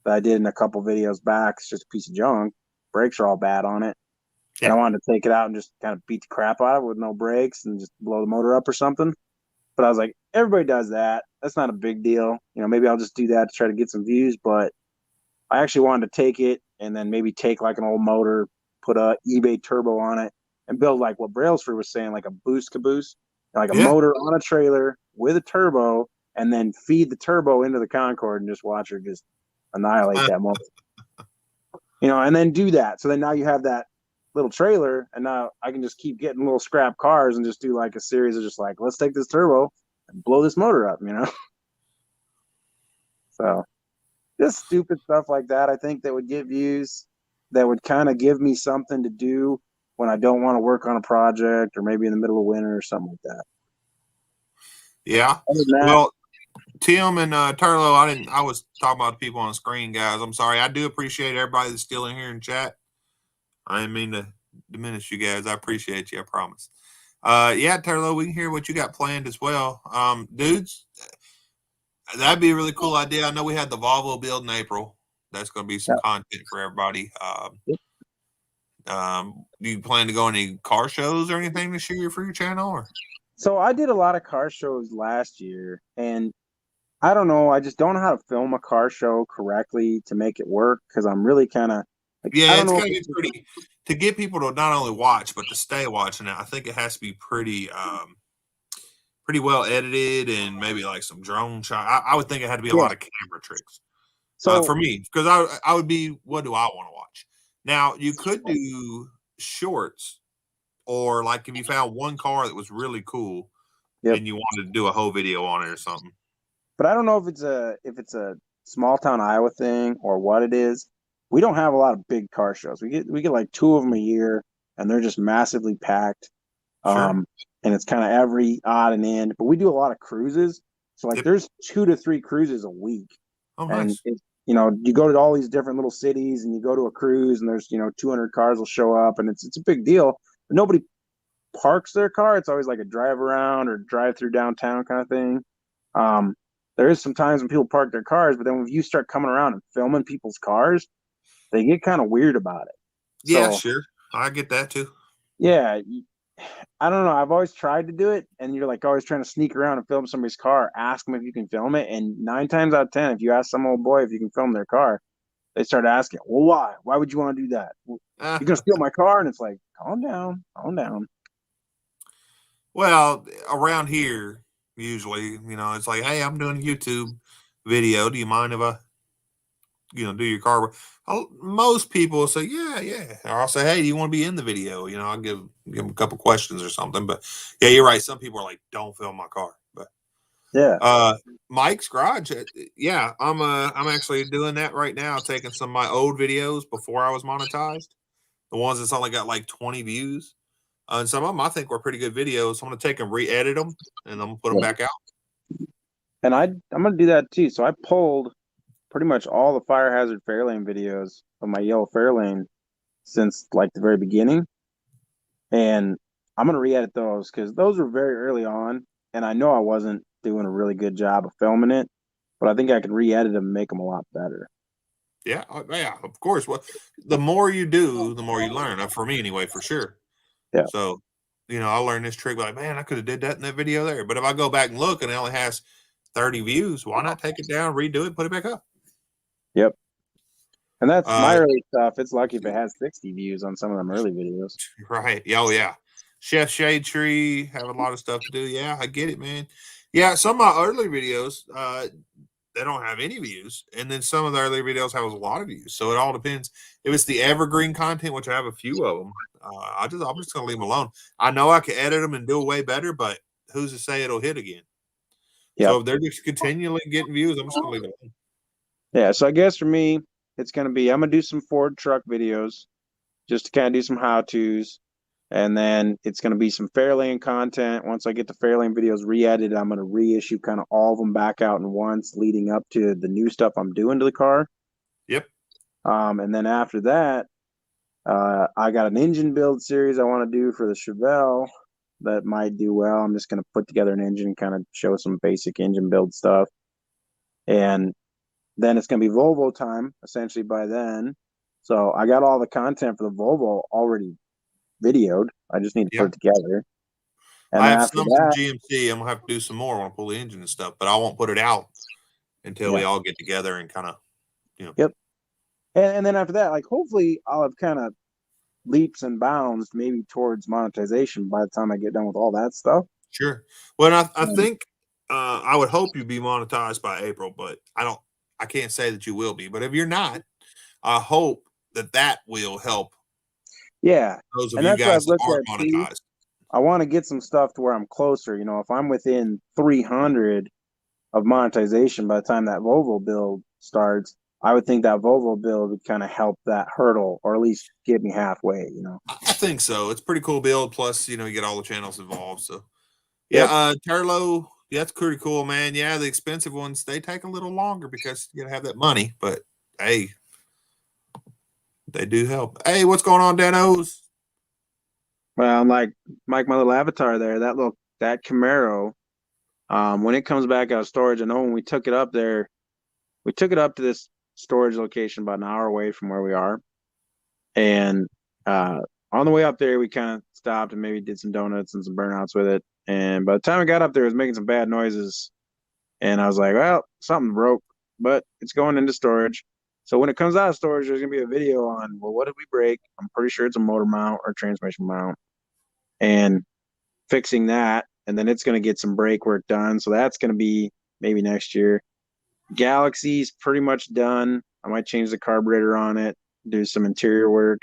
that I did in a couple videos back. It's just a piece of junk. Brakes are all bad on it. Yeah. And I wanted to take it out and just kind of beat the crap out of it with no brakes and just blow the motor up or something. But I was like, everybody does that. That's not a big deal. You know, maybe I'll just do that to try to get some views. But I actually wanted to take it and then maybe take like an old motor, put a eBay turbo on it, and build like what Brailsford was saying, like a boost caboose, like a motor on a trailer with a turbo, and then feed the turbo into the Concorde and just watch her just annihilate that motor. You know, and then do that. So then now you have that little trailer, and now I can just keep getting little scrap cars and just do like a series of just like, let's take this turbo and blow this motor up, you know? So just stupid stuff like that, I think, that would get views, that would kind of give me something to do when I don't want to work on a project or maybe in the middle of winter or something like that. Yeah. Well, Tim and Turlo, I was talking about the people on the screen, guys. I'm sorry. I do appreciate everybody that's still in here in chat. I didn't mean to diminish you guys. I appreciate you. I promise. Yeah, Turlo, we can hear what you got planned as well. Dudes, that'd be a really cool idea. I know we had the Volvo build in April. That's going to be some content for everybody. Do you plan to go any car shows or anything this year for your channel? Or? So I did a lot of car shows last year, and I don't know. I just don't know how to film a car show correctly to make it work because I'm really kind of like, yeah, it's got to be pretty to get people to not only watch but to stay watching it. I think it has to be pretty well edited and maybe like some drone shot. I would think it had to be a lot of camera tricks. So for me, because I would be, what do I want to watch? Now you could do shorts, or like if you found one car that was really cool and you wanted to do a whole video on it or something. But I don't know if it's a small town Iowa thing or what it is. We don't have a lot of big car shows. We get like 2 of them a year, and they're just massively packed. Sure. And it's kind of every odd and end. But we do a lot of cruises, so like there's 2 to 3 cruises a week. Oh, nice. And you know, you go to all these different little cities, and you go to a cruise, and there's 200 cars will show up, and it's a big deal. But nobody parks their car. It's always like a drive around or drive through downtown kind of thing. There is some times when people park their cars, but then when you start coming around and filming people's cars, they get kind of weird about it. Yeah, sure. I get that too. Yeah. I don't know. I've always tried to do it, and you're like always trying to sneak around and film somebody's car, ask them if you can film it. And 9 times out of 10, if you ask some old boy if you can film their car, they start asking, well, why? Why would you want to do that? You're going to steal my car? And it's like, calm down. Well, around here, usually, it's like, hey, I'm doing a YouTube video. Do you mind if I, do your car? Most people will say, yeah. Or I'll say, hey, do you want to be in the video? I'll give them a couple questions or something. But yeah, you're right. Some people are like, don't film my car. But yeah, Mike's Garage. Yeah, I'm actually doing that right now. Taking some of my old videos before I was monetized, the ones that's only got like 20 views. And some of them I think were pretty good videos. So I'm going to take them, re-edit them, and I'm going to put them back out. And I'm going to do that too. So I pulled pretty much all the fire hazard Fairlane videos of my yellow Fairlane since like the very beginning. And I'm going to re-edit those because those were very early on. And I know I wasn't doing a really good job of filming it, but I think I can re-edit them and make them a lot better. Yeah, of course. Well, the more you do, the more you learn. For me anyway, for sure. Yeah. So, I learned this trick like, man, I could have did that in that video there. But if I go back and look and it only has 30 views, why not take it down, redo it, put it back up? Yep. And that's my early stuff. It's lucky if it has 60 views on some of them early videos. Right. Oh, yeah. Chef Shade Tree have a lot of stuff to do. Yeah, I get it, man. Yeah, some of my early videos, they don't have any views. And then some of the early videos have a lot of views. So it all depends. If it's the evergreen content, which I have a few of them, I'm just going to leave them alone. I know I can edit them and do way better, but who's to say it'll hit again? Yep. So if they're just continually getting views, I'm just going to leave it alone. Yeah, so I guess for me, it's going to be, I'm going to do some Ford truck videos just to kind of do some how-tos. And then it's going to be some Fairlane content. Once I get the Fairlane videos re-edited, I'm going to reissue kind of all of them back out in once leading up to the new stuff I'm doing to the car. Yep. And then after that, I got an engine build series I want to do for the Chevelle that might do well. I'm just going to put together an engine, kind of show some basic engine build stuff. And then it's going to be Volvo time, essentially, by then. So I got all the content for the Volvo already videoed. I just need to put it together. And I then have after some that, from GMC. I'm going to have to do some more when I pull the engine and stuff, but I won't put it out until we all get together and kind of, you know. Yep. And then after that, like, hopefully I'll have kind of leaps and bounds maybe towards monetization by the time I get done with all that stuff. Sure. Well, I think I would hope you'd be monetized by April, but I can't say that you will be. But if you're not, I hope that will help. Yeah. Those of and you that's what guys I've that looked aren't at too. monetized. I want to get some stuff to where I'm closer. You know, if I'm within 300 of monetization by the time that Volvo build starts, I would think that Volvo build would kind of help that hurdle, or at least get me halfway, you know. I think so. It's a pretty cool build. Plus, you know, you get all the channels involved. So, yeah, Turlo, that's pretty cool, man. Yeah, the expensive ones, they take a little longer because you gotta have that money. But hey, they do help. Hey, what's going on, Danos? Well, like my little avatar there, that Camaro, when it comes back out of storage, I know when we took it up there, we took it up to this storage location about an hour away from where we are. And on the way up there, we kind of stopped and maybe did some donuts and some burnouts with it. And by the time I got up there, it was making some bad noises. And I was like, well, something broke, but it's going into storage. So when it comes out of storage, there's going to be a video on, well, what did we break? I'm pretty sure it's a motor mount or transmission mount. And fixing that. And then it's going to get some brake work done. So that's going to be maybe next year. Galaxy's pretty much done. I might change the carburetor on it, do some interior work.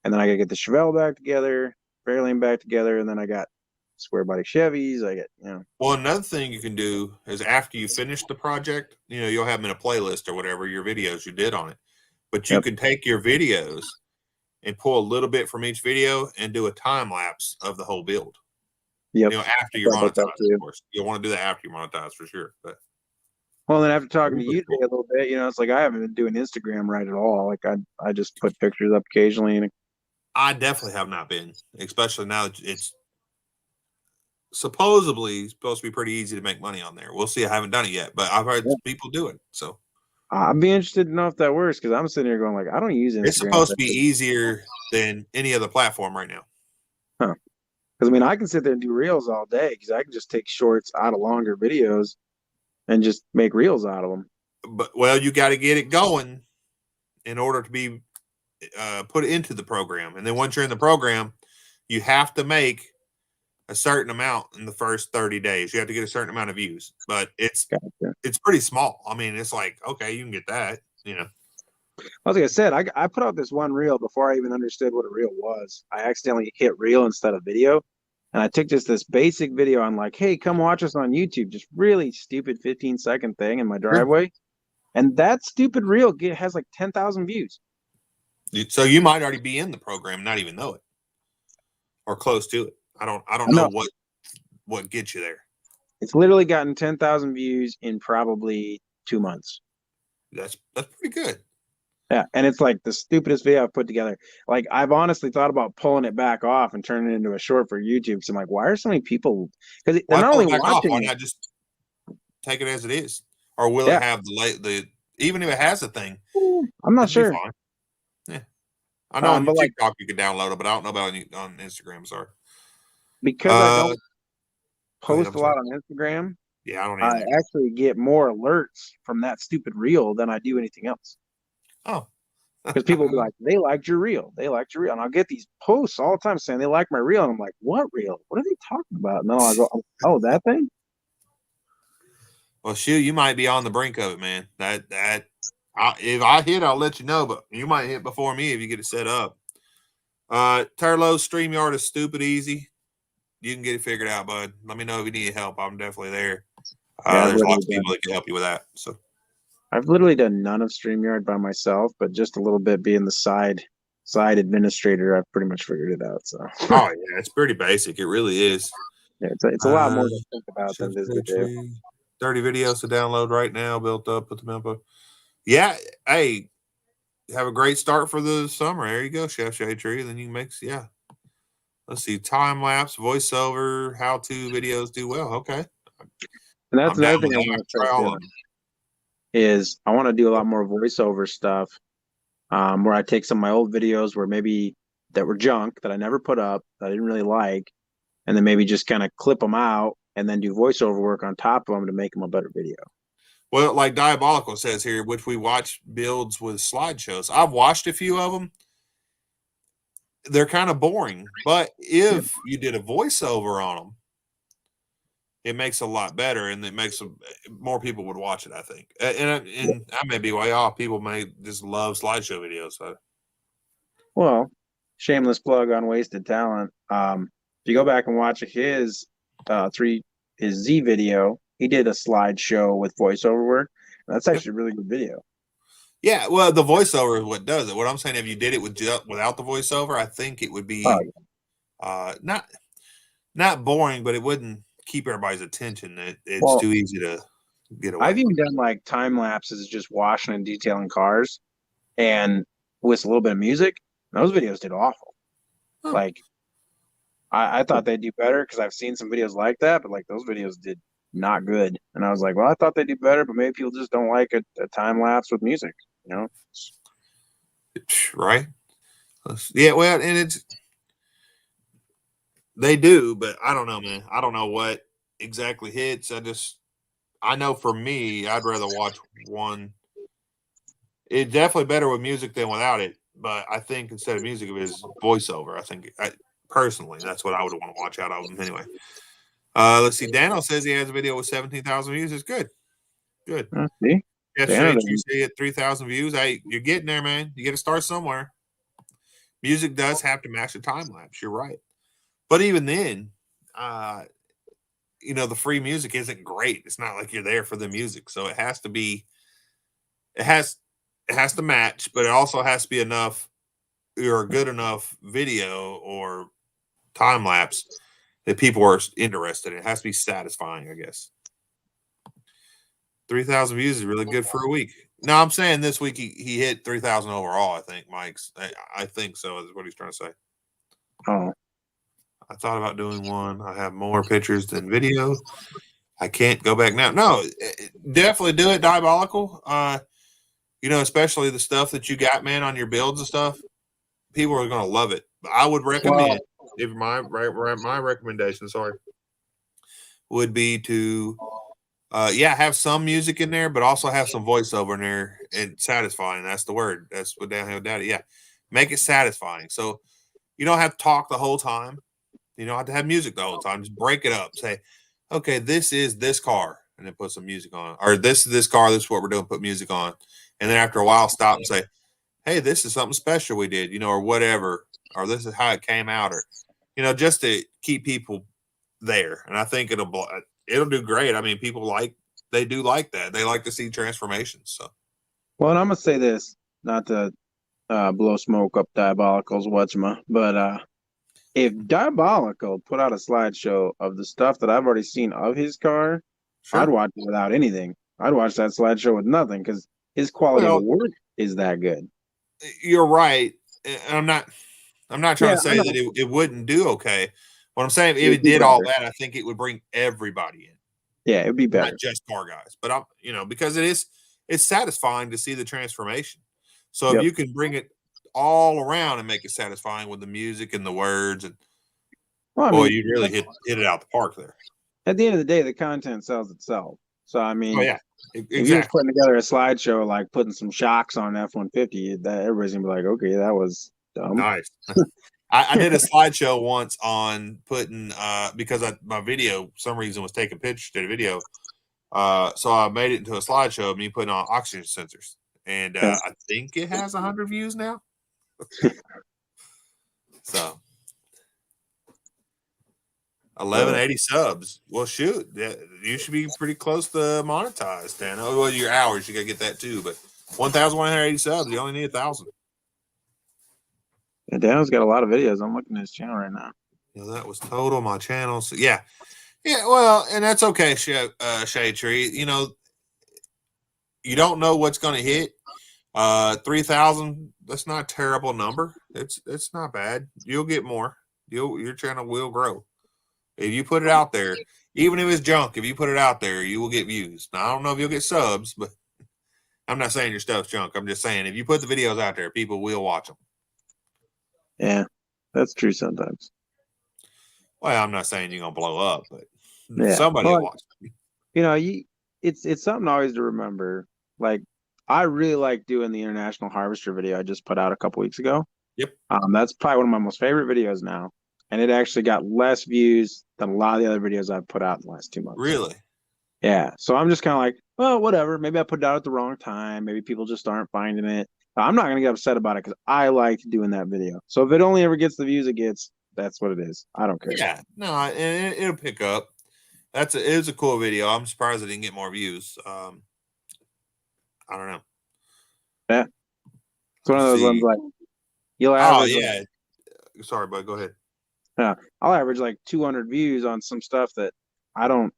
And then I got to get the Chevelle back together, Fairlane back together. And then I got square body Chevys. I get, you know. Well, another thing you can do is after you finish the project, you know, you'll have them in a playlist or whatever, your videos you did on it. But you can take your videos and pull a little bit from each video and do a time lapse of the whole build. Yep. You know, after you're monetized, of course. You'll want to do that after you're monetized for sure. But well, then after talking to you today a little bit, you know, it's like I haven't been doing Instagram right at all. Like I just put pictures up occasionally. And I definitely have not been, especially now that it's supposedly supposed to be pretty easy to make money on there. We'll see. I haven't done it yet, but I've heard people do it. So I'd be interested to know if that works, because I'm sitting here going like, I don't use Instagram. It's supposed to be easier than any other platform right now. Huh. Because, I mean, I can sit there and do reels all day because I can just take shorts out of longer videos and just make reels out of them. But, well, you got to get it going in order to be put into the program. And then once you're in the program, you have to make a certain amount in the first 30 days. You have to get a certain amount of views. But it's pretty small. I mean, it's like, okay, you can get that, you know. Like I said, I put out this one reel before I even understood what a reel was. I accidentally hit reel instead of video. And I took just this basic video on like, hey, come watch us on YouTube. Just really stupid 15-second thing in my driveway. And that stupid reel has like 10,000 views. So you might already be in the program and not even know it. Or close to it. I don't know what gets you there. It's literally gotten 10,000 views in probably 2 months. That's pretty good. Yeah, and it's like the stupidest video I've put together. Like, I've honestly thought about pulling it back off and turning it into a short for YouTube. Because I'm like, why are so many people? Because they're not only watching. Why not just take it as it is? Or will it have the even if it has a thing? I'm not sure. Yeah, I know on TikTok you can download it, but I don't know about on Instagram. Sorry, because I don't post a lot on Instagram. Yeah, I actually get more alerts from that stupid reel than I do anything else. Oh, because people will be like, they liked your reel. They liked your reel. And I'll get these posts all the time saying they like my reel. And I'm like, what reel? What are they talking about? And then I'll go, oh, that thing? Well, shoot, you might be on the brink of it, man. If I hit, I'll let you know, but you might hit before me if you get it set up. Turlo's StreamYard is stupid easy. You can get it figured out, bud. Let me know if you need help. I'm definitely there. There's lots of people that can help you with that. So I've literally done none of StreamYard by myself, but just a little bit being the side administrator, I've pretty much figured it out. So oh yeah, it's pretty basic. It really is. Yeah, it's a lot more to think about than it is to do. 30 videos to download right now, built up with the info. Yeah, hey, have a great start for the summer. There you go, Chef Shade Tree. Then you can make, yeah. Let's see, time lapse, voiceover, how to videos do well. Okay. And that's I'm down another thing with I that. want to Try start all doing of them. is I want to do a lot more voiceover stuff, where I take some of my old videos where maybe that were junk that I never put up that I didn't really like, and then maybe just kind of clip them out and then do voiceover work on top of them to make them a better video. Well, like Diabolical says here, which we watch builds with slideshows. I've watched a few of them. They're kind of boring, but if you did a voiceover on them, it makes a lot better, and it makes more people would watch it, I think. And I may be way off. People may just love slideshow videos. So. Well, shameless plug on Wasted Talent. If you go back and watch his Z video, he did a slideshow with voiceover work. That's actually a really good video. Yeah, well, the voiceover is what does it. What I'm saying, if you did it without the voiceover, I think it would be not boring, but it wouldn't keep everybody's attention. It's too easy to get away. I've even done like time lapses, just washing and detailing cars, and with a little bit of music. Those videos did awful. Huh. Like, I thought they'd do better because I've seen some videos like that, but like those videos did not good. And I was like, well, I thought they'd do better, but maybe people just don't like a time lapse with music, you know? Right? Yeah, well, and they do, but I don't know, man. I don't know what exactly hits. I know for me, I'd rather watch one. It's definitely better with music than without it, but I think instead of music, it is voiceover. Personally, that's what I would want to watch out of them anyway. Let's see. Daniel says he has a video with 17,000 views. It's good. Good. See? Yeah, you see it 3,000 views. Hey, you're getting there, man. You got to start somewhere. Music does have to match the time lapse. You're right. But even then, the free music isn't great. It's not like you're there for the music. So it has to be, it has to match, but it also has to be enough or a good enough video or time lapse that people are interested in. It has to be satisfying, I guess. 3,000 views is really good for a week. No, I'm saying this week he hit 3,000 overall, I think, Mike's. I think so, is what he's trying to say. Oh. I thought about doing one. I have more pictures than video. I can't go back now. No, definitely do it, Diabolical. Especially the stuff that you got, man, on your builds and stuff. People are going to love it. I would recommend, my recommendation, would be to, have some music in there, but also have some voiceover in there and satisfying. That's the word. That's what Downhill Daddy. Yeah. Make it satisfying. So you don't have to talk the whole time. You don't have to have music the whole time. Just break it up. Say, okay, this is this car, and then put some music on. Or this is this car. This is what we're doing. Put music on. And then after a while, stop and say, hey, this is something special we did, or whatever. Or this is how it came out. Or, just to keep people there. And I think it'll do great. I mean, they do like that. They like to see transformations. So, well, and I'm going to say this, not to blow smoke up Diabolical's but if Diabolical put out a slideshow of the stuff that I've already seen of his car, sure, I'd watch it without anything. I'd watch that slideshow with nothing because his quality of work is that good. You're right. I'm not trying to say that it wouldn't do okay. What I'm saying, if it did all that, I think it would bring everybody in. Yeah, it'd be better. Not just car guys, but because it's satisfying to see the transformation. So if you can bring it all around and make it satisfying with the music and the words, and you really hit it out the park there. At the end of the day, the content sells itself. So I mean, exactly. If you're just putting together a slideshow like putting some shocks on F-150, that everybody's gonna be like, okay, that was dumb. Nice. I did a slideshow once on putting because my video for some reason was taking pictures to the video. So I made it into a slideshow of me putting on oxygen sensors. And I think it has 100 views now. So 1180 subs. Well, shoot, you should be pretty close to monetized, Dan. Oh, well, your hours, you gotta get that too. But 1,180 subs, you only need 1,000. Yeah, Daniel's got a lot of videos. I'm looking at his channel right now. That was total my channel. So yeah. Well, and that's okay, Shade Tree. You don't know what's going to hit. 3,000. That's not a terrible number. It's not bad. You'll get more. Your channel will grow if you put it out there. Even if it's junk, if you put it out there, you will get views. Now I don't know if you'll get subs, but I'm not saying your stuff's junk. I'm just saying if you put the videos out there, people will watch them. Yeah, that's true sometimes. Well, I'm not saying you're gonna blow up, but Yeah. somebody will watch it. You know, it's something always to remember. Like, I really like doing the International Harvester video I just put out a couple weeks ago. Yep. That's probably one of my most favorite videos now. And it actually got less views than a lot of the other videos I've put out in the last 2 months. Really? Yeah. So I'm just kind of like, well, whatever. Maybe I put it out at the wrong time. Maybe people just aren't finding it. I'm not going to get upset about it because I liked doing that video. So if it only ever gets the views it gets, that's what it is. I don't care. Yeah. No, and it'll pick up. It is a cool video. I'm surprised it didn't get more views. I don't know. Yeah. It's one of those ones like you'll average. Oh yeah. Sorry, bud. Go ahead. Yeah, I'll average like 200 views on some stuff that I don't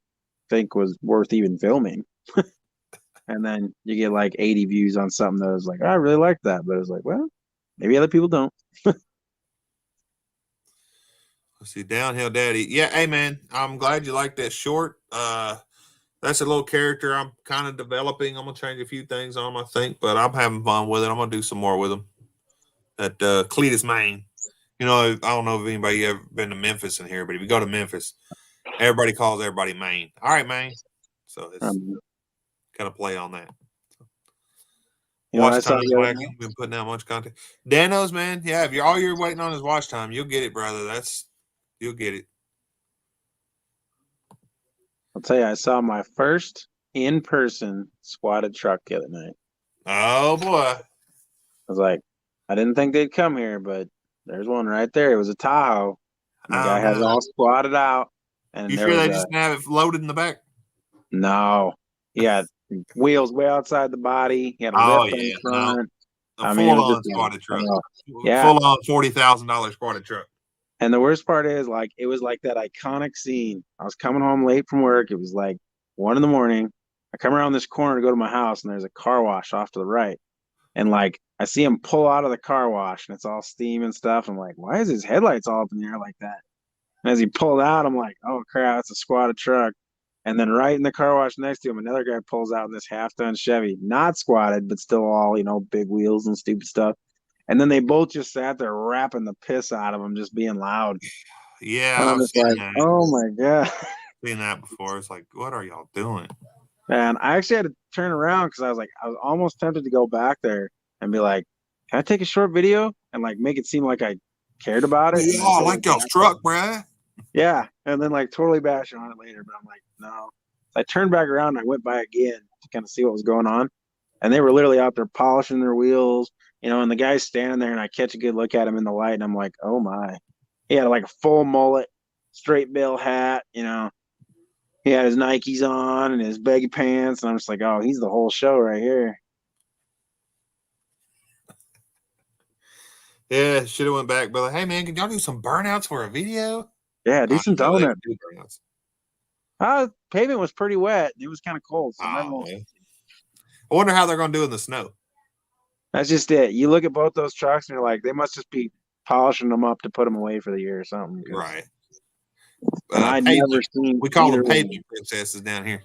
think was worth even filming. And then you get like 80 views on something that was like, I really like that. But it was like, well, maybe other people don't. Let's see, Downhill Daddy. Yeah, hey man, I'm glad you like that short. That's a little character I'm kind of developing. I'm gonna change a few things on him, I think, but I'm having fun with it. I'm gonna do some more with him. At Cletus, Maine. You know, I don't know if anybody ever been to Memphis in here, but if you go to Memphis, everybody calls everybody Maine. All right, Maine. So it's kind of play on that. Watch time is wacky. Been putting out much content. Danos, man. Yeah, if you're waiting on is watch time, you'll get it, brother. You'll get it. I'll tell you, I saw my first in-person squatted truck the other night. Oh boy. I was like, I didn't think they'd come here, but there's one right there. It was a Tahoe. And the guy has it all squatted out. And you sure they just didn't have it loaded in the back? No. He had wheels way outside the body. He had a lift on the front. No. A full-on squatted truck. Yeah. Full-on $40,000 squatted truck. And the worst part is, like, it was like that iconic scene. I was coming home late from work. It was like 1 a.m. I come around this corner to go to my house, and there's a car wash off to the right. And like, I see him pull out of the car wash, and it's all steam and stuff. I'm like, why is his headlights all up in the air like that? And as he pulled out, I'm like, oh crap, it's a squatted truck. And then right in the car wash next to him, another guy pulls out in this half-ton Chevy, not squatted, but still all, big wheels and stupid stuff. And then they both just sat there rapping the piss out of him, just being loud. Yeah, and I'm just like, that. Oh my god, seen that before. It's like, what are y'all doing? And I actually had to turn around because I was almost tempted to go back there and be like, can I take a short video and like make it seem like I cared about it? Yeah, I like y'all's truck, bruh. Yeah, and then like totally bash on it later, but I'm like, no. I turned back around and I went by again to kind of see what was going on, and they were literally out there polishing their wheels, and the guy's standing there, and I catch a good look at him in the light, and I'm like, oh my. He had like a full mullet, straight bill hat, he had his Nikes on and his baggy pants, and I'm just like, oh, he's the whole show right here. Yeah, should have went back, but like, hey man, can y'all do some burnouts for a video? Yeah, do some donut. Pavement was pretty wet. It was kind of cold. So I wonder how they're going to do in the snow. That's just it. You look at both those trucks and you're like, they must just be polishing them up to put them away for the year or something. Right. We call them pavement princesses down here.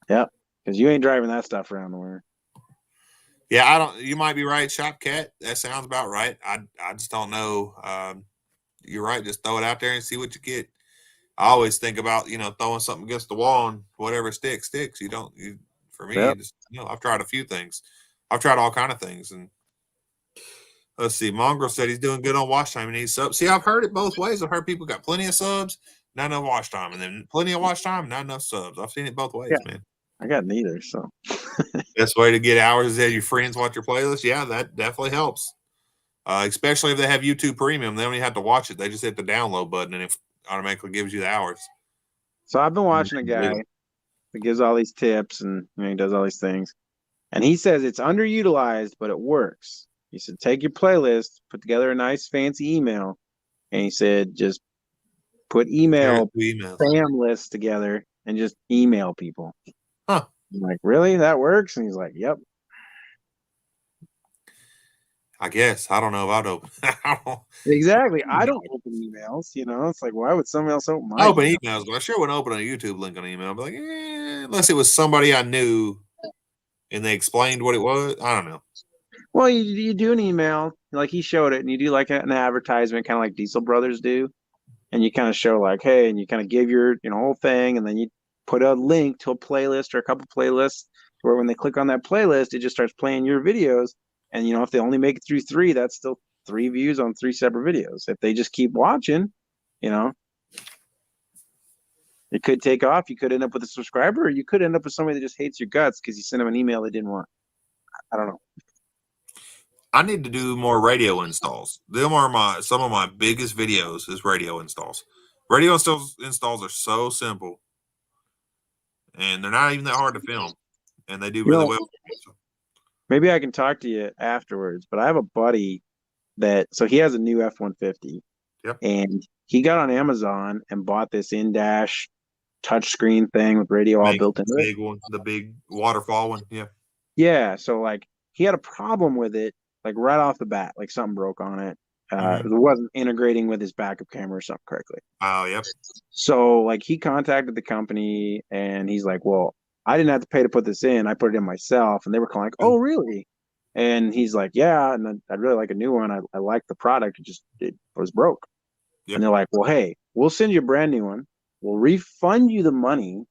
Yep, because you ain't driving that stuff around the winter. Yeah, you might be right, Shop Cat. That sounds about right. I just don't know. You're right. Just throw it out there and see what you get. I always think about, throwing something against the wall and whatever sticks. For me, I've tried a few things. I've tried all kind of things. And let's see. Mongrel said he's doing good on watch time and he's subs. See, I've heard it both ways. I've heard people got plenty of subs, not enough watch time, and then plenty of watch time, not enough subs. I've seen it both ways, man. I got neither, so. Best way to get hours is that your friends watch your playlist. Yeah, that definitely helps. Especially if they have YouTube Premium, they don't even have to watch it. They just hit the download button and it automatically gives you the hours. So I've been watching a guy that gives all these tips and he does all these things. And he says it's underutilized, but it works. He said, take your playlist, put together a nice fancy email. And he said, just put email spam lists together and just email people. Huh. I'm like, really? That works? And he's like, yep. I guess. I don't know if I'd open. I don't Exactly. I don't open emails. You know, it's like, why would somebody else open my open email? emails, but I sure wouldn't open a YouTube link on email. I'd be like, unless it was somebody I knew and they explained what it was. I don't know. Well, you do an email, like he showed it, and you do like an advertisement, kind of like Diesel Brothers do, and you kind of show like, hey, and you kind of give your whole thing, and then you put a link to a playlist or a couple playlists where when they click on that playlist, it just starts playing your videos. And if they only make it through 3, that's still 3 views on 3 separate videos. If they just keep watching, it could take off. You could end up with a subscriber, or you could end up with somebody that just hates your guts because you sent them an email they didn't want. I don't know. I need to do more radio installs. Them are some of my biggest videos is radio installs. Radio installs are so simple, and they're not even that hard to film, and they do really well. Maybe I can talk to you afterwards, but I have a buddy so he has a new F-150. Yep. And he got on Amazon and bought this in-dash touchscreen thing with radio all built into it. Big one, the big waterfall one. Yeah. Yeah. So like he had a problem with it, like right off the bat, like something broke on it. It wasn't integrating with his backup camera or something correctly. Oh, yep. So like he contacted the company and he's like, well, I didn't have to pay to put this in. I put it in myself. And they were calling like, oh, really? And he's like, yeah. And I'd really like a new one. I like the product. It was broke. Yep. And they're like, well, hey, we'll send you a brand new one. We'll refund you the money.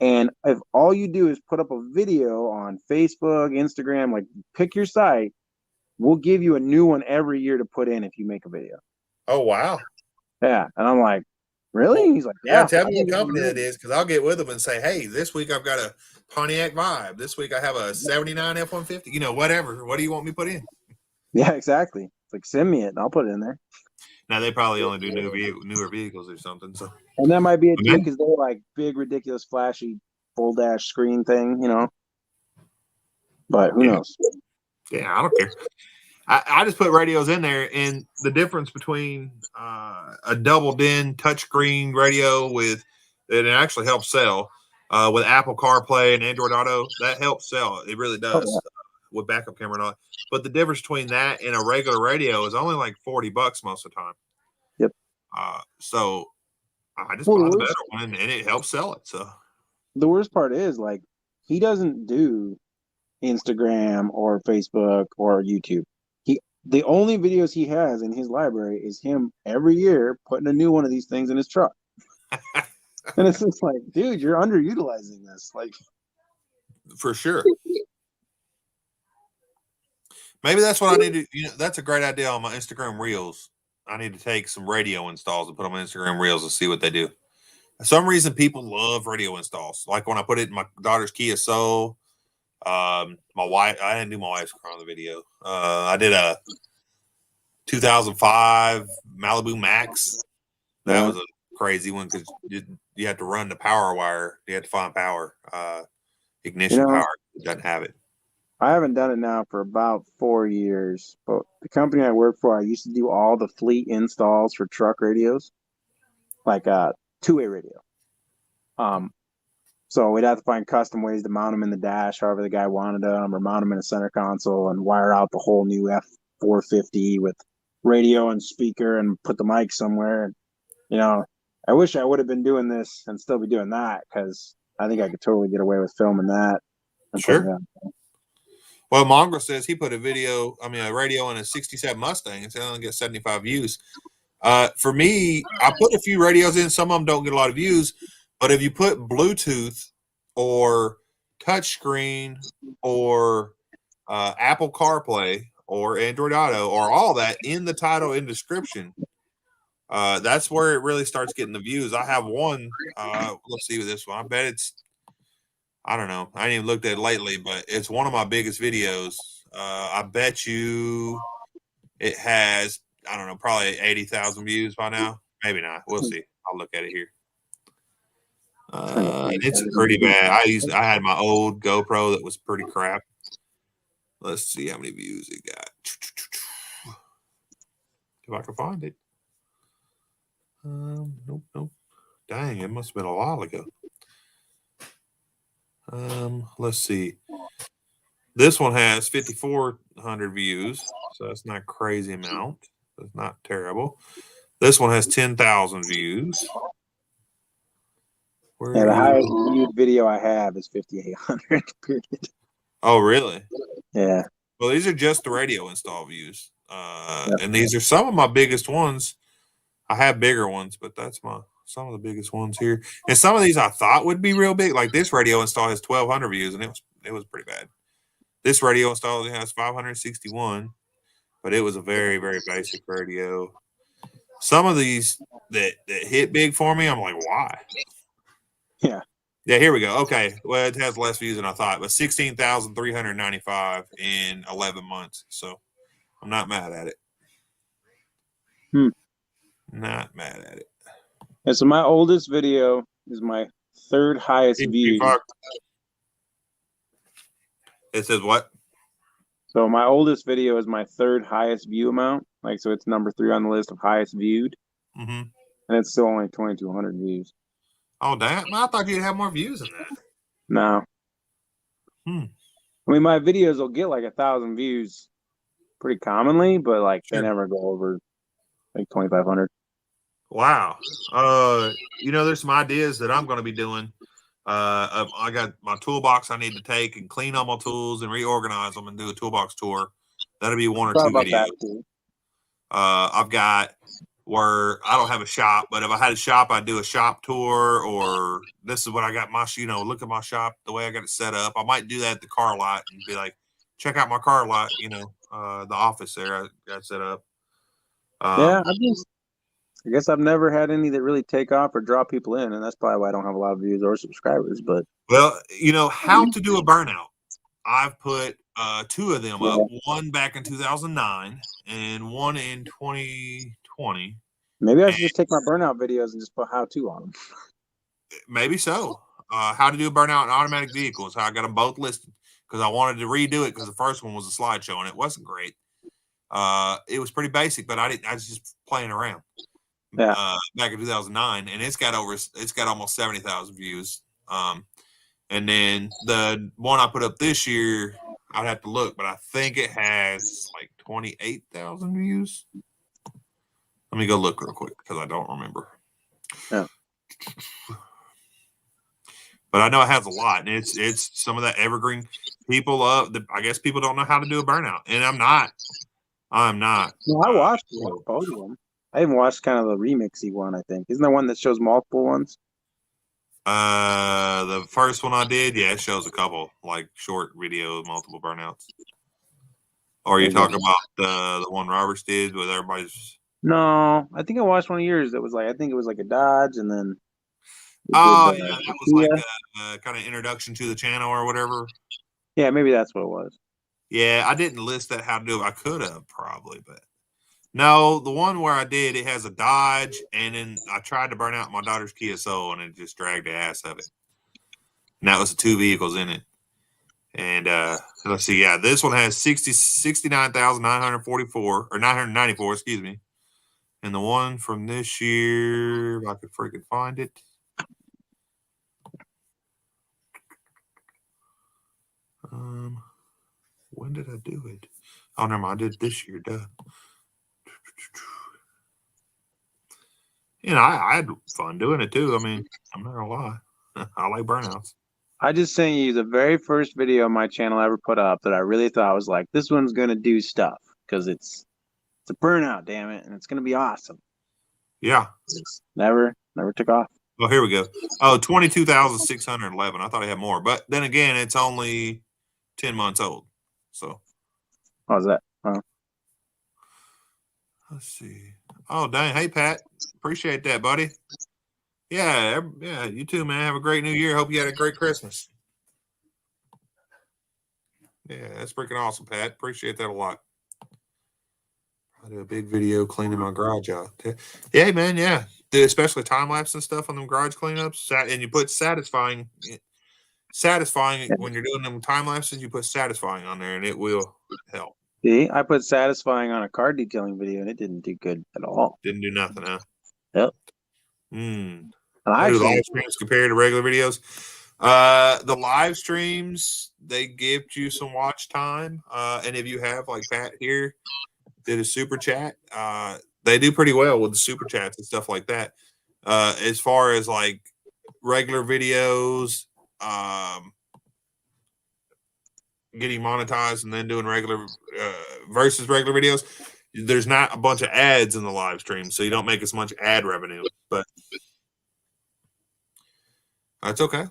And if all you do is put up a video on Facebook, Instagram, like pick your site, we'll give you a new one every year to put in if you make a video. Oh, wow. Yeah. And I'm like, really? And he's like, yeah. Tell me what company that is, because I'll get with them and say, hey, this week I've got a Pontiac Vibe. This week I have a 79 F-150. Whatever. What do you want me to put in? Yeah, exactly. It's like, send me it and I'll put it in there. Now, they probably only do newer vehicles or something. So, and that might be it too, because they're like big, ridiculous, flashy, full dash screen thing, But who knows? Yeah, I don't care. I just put radios in there, and the difference between a double-din touchscreen radio it actually helps sell with Apple CarPlay and Android Auto, that helps sell. It really does. Oh, yeah. With backup camera and all. But the difference between that and a regular radio is only like $40 most of the time. Yep. So I just buy the better one, and it helps sell it. So the worst part is like he doesn't do Instagram or Facebook or YouTube. The only videos he has in his library is him every year putting a new one of these things in his truck. And it's just like, dude, you're underutilizing this. Like, for sure. Maybe that's what I need to, that's a great idea on my Instagram Reels. I need to take some radio installs and put them on Instagram Reels and see what they do. For some reason, people love radio installs. Like when I put it in my daughter's Kia Soul, my wife, I didn't do my wife's car on the video. I did a 2005 Malibu Max. That was a crazy one because you have to run the power wire. You have to find power, ignition power. It doesn't have it. I haven't done it now for about 4 years, but the company I work for, I used to do all the fleet installs for truck radios, like a two-way radio. So we'd have to find custom ways to mount them in the dash, however the guy wanted them, or mount them in a center console and wire out the whole new F450 with radio and speaker and put the mic somewhere. I wish I would have been doing this and still be doing that, because I think I could totally get away with filming that. Sure. Well, Mongrel says he put a radio in a 67 Mustang and only get 75 views. For me, I put a few radios in. Some of them don't get a lot of views, but if you put Bluetooth or touchscreen or Apple CarPlay or Android Auto or all that in the title and description, that's where it really starts getting the views. I have one. Let's see with this one. I bet it's, I don't know. I ain't even looked at it lately, but it's one of my biggest videos. I bet you it has, I don't know, probably 80,000 views by now. Maybe not. We'll see. I'll look at it here. It's pretty bad. I had my old GoPro that was pretty crap. Let's see how many views it got. If I can find it. Nope. Dang, it must have been a while ago. Let's see. This one has 5,400 views, so that's not a crazy amount. It's not terrible. This one has 10,000 views. Yeah, the highest viewed video I have is 5,800. Period. Oh, really? Yeah. Well, these are just the radio install views, and these are some of my biggest ones. I have bigger ones, but that's some of the biggest ones here. And some of these I thought would be real big. Like this radio install has 1,200 views, and it was pretty bad. This radio install has 561, but it was a very, very basic radio. Some of these that hit big for me, I'm like, why? Yeah. Yeah, here we go. Okay. Well, it has less views than I thought, but 16,395 in 11 months. So I'm not mad at it. Not mad at it. And so my oldest video is my third highest view. It says what? So my oldest video is my third highest view amount. Like, so it's number 3 on the list of highest viewed. Mm-hmm. And it's still only 2,200 views. Oh, damn. I thought you'd have more views than that. No. I mean, my videos will get like 1,000 views pretty commonly, but like they never go over like 2,500. Wow. There's some ideas that I'm going to be doing. I got my toolbox I need to take and clean all my tools and reorganize them and do a toolbox tour. That'll be 1 or 2 videos. I've got where I don't have a shop, but if I had a shop, I'd do a shop tour, or this is what I got my, look at my shop, the way I got it set up. I might do that at the car lot and be like, check out my car lot, the office there I got set up. I guess I've never had any that really take off or draw people in, and that's probably why I don't have a lot of views or subscribers. But how to do a burnout. I've put 2 of them up, one back in 2009 and one in 2020. Maybe I should just take my burnout videos and just put how-to on them. Maybe so. How to do a burnout in automatic vehicles. I got them both listed because I wanted to redo it because the first one was a slideshow and it wasn't great. It was pretty basic, but I was just playing around. Back in 2009, and it's got almost 70,000 views. And then the one I put up this year, I'd have to look, but I think it has like 28,000 views. Let me go look real quick because I don't remember. Yeah. But I know it has a lot, and it's some of that evergreen. People I guess people don't know how to do a burnout, and I'm not. No, I watched both of them. I even watched kind of the remixy one, I think. Isn't there one that shows multiple ones? The first one I did, it shows a couple, like short video, multiple burnouts. Or you talking about the one Roberts did with everybody's? No, I think I watched one of yours that was like, I think it was like a Dodge, and then. That was like a kind of introduction to the channel or whatever. Yeah, maybe that's what it was. Yeah, I didn't list that how to do it. I could have probably, but no, the one where I did, it has a Dodge, and then I tried to burn out my daughter's Kia Soul, and it just dragged the ass of it. And that was the 2 vehicles in it. And let's see, this one has 69,944 or 994, excuse me. And the one from this year, if I could freaking find it. When did I do it? Oh, never mind. I did it this year. Duh. I had fun doing it too. I mean, I'm not gonna lie. I like burnouts. I just sent you the very first video my channel ever put up that I really thought was like, this one's gonna do stuff because it's a burnout, damn it, and it's gonna be awesome. Yeah. It's never took off. Well, here we go. Oh, 22,611. I thought I had more, but then again, it's only 10 months old. So. How's that? Oh. Let's see. Oh, dang. Hey, Pat. Appreciate that, buddy. Yeah, you too, man. Have a great new year. Hope you had a great Christmas. Yeah, that's freaking awesome, Pat. Appreciate that a lot. I do a big video cleaning my garage out. Yeah, man, yeah. Do especially time-lapse and stuff on them garage cleanups. And you put satisfying when you're doing them time-lapses, you put satisfying on there, and it will help. See, I put satisfying on a car detailing video, and it didn't do good at all. Didn't do nothing, huh? Yep. And I do live streams compared to regular videos. The live streams, they give you some watch time. And if you have like Pat here did a super chat, they do pretty well with the super chats and stuff like that. As far as like regular videos, getting monetized and then doing regular versus regular videos, there's not a bunch of ads in the live stream, so you don't make as much ad revenue, but that's okay.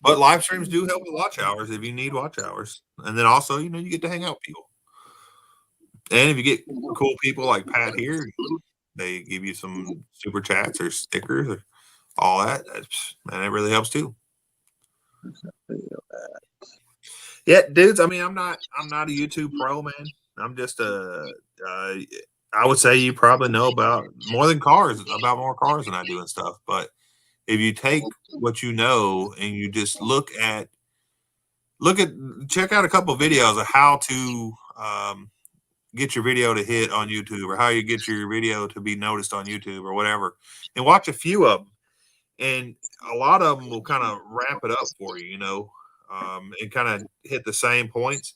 But live streams do help with watch hours if you need watch hours. And then also, you know, you get to hang out with people. And if you get cool people like Pat here, they give you some super chats or stickers or all that. Man, it really helps too. Yeah, dudes. I mean, I'm not a YouTube pro, man. I'm just I would say you probably know about more cars than I do and stuff. But if you take what you know and you just check out a couple of videos of how to get your video to hit on YouTube or how you get your video to be noticed on YouTube or whatever, and watch a few of them, and a lot of them will kind of wrap it up for you, you know, and kind of hit the same points.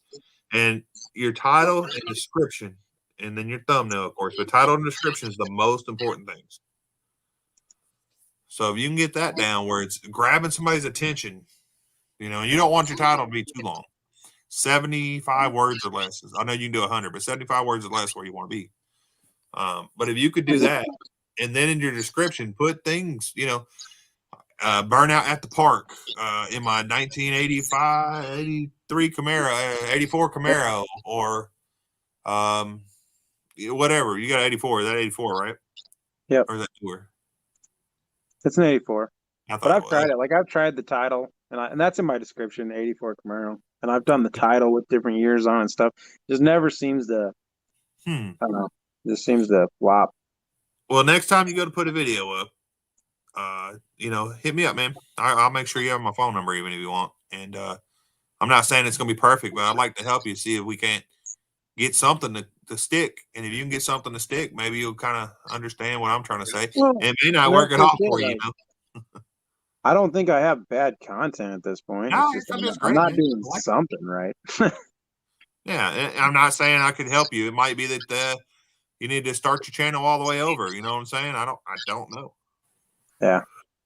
And your title and description, and then your thumbnail, of course, but title and description is the most important things. So if you can get that down where it's grabbing somebody's attention, you know, and you don't want your title to be too long. 75 words or less. I know you can do 100, but 75 words or less where you want to be. But if you could do that, and then in your description, put things, you know, burnout at the park in my 1985, 83 Camaro, 84 Camaro, or whatever. You got 84. Is that 84, right? Yep. Or is that newer? It's an 84. But I've tried it. Like I've tried the title, and that's in my description, 84 Camaro. And I've done the title with different years on and stuff. Just never seems to. I don't know. Just seems to flop. Well, next time you go to put a video up, you know, hit me up, man. I'll make sure you have my phone number even if you want. And I'm not saying it's going to be perfect, but I'd like to help you see if we can't get something to stick. And if you can get something to stick, maybe you'll kind of understand what I'm trying to say. Well, it may not work at all for you, you know. I don't think I have bad content at this point. No, it's just, great, I'm not man. doing something right. Yeah, I'm not saying I could help you. It might be that you need to start your channel all the way over. You know what I'm saying? I don't know. Yeah,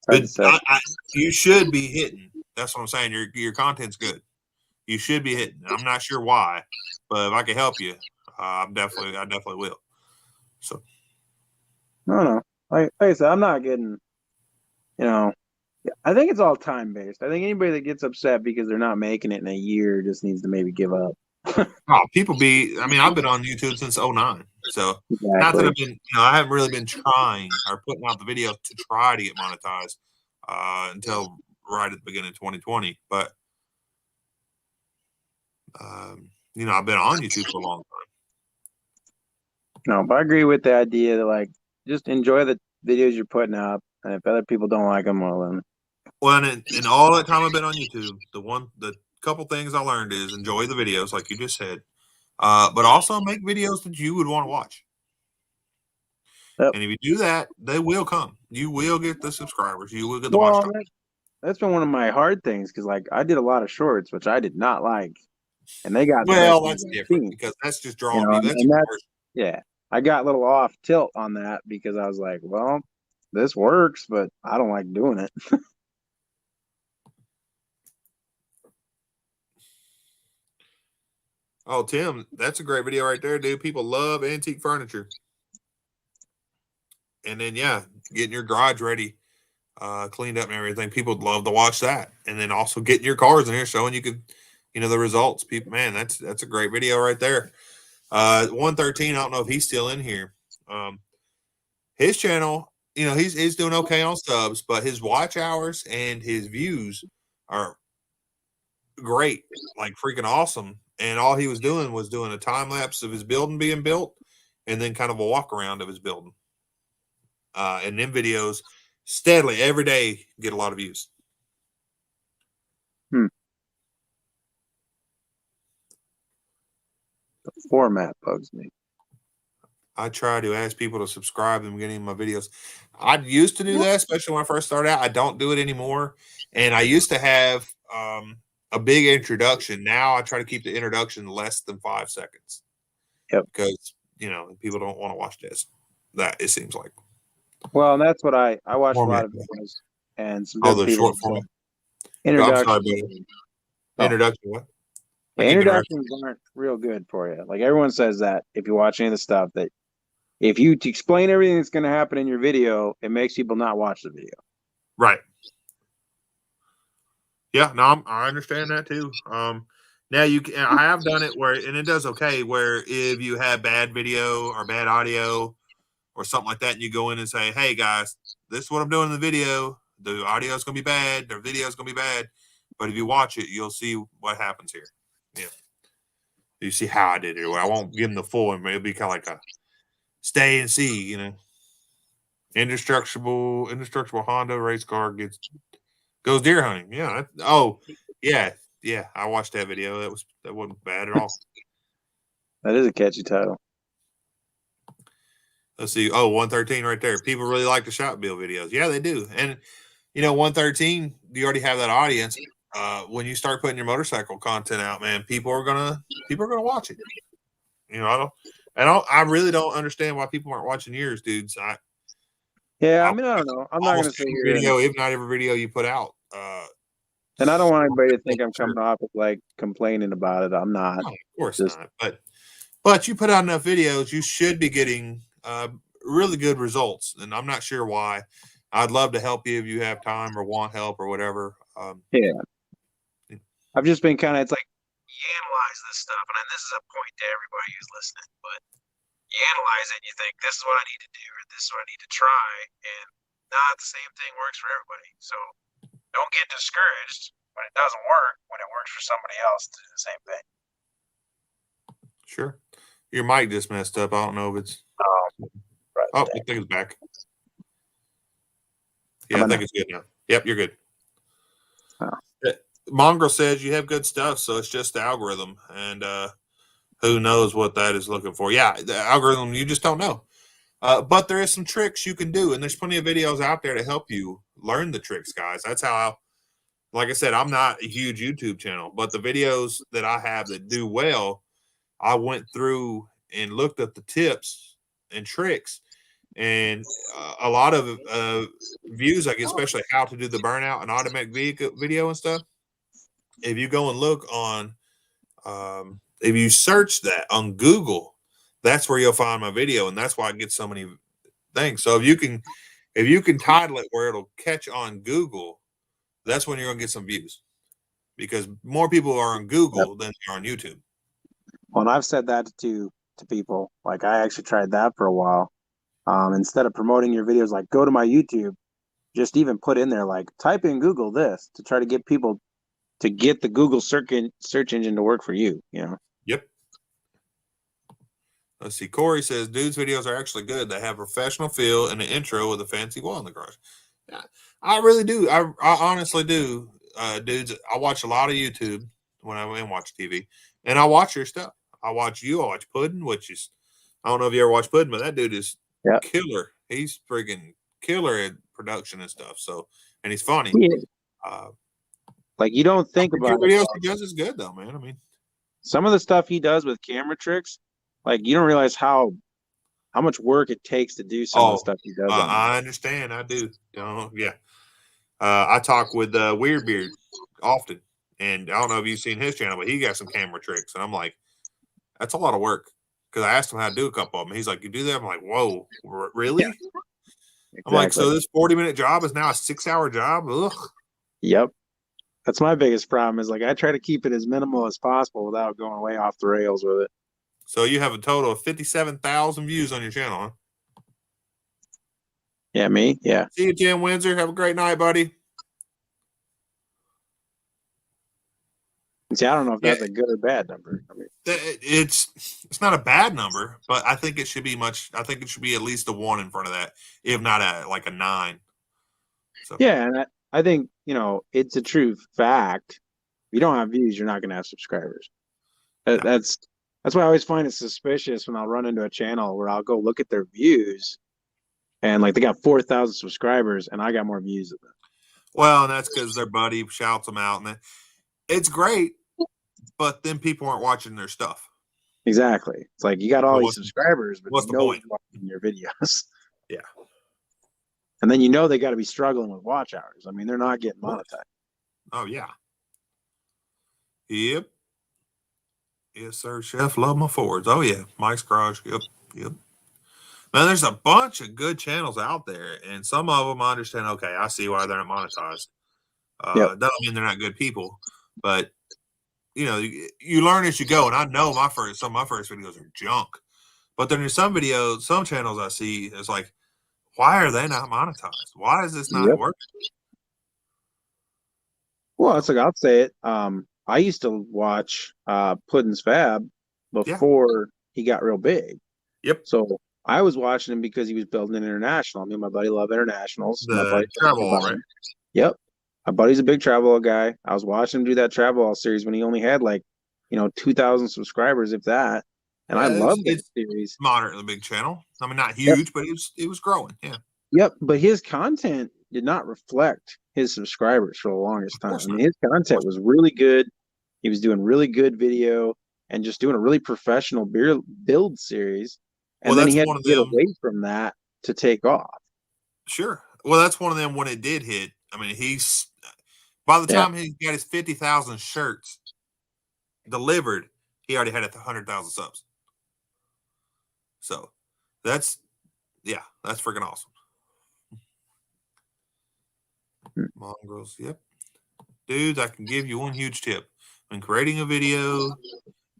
but you should be hitting. That's what I'm saying. Your content's good. You should be hitting. I'm not sure why, but if I can help you, I definitely will. So, no. Like I said, I'm not getting. You know, I think it's all time based. I think anybody that gets upset because they're not making it in a year just needs to maybe give up. I've been on YouTube since 2009. So not that I've been, I haven't really been trying or putting out the videos to try to get monetized until right at the beginning of 2020. But I've been on YouTube for a long time. No, but I agree with the idea that like just enjoy the videos you're putting up, and if other people don't like them, well then. Well, and in all that time I've been on YouTube, the couple things I learned is enjoy the videos, like you just said, but also make videos that you would want to watch. Yep. And if you do that, they will come. You will get the subscribers. You will get the watch time. That's been one of my hard things because, like, I did a lot of shorts, which I did not like, and they got that's different because that's just drawing people. Yeah, I got a little off tilt on that because I was like, well, this works, but I don't like doing it. Oh, Tim, that's a great video right there, dude. People love antique furniture. And then, getting your garage ready, cleaned up and everything. People would love to watch that. And then also getting your cars in here, showing you could, the results. People, man, that's a great video right there. 113, I don't know if he's still in here. His channel, he's doing okay on subs, but his watch hours and his views are great, like freaking awesome. And all he was doing a time lapse of his building being built and then kind of a walk around of his building. And them videos steadily every day get a lot of views. The format bugs me. I try to ask people to subscribe and getting my videos. I used to do that, especially when I first started out. I don't do it anymore. And I used to have a big introduction. Now I try to keep the introduction less than 5 seconds. Yep. Because, people don't want to watch this. That it seems like. Well, and that's what I watch a Format. lot of videos, and some Oh, different the people short form. introductions. I'm sorry, introduction what? Yeah, introductions aren't real good for you. Like everyone says that if you watch any of the stuff, that if you explain everything that's going to happen in your video, it makes people not watch the video. Right. Yeah, no, I understand that too. Now I have done it where, and it does okay, where if you have bad video or bad audio or something like that, and you go in and say, hey guys, this is what I'm doing in the video. The audio is going to be bad. The video is going to be bad. But if you watch it, you'll see what happens here. Yeah. You see how I did it. I won't give them the full, but it'll be kind of like a stay and see, Indestructible Honda race car goes deer hunting. Yeah. Yeah. I watched that video. That wasn't bad at all. That is a catchy title. Let's see. Oh, 113 right there. People really like the shop bill videos. Yeah, they do. And 113, you already have that audience. When you start putting your motorcycle content out, man, people are gonna watch it. I really don't understand why people aren't watching yours, dudes. I don't know. I'm not gonna say video, if not every video you put out. And I don't want anybody to think I'm coming off with like complaining about it. I'm not. No, of course not. But you put out enough videos, you should be getting really good results. And I'm not sure why. I'd love to help you if you have time or want help or whatever. I've just been kind of, it's like, you analyze this stuff, and this is a point to everybody who's listening, but you analyze it and you think, this is what I need to do, or this is what I need to try, and not the same thing works for everybody. So don't get discouraged when it doesn't work, when it works for somebody else to do the same thing. Sure. Your mic just messed up. I don't know if it's... Right. Oh, I think it's back. Yeah, I think it's good now. Yep, you're good. Mongrel says you have good stuff, so it's just the algorithm, and who knows what that is looking for. Yeah, the algorithm, you just don't know. But there is some tricks you can do, and there's plenty of videos out there to help you learn the tricks, guys. That's how, like I said, I'm not a huge YouTube channel, but the videos that I have that do well, I went through and looked at the tips and tricks, and a lot of views, like especially how to do the burnout and automatic vehicle video and stuff. If you go and look on, if you search that on Google, that's where you'll find my video, and that's why I get so many things. So if you can title it where it'll catch on Google, that's when you're gonna get some views, because more people are on Google than they are on YouTube. Well, and I've said that to people. Like I actually tried that for a while. Instead of promoting your videos, like go to my YouTube, just even put in there, like type in Google this, to try to get people to get the Google search engine to work for you, Yep. Let's see. Corey says, dude's videos are actually good. They have professional feel and an intro with a fancy wall in the garage. Yeah, I really do. I honestly do. Dudes, I watch a lot of YouTube when I watch TV, and I watch your stuff. I watch you. I watch Puddin', which is, I don't know if you ever watch Puddin', but that dude is killer. He's freaking killer at production and stuff. So, and he's funny. Like you don't think about videos he does is good though, man. I mean, some of the stuff he does with camera tricks, like you don't realize how much work it takes to do some of the stuff he does. I understand. I do. Yeah. I talk with Weird Beard often, and I don't know if you've seen his channel, but he got some camera tricks, and I'm like, that's a lot of work. Because I asked him how to do a couple of them. He's like, you do that? I'm like, whoa, really? Yeah. Exactly. I'm like, so this 40-minute job is now a 6-hour job? Ugh. Yep. That's my biggest problem, is like I try to keep it as minimal as possible without going way off the rails with it. So you have a total of 57,000 views on your channel, huh? Yeah, me? Yeah. See you, Jim Windsor. Have a great night, buddy. See, I don't know if that's a good or bad number. I mean, it's not a bad number, but I think it should be I think it should be at least a 1 in front of that, if not a 9. So. Yeah, and I think, it's a true fact. If you don't have views, you're not going to have subscribers. That's That's why I always find it suspicious when I'll run into a channel where I'll go look at their views and like they got 4,000 subscribers and I got more views than them. Well, and that's because their buddy shouts them out, and it's great, but then people aren't watching their stuff. Exactly. It's like you got all So these subscribers, but what's the nobody's point? watching your videos. Yeah. And then they got to be struggling with watch hours. I mean, they're not getting monetized. Oh yeah. Yep. Yes, sir, Chef. Love my Fords. Oh yeah, Mike's Garage. Yep. Man, there's a bunch of good channels out there, and some of them I understand. Okay, I see why they're not monetized. Yep. Doesn't mean they're not good people, but you learn as you go. And I know some of my first videos are junk, but then there's some channels I see. It's like, why are they not monetized? Why is this not working? Well, it's like I'll say it. I used to watch Puddin's Fab before he got real big. Yep. So I was watching him because he was building an international. I mean, my buddy loved internationals. The travel, right? Yep. My buddy's a big travel guy. I was watching him do that travel series when he only had 2,000 subscribers, if that. And I loved that series. Moderately big channel. I mean, not huge, but it was growing. Yeah. Yep. But his content did not reflect his subscribers for the longest time. I mean, his content was really good. He was doing really good video and just doing a really professional build series. And then he had to get away from that to take off. Sure. Well, that's one of them when it did hit. I mean, by the time he got his 50,000 shirts delivered, he already had 100,000 subs. So that's freaking awesome. Mongrels. Yep. Dudes, I can give you one huge tip. When creating a video,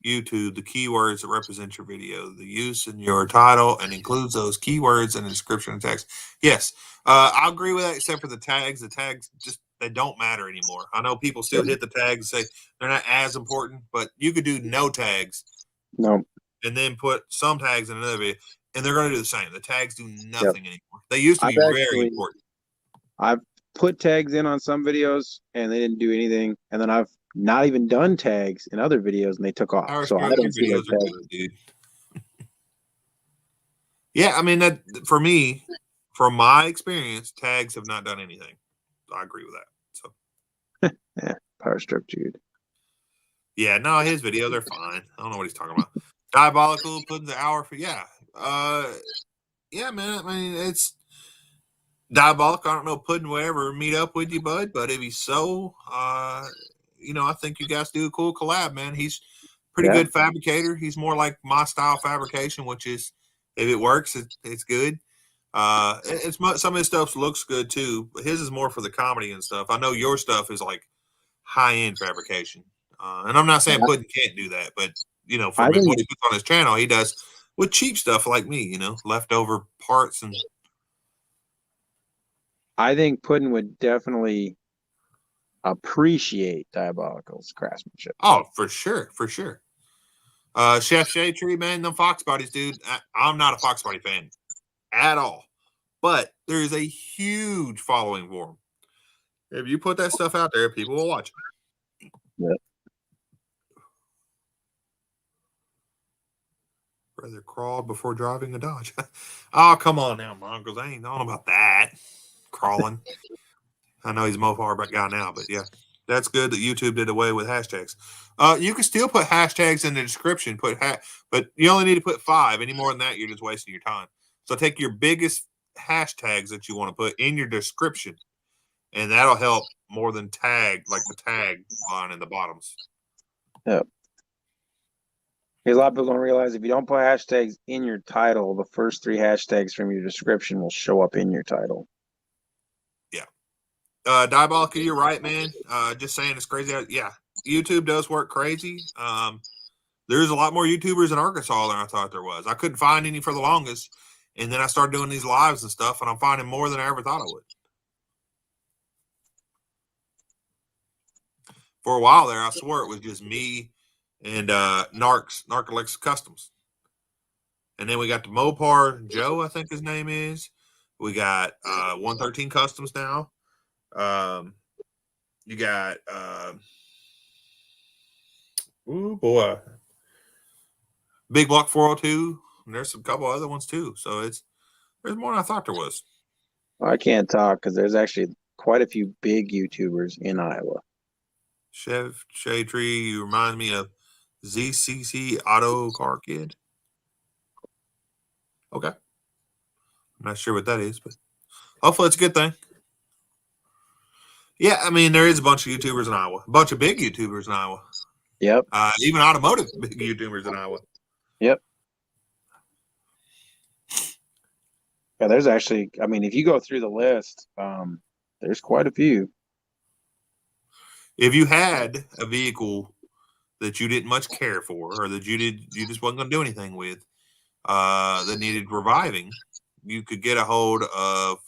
YouTube, the keywords that represent your video, the use in your title, and includes those keywords in the description and text. Yes, I agree with that, except for the tags. The tags they don't matter anymore. I know people still hit the tags and say they're not as important, but you could do no tags. No. And then put some tags in another video, and they're going to do the same. The tags do nothing anymore. They used to be very important. I've put tags in on some videos, and they didn't do anything. And then I've not even done tags in other videos, and they took off. So I don't see those tags. Good, dude. Yeah, I mean, that for me, from my experience, tags have not done anything. I agree with that. So yeah, Power Stroke Jude. Yeah, no, his videos are fine. I don't know what he's talking about. Diabolical, putting the hour for yeah, man. I mean, it's Diabolical. I don't know, Puddin' will ever meet up with you, bud. But if he's so, I think you guys do a cool collab, man. He's pretty good fabricator. He's more like my style fabrication, which is if it works, it's good. Some of his stuff looks good too, but his is more for the comedy and stuff. I know your stuff is like high end fabrication, and I'm not saying Puddin' can't do that, but from what he puts on his channel, he does with cheap stuff like me, leftover parts and. I think Puddin' would definitely appreciate Diabolical's craftsmanship. Oh, for sure. Chef Shade Tree, man, them Fox Bodies, dude. I'm not a Fox Body fan at all, but there is a huge following for them. If you put that stuff out there, people will watch it. Yep. Rather crawl before driving a Dodge. Oh, come on now, Mongrels. I ain't knowing about that. Crawling. I know he's a Mopar guy now, but yeah, that's good that YouTube did away with hashtags. You can still put hashtags in the description, but you only need to put 5. Any more than that, you're just wasting your time. So take your biggest hashtags that you want to put in your description, and that'll help more than tag, like the tag line in the bottoms. Yep. A lot of people don't realize if you don't put hashtags in your title, the first 3 hashtags from your description will show up in your title. Diabolical, you're right, man. Just saying it's crazy. Yeah, YouTube does work crazy. There's a lot more YouTubers in Arkansas than I thought there was. I couldn't find any for the longest, and then I started doing these lives and stuff, and I'm finding more than I ever thought I would. For a while there, I swore it was just me and Narcolex Customs. And then we got the Mopar Joe, I think his name is. We got 113 Customs now. You got oh boy, Big Block 402. And there's a couple other ones too. So there's more than I thought there was. Well, I can't talk because there's actually quite a few big YouTubers in Iowa. Shade Tree, you remind me of ZCC Auto Car Kid. Okay. I'm not sure what that is, but hopefully it's a good thing. Yeah, I mean, there is a bunch of YouTubers in Iowa. A bunch of big YouTubers in Iowa. Yep. Even automotive big YouTubers in Iowa. Yep. Yeah, there's actually, I mean, if you go through the list, there's quite a few. If you had a vehicle that you didn't much care for, or that you just wasn't going to do anything with, that needed reviving, you could get a hold of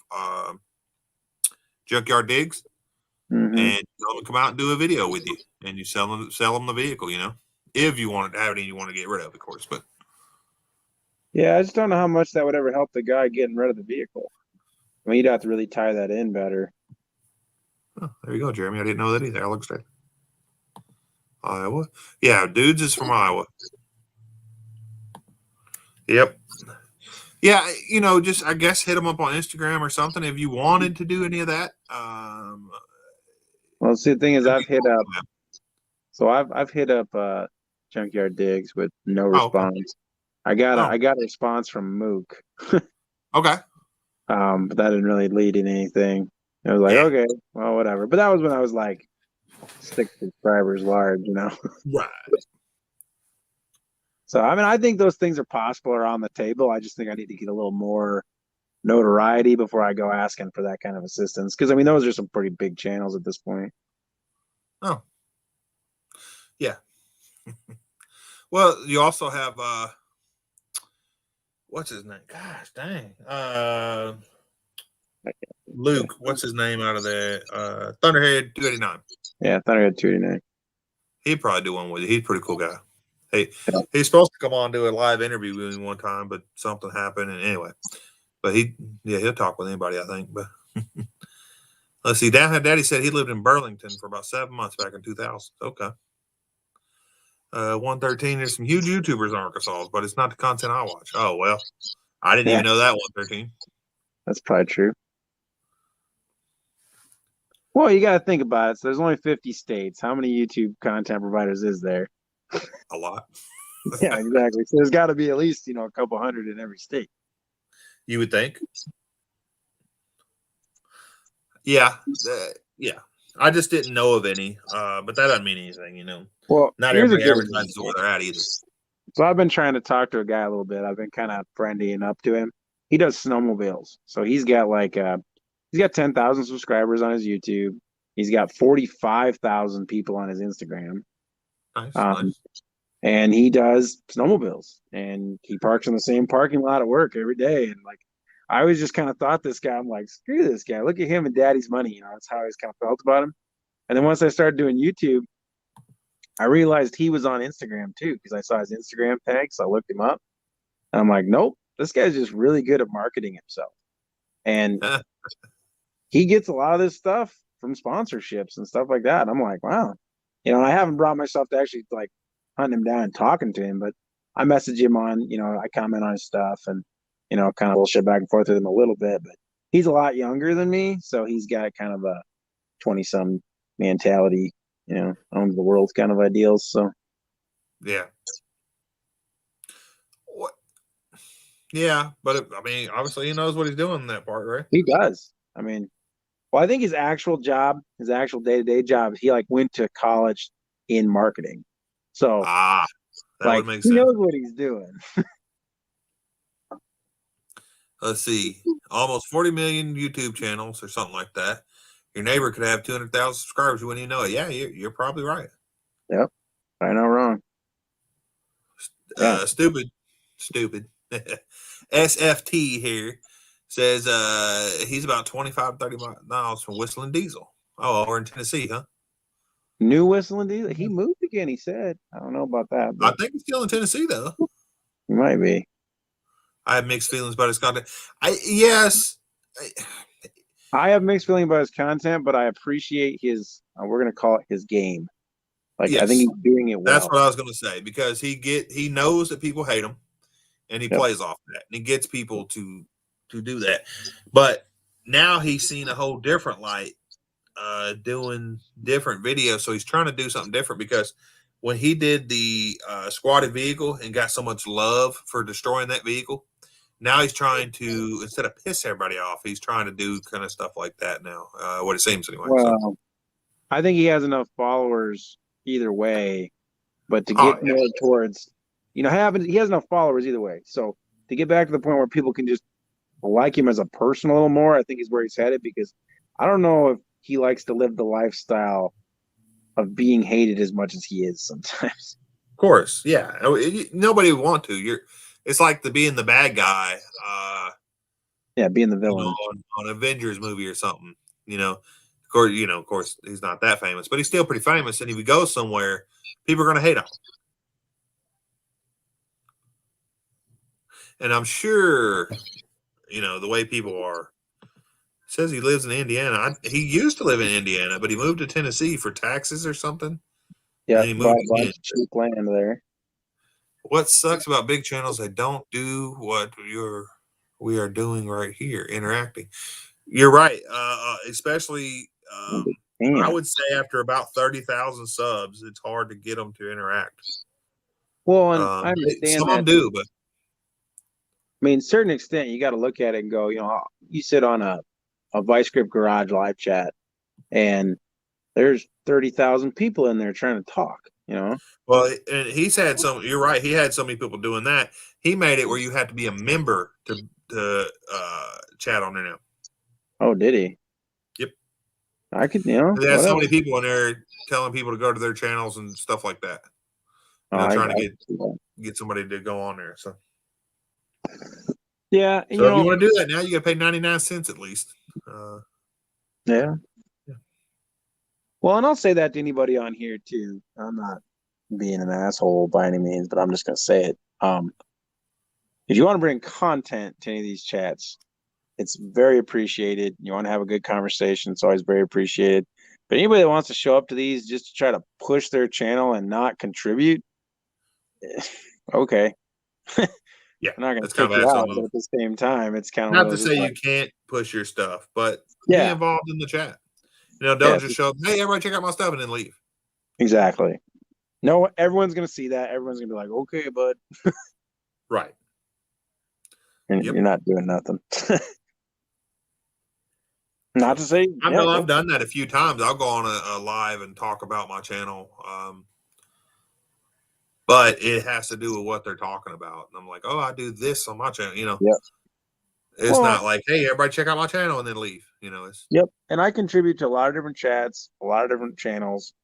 Junkyard Digs, Mm-hmm. and tell them to come out and do a video with you, and you sell them the vehicle. You know, if you wanted to have it and you want to get rid of it, of course. But yeah, I just don't know how much that would ever help the guy getting rid of the vehicle. I mean, you'd have to really tie that in better. oh, there you go, Jeremy. I didn't know that either. I looked at Iowa. Yeah, dudes is from Iowa. Yep. Yeah, you know, just I guess hit them up on Instagram or something if you wanted to do any of that. Well, see, the thing is, I've hit up Junkyard Digs with no response. Okay. I got a response from Mook. Okay. But that didn't really lead in anything. I was like, okay, well, whatever. But that was when I was like 6 subscribers large, you know. Right. So I mean, I think those things are possible or on the table. I just think I need to get a little more notoriety before I go asking for that kind of assistance. Because I mean, those are some pretty big channels at this point. Oh. Yeah. Well, you also have what's his name? Gosh dang. Luke, what's his name out of there? Thunderhead 289. Yeah, Thunderhead 289. He'd probably do one with you. He's a pretty cool guy. Hey, he's supposed to come on and do a live interview with me one time, but something happened. And anyway, but he'll talk with anybody, I think. But let's see. Daddy said he lived in Burlington for about 7 months back in 2000. Okay. 113. There's some huge YouTubers in Arkansas, but it's not the content I watch. Oh, well, I didn't even know that 113. That's probably true. Well, you got to think about it. So there's only 50 states. How many YouTube content providers is there? A lot. Yeah, exactly. So there's got to be at least, a couple hundred in every state. You would think. Yeah. Yeah. I just didn't know of any, but that doesn't mean anything, Well, not everybody advertises where they're at either. So I've been trying to talk to a guy a little bit. I've been kind of friendlying up to him. He does snowmobiles. So he's got he's got 10,000 subscribers on his YouTube. He's got 45,000 people on his Instagram. Nice. And he does snowmobiles, and he parks in the same parking lot at work every day. And I always just kind of thought this guy, I'm like, screw this guy. Look at him and daddy's money. That's how I always kind of felt about him. And then once I started doing YouTube, I realized he was on Instagram too, because I saw his Instagram tag. So I looked him up, and I'm like, nope, this guy's just really good at marketing himself. And he gets a lot of this stuff from sponsorships and stuff like that. And I'm like, wow. I haven't brought myself to actually hunting him down and talking to him, but I message him on, I comment on his stuff and, kind of bullshit back and forth with him a little bit, but he's a lot younger than me. So he's got kind of a 20-some mentality, owns the world kind of ideals. So, yeah. What? Yeah. But obviously he knows what he's doing in that part, right? He does. Well, I think his actual day-to-day job, he went to college in marketing. So that would make sense. He knows what he's doing. Let's see. Almost 40 million YouTube channels or something like that. Your neighbor could have 200,000 subscribers. You wouldn't even know it. Yeah, you're probably right. Yep. I know wrong. Stupid. SFT here says he's about 25, 30 miles from Whistling Diesel. Oh, we're in Tennessee, huh? New Whistling Diesel? He moved again, he said. I don't know about that. I think he's still in Tennessee, though. He might be. I have mixed feelings about his content. I have mixed feelings about his content, but I appreciate his, we're going to call it his game. Like, I Yes. think he's doing it well. That's what I was going to say, because he knows that people hate him, and he Yep. plays off that, and he gets people to do that. But now he's seen a whole different light, doing different videos. So he's trying to do something different, because when he did the squatted vehicle and got so much love for destroying that vehicle, now he's trying to, instead of piss everybody off, he's trying to do kind of stuff like that now. What it seems anyway. Well, I think he has enough followers either way, but to get more towards, he has enough followers either way. So to get back to the point where people can just like him as a person a little more, I think is where he's headed, because I don't know if he likes to live the lifestyle of being hated as much as he is sometimes. Of course, yeah. Nobody would want to. It's like being the bad guy. Being the villain on Avengers movie or something. Of course, he's not that famous, but he's still pretty famous. And if he goes somewhere, people are going to hate him. And I'm sure, the way people are. Says he lives in Indiana. He used to live in Indiana, but he moved to Tennessee for taxes or something. Yeah, and he moved again. Cheap land there. What sucks about big channels, they don't do what we are doing right here, interacting. You're right. Especially, I would say after about 30,000 subs, it's hard to get them to interact. Well, and I understand some of them do, but I mean, to a certain extent, you got to look at it and go, you sit on a Vice Grip Garage live chat, and there's 30,000 people in there trying to talk. Well, and he's had some. You're right. He had so many people doing that. He made it where you have to be a member to chat on there now. Oh, did he? Yep. I could, There's so many people in there telling people to go to their channels and stuff like that. Trying to get somebody to go on there. So yeah. So if you want to do that now, you got to pay 99 cents at least. Yeah. Well, and I'll say that to anybody on here too. I'm not being an asshole by any means, but I'm just going to say it. If you want to bring content to any of these chats, it's very appreciated. You want to have a good conversation, it's always very appreciated. But anybody that wants to show up to these just to try to push their channel and not contribute, okay. Yeah, I'm not going to kick you out, but at the same time, it's kind of not to say you can't push your stuff, but be involved in the chat. Don't just show up, hey, everybody check out my stuff and then leave. Exactly. No, everyone's going to see that. Everyone's going to be like, okay, bud. Right. And you're not doing nothing. Not to say. I know I've done that a few times. I'll go on a live and talk about my channel. But it has to do with what they're talking about. And I'm like, oh, I do this on my channel, It's not like, hey, everybody check out my channel and then leave. Yep. And I contribute to a lot of different chats, a lot of different channels,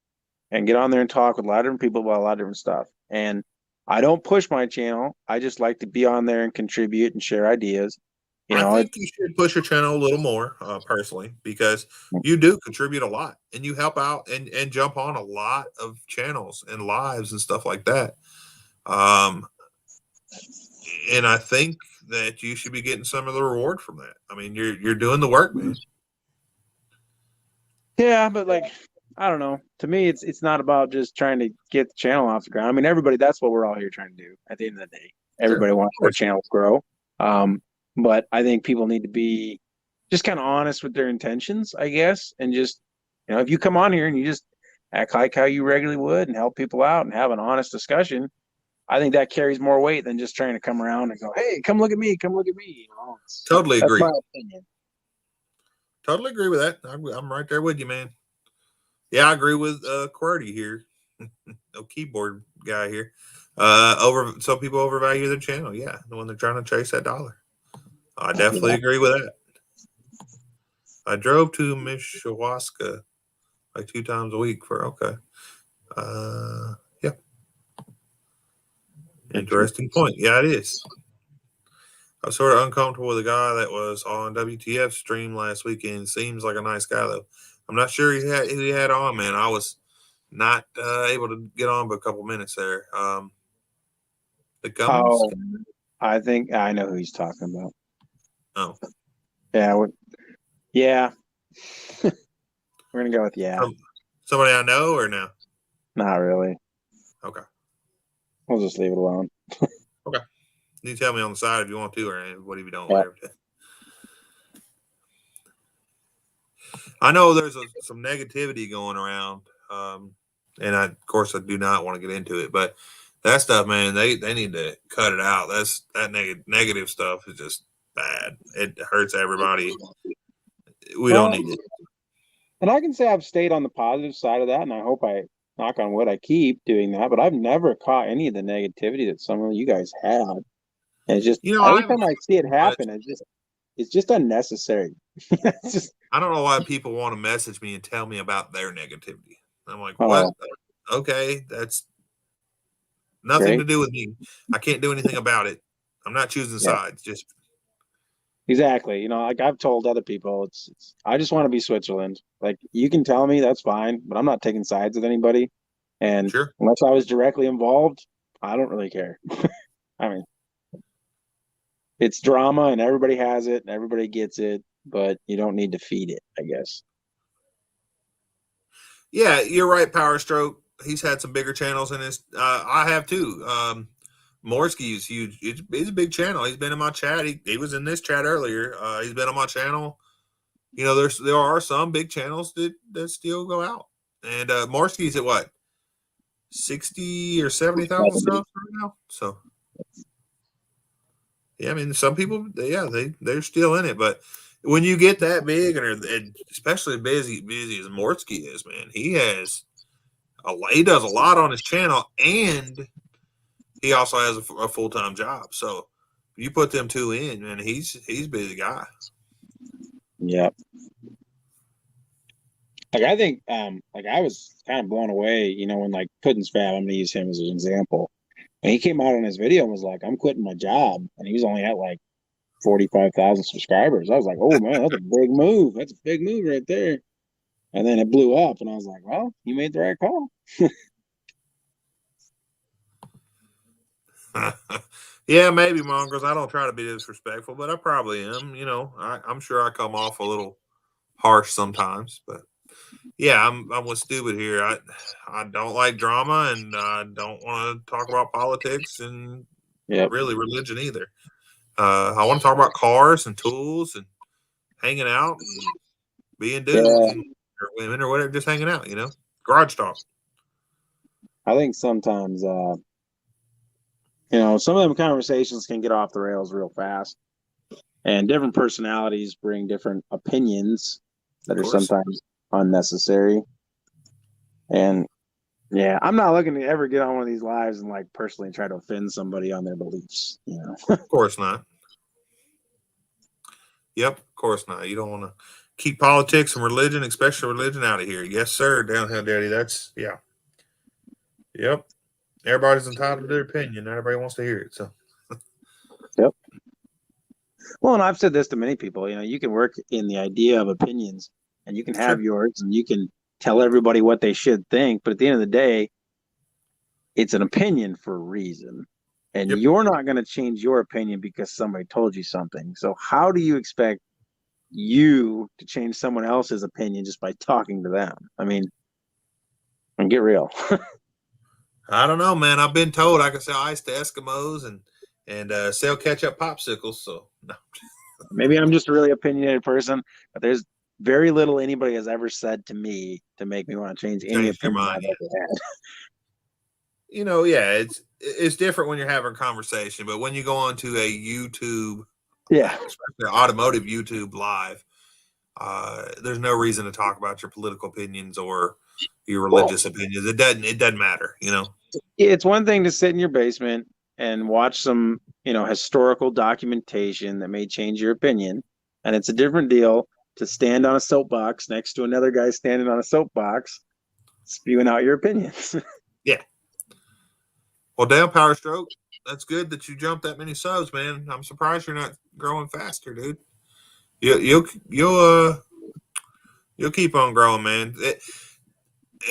and get on there and talk with a lot of different people about a lot of different stuff. And I don't push my channel. I just like to be on there and contribute and share ideas. I think you should push your channel a little more, personally, because you do contribute a lot and you help out and jump on a lot of channels and lives and stuff like that. And I think that you should be getting some of the reward from that. I mean, you're doing the work, man. Yeah, but I don't know. To me, it's not about just trying to get the channel off the ground. I mean, everybody, that's what we're all here trying to do at the end of the day. Everybody wants their channel to grow. But I think people need to be just kind of honest with their intentions, I guess. And just, if you come on here and you just act like how you regularly would and help people out and have an honest discussion, I think that carries more weight than just trying to come around and go, hey, come look at me. Come look at me. Totally agree. That's my opinion. Totally agree with that. I'm right there with you, man. Yeah, I agree with QWERTY here. No keyboard guy here. Some people overvalue their channel. Yeah, when they're trying to chase that dollar. I definitely agree with that. I drove to Mishawaka like 2 times a week yeah. Interesting point. Yeah, it is. I was sort of uncomfortable with a guy that was on WTF stream last weekend. Seems like a nice guy, though. I'm not sure who he had on, man. I was not able to get on but a couple minutes there. The Gummins? I think I know who he's talking about. Oh. Yeah. Yeah. We're going to go with yeah. Somebody I know or no? Not really. Okay. We'll just leave it alone. Okay. You tell me on the side if you want to, or what if you don't. Yeah. Whatever. I know there's some negativity going around, and of course I do not want to get into it, but that stuff, man, they need to cut it out. That negative stuff is just bad. It hurts everybody. We don't need it. And I can say I've stayed on the positive side of that, and I hope knock on wood, I keep doing that. But I've never caught any of the negativity that some of you guys have. And it's just every time I see it happen, it's just unnecessary. It's just, I don't know why people want to message me and tell me about their negativity. I'm like, what? Okay, that's nothing to do with me. I can't do anything about it. I'm not choosing sides. Just exactly. Like I've told other people, it's I just want to be Switzerland. Like you can tell me that's fine, but I'm not taking sides with anybody. And unless I was directly involved, I don't really care. I mean, it's drama and everybody has it and everybody gets it, but you don't need to feed it, I guess. Yeah, you're right, Power Stroke. He's had some bigger channels in his. I have too. Morsky is huge. He's a big channel. He's been in my chat. He was in this chat earlier. He's been on my channel. There are some big channels that still go out. And Morsky's at what, 60 or 70,000 subs right now. So yeah, I mean, some people, they're still in it. But when you get that big, and especially busy as Morsky is, man, he does a lot on his channel, and he also has a full-time job. So you put them two in, man, he's a busy guy. Yeah. Like I think, like I was kind of blown away, when like Puddin's Fab, I'm gonna use him as an example. And he came out on his video and was like, "I'm quitting my job," and he was only at like 45,000 subscribers. I was like, "Oh man, that's a big move. That's a big move right there." And then it blew up, and I was like, "Well, you made the right call." Yeah, maybe, Mongrels. I don't try to be disrespectful, but I probably am. I'm sure I come off a little harsh sometimes, but yeah, I'm with Stupid here. I don't like drama, and I don't want to talk about politics and really religion either. I want to talk about cars and tools and hanging out and being dudes or women or whatever, just hanging out, garage talk. I think sometimes, some of them conversations can get off the rails real fast, and different personalities bring different opinions that are sometimes unnecessary. And yeah, I'm not looking to ever get on one of these lives and like personally try to offend somebody on their beliefs, Of course not. Yep, of course not. You don't want to keep politics and religion, especially religion, out of here. Yes, sir, Downhill Daddy. That's Yep. Everybody's entitled to their opinion. Not everybody wants to hear it. So yep. Well, and I've said this to many people, you can work in the idea of opinions and you can have yours and you can tell everybody what they should think. But at the end of the day, it's an opinion for a reason. And you're not going to change your opinion because somebody told you something. So how do you expect you to change someone else's opinion just by talking to them? I mean, and get real. I don't know, man. I've been told I can sell ice to Eskimos and sell ketchup popsicles. So no. Maybe I'm just a really opinionated person, but there's very little anybody has ever said to me to make me want to change any opinion I've ever had. It's different when you're having a conversation, but when you go onto a YouTube, especially automotive YouTube live, there's no reason to talk about your political opinions or your religious opinions. It doesn't matter, It's one thing to sit in your basement and watch some, historical documentation that may change your opinion. And it's a different deal to stand on a soapbox next to another guy standing on a soapbox, spewing out your opinions. Yeah. Well, damn, Power Stroke, that's good that you jumped that many subs, man. I'm surprised you're not growing faster, dude. You'll keep on growing, man.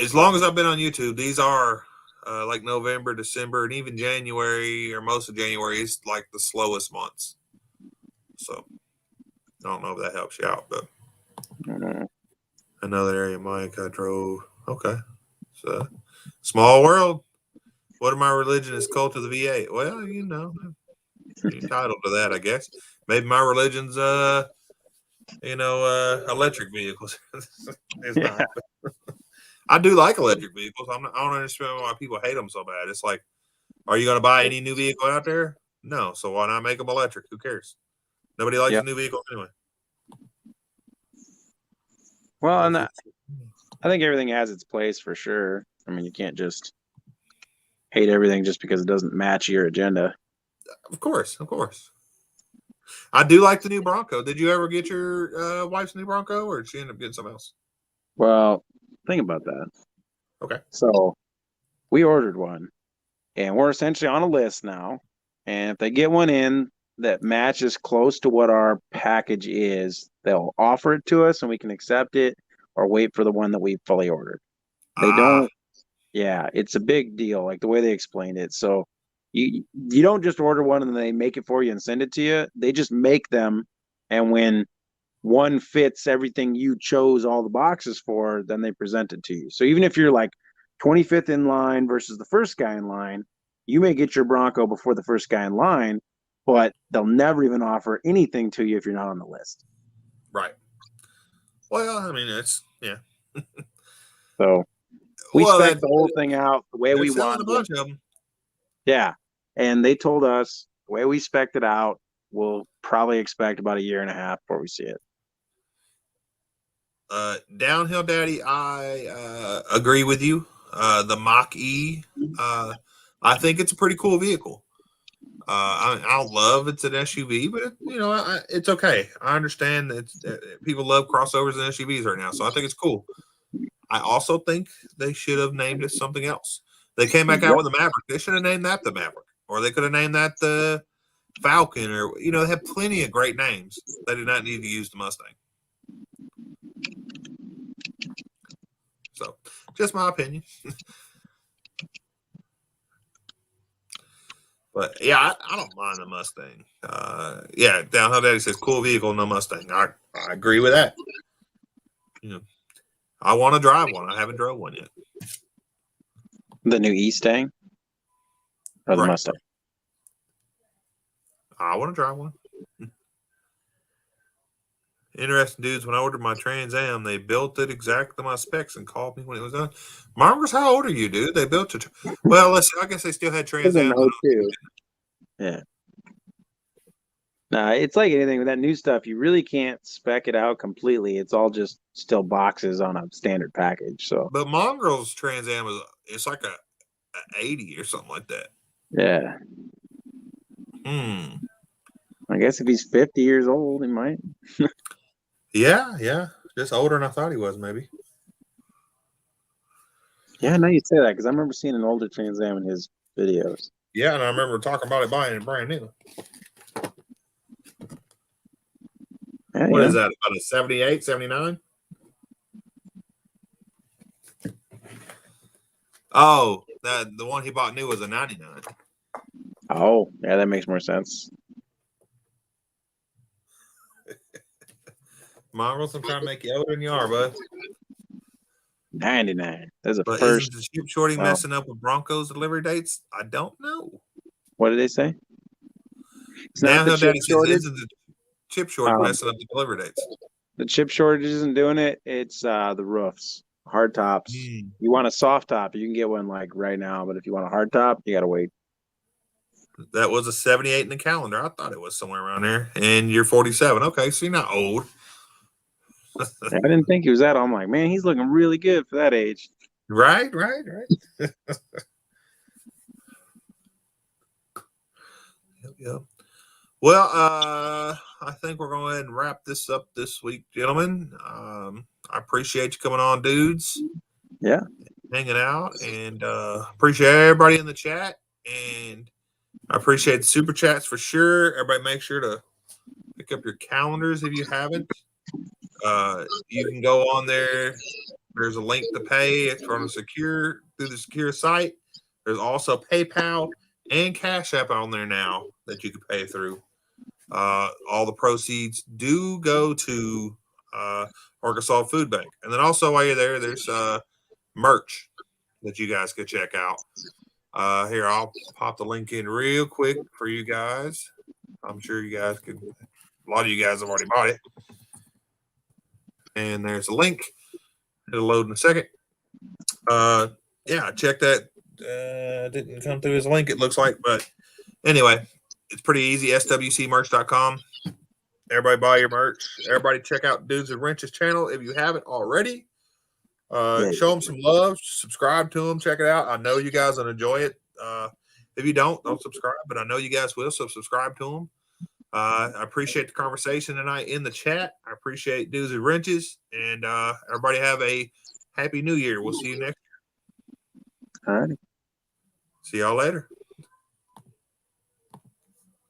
As long as I've been on YouTube, these are like November, December, and even January, or most of January is like the slowest months. So I don't know if that helps you out, but another area, Mike, I drove. Okay. So Small world. What of my religion is cult of the VA? Well, you know, you're entitled to that, I guess. Maybe my religion's electric vehicles. It's not. I do like electric vehicles. I don't understand why people hate them so bad. It's like, are you going to buy any new vehicle out there? No. So why not make them electric? Who cares? Nobody likes a new vehicle anyway. Well, and I think everything has its place for sure. I mean, you can't just hate everything just because it doesn't match your agenda. Of course. I do like the new Bronco. Did you ever get your wife's new Bronco, or did she end up getting something else? Well, think about that. Okay. So we ordered one, and we're essentially on a list now. And if they get one in that matches close to what our package is, they'll offer it to us and we can accept it or wait for the one that we fully ordered. They don't. Yeah, it's a big deal, like the way they explained it. So you don't just order one and then they make it for you and send it to you. They just make them, and when one fits everything you chose all the boxes for, then they present it to you. So even if you're like 25th in line versus the first guy in line, you may get your Bronco before the first guy in line, but they'll never even offer anything to you if you're not on the list. Right. Well, I mean, it's, yeah. So we spec the whole thing out the way we want. A bunch of them. Yeah. And they told us the way we spec'd it out, we'll probably expect about a year and a half before we see it. Downhill Daddy, I agree with you. The Mach-E, I think it's a pretty cool vehicle. I don't love it's an SUV, but it's okay. I understand that people love crossovers and SUVs right now, so I think it's cool. I also think they should have named it something else. They came back out with the Maverick. They should have named that the Maverick, or they could have named that the Falcon, or they have plenty of great names. They did not need to use the Mustang. So, just my opinion. But yeah, I don't mind the Mustang. Yeah, Downhill Daddy says cool vehicle, no Mustang. I agree with that. I want to drive one. I haven't drove one yet. The new E-Stang or the Mustang? I want to drive one. Interesting dudes. When I ordered my Trans Am, they built it exactly to my specs and called me when it was done. Marcus, how old are you, dude? They built it. Well, I guess they still had Trans Am. Yeah. Nah, it's like anything with that new stuff. You really can't spec it out completely. It's all just still boxes on a standard package. So, but Mongrel's Trans Am it's like a 80 or something like that. Yeah. I guess if he's 50 years old, he might. Yeah. Just older than I thought he was, maybe. Yeah, now you say that, because I remember seeing an older Trans Am in his videos. Yeah, and I remember talking about it buying it brand new. What is that, about a 78, 79? Oh, the one he bought new was a 99. Oh, yeah, that makes more sense. Mongrels, I'm trying to make you older than you are, bud. 99. There's a but first. Isn't the chip shorty messing up with Broncos delivery dates? I don't know. What did they say? It's not the chip shortage. Isn't the chip shortage messing up the delivery dates? The chip shortage isn't doing it. It's the roofs, hard tops. You want a soft top, you can get one like right now. But if you want a hard top, you got to wait. That was a 78 in the calendar. I thought it was somewhere around there. And you're 47. Okay, so you're not old. I didn't think he was that. I'm like, man, he's looking really good for that age. Right. Yep. Well, I think we're going to go ahead and wrap this up this week, gentlemen. I appreciate you coming on, dudes. Yeah. Hanging out, and appreciate everybody in the chat, and I appreciate the super chats for sure. Everybody make sure to pick up your calendars if you haven't. You can go on there. There's a link to pay. It's on through the secure site. There's also PayPal and Cash App on there now that you can pay through. All the proceeds do go to Arkansas Food Bank. And then also while you're there, there's merch. that you guys could check out. Here, I'll pop the link in real quick for you guys. I'm sure you guys could. A lot of you guys have already bought it. And there's a link. It'll load in a second. Yeah, check that. Didn't come through as a link, it looks like. But anyway, it's pretty easy. SWCmerch.com. Everybody buy your merch. Everybody check out Dudes and Wrenches channel if you haven't already. Show them some love. Subscribe to them. Check it out. I know you guys will enjoy it. If you don't subscribe, but I know you guys will. So subscribe to them. I appreciate the conversation tonight in the chat. I appreciate Dudes and Wrenches. And everybody have a happy new year. We'll see you next year. All right. See y'all later.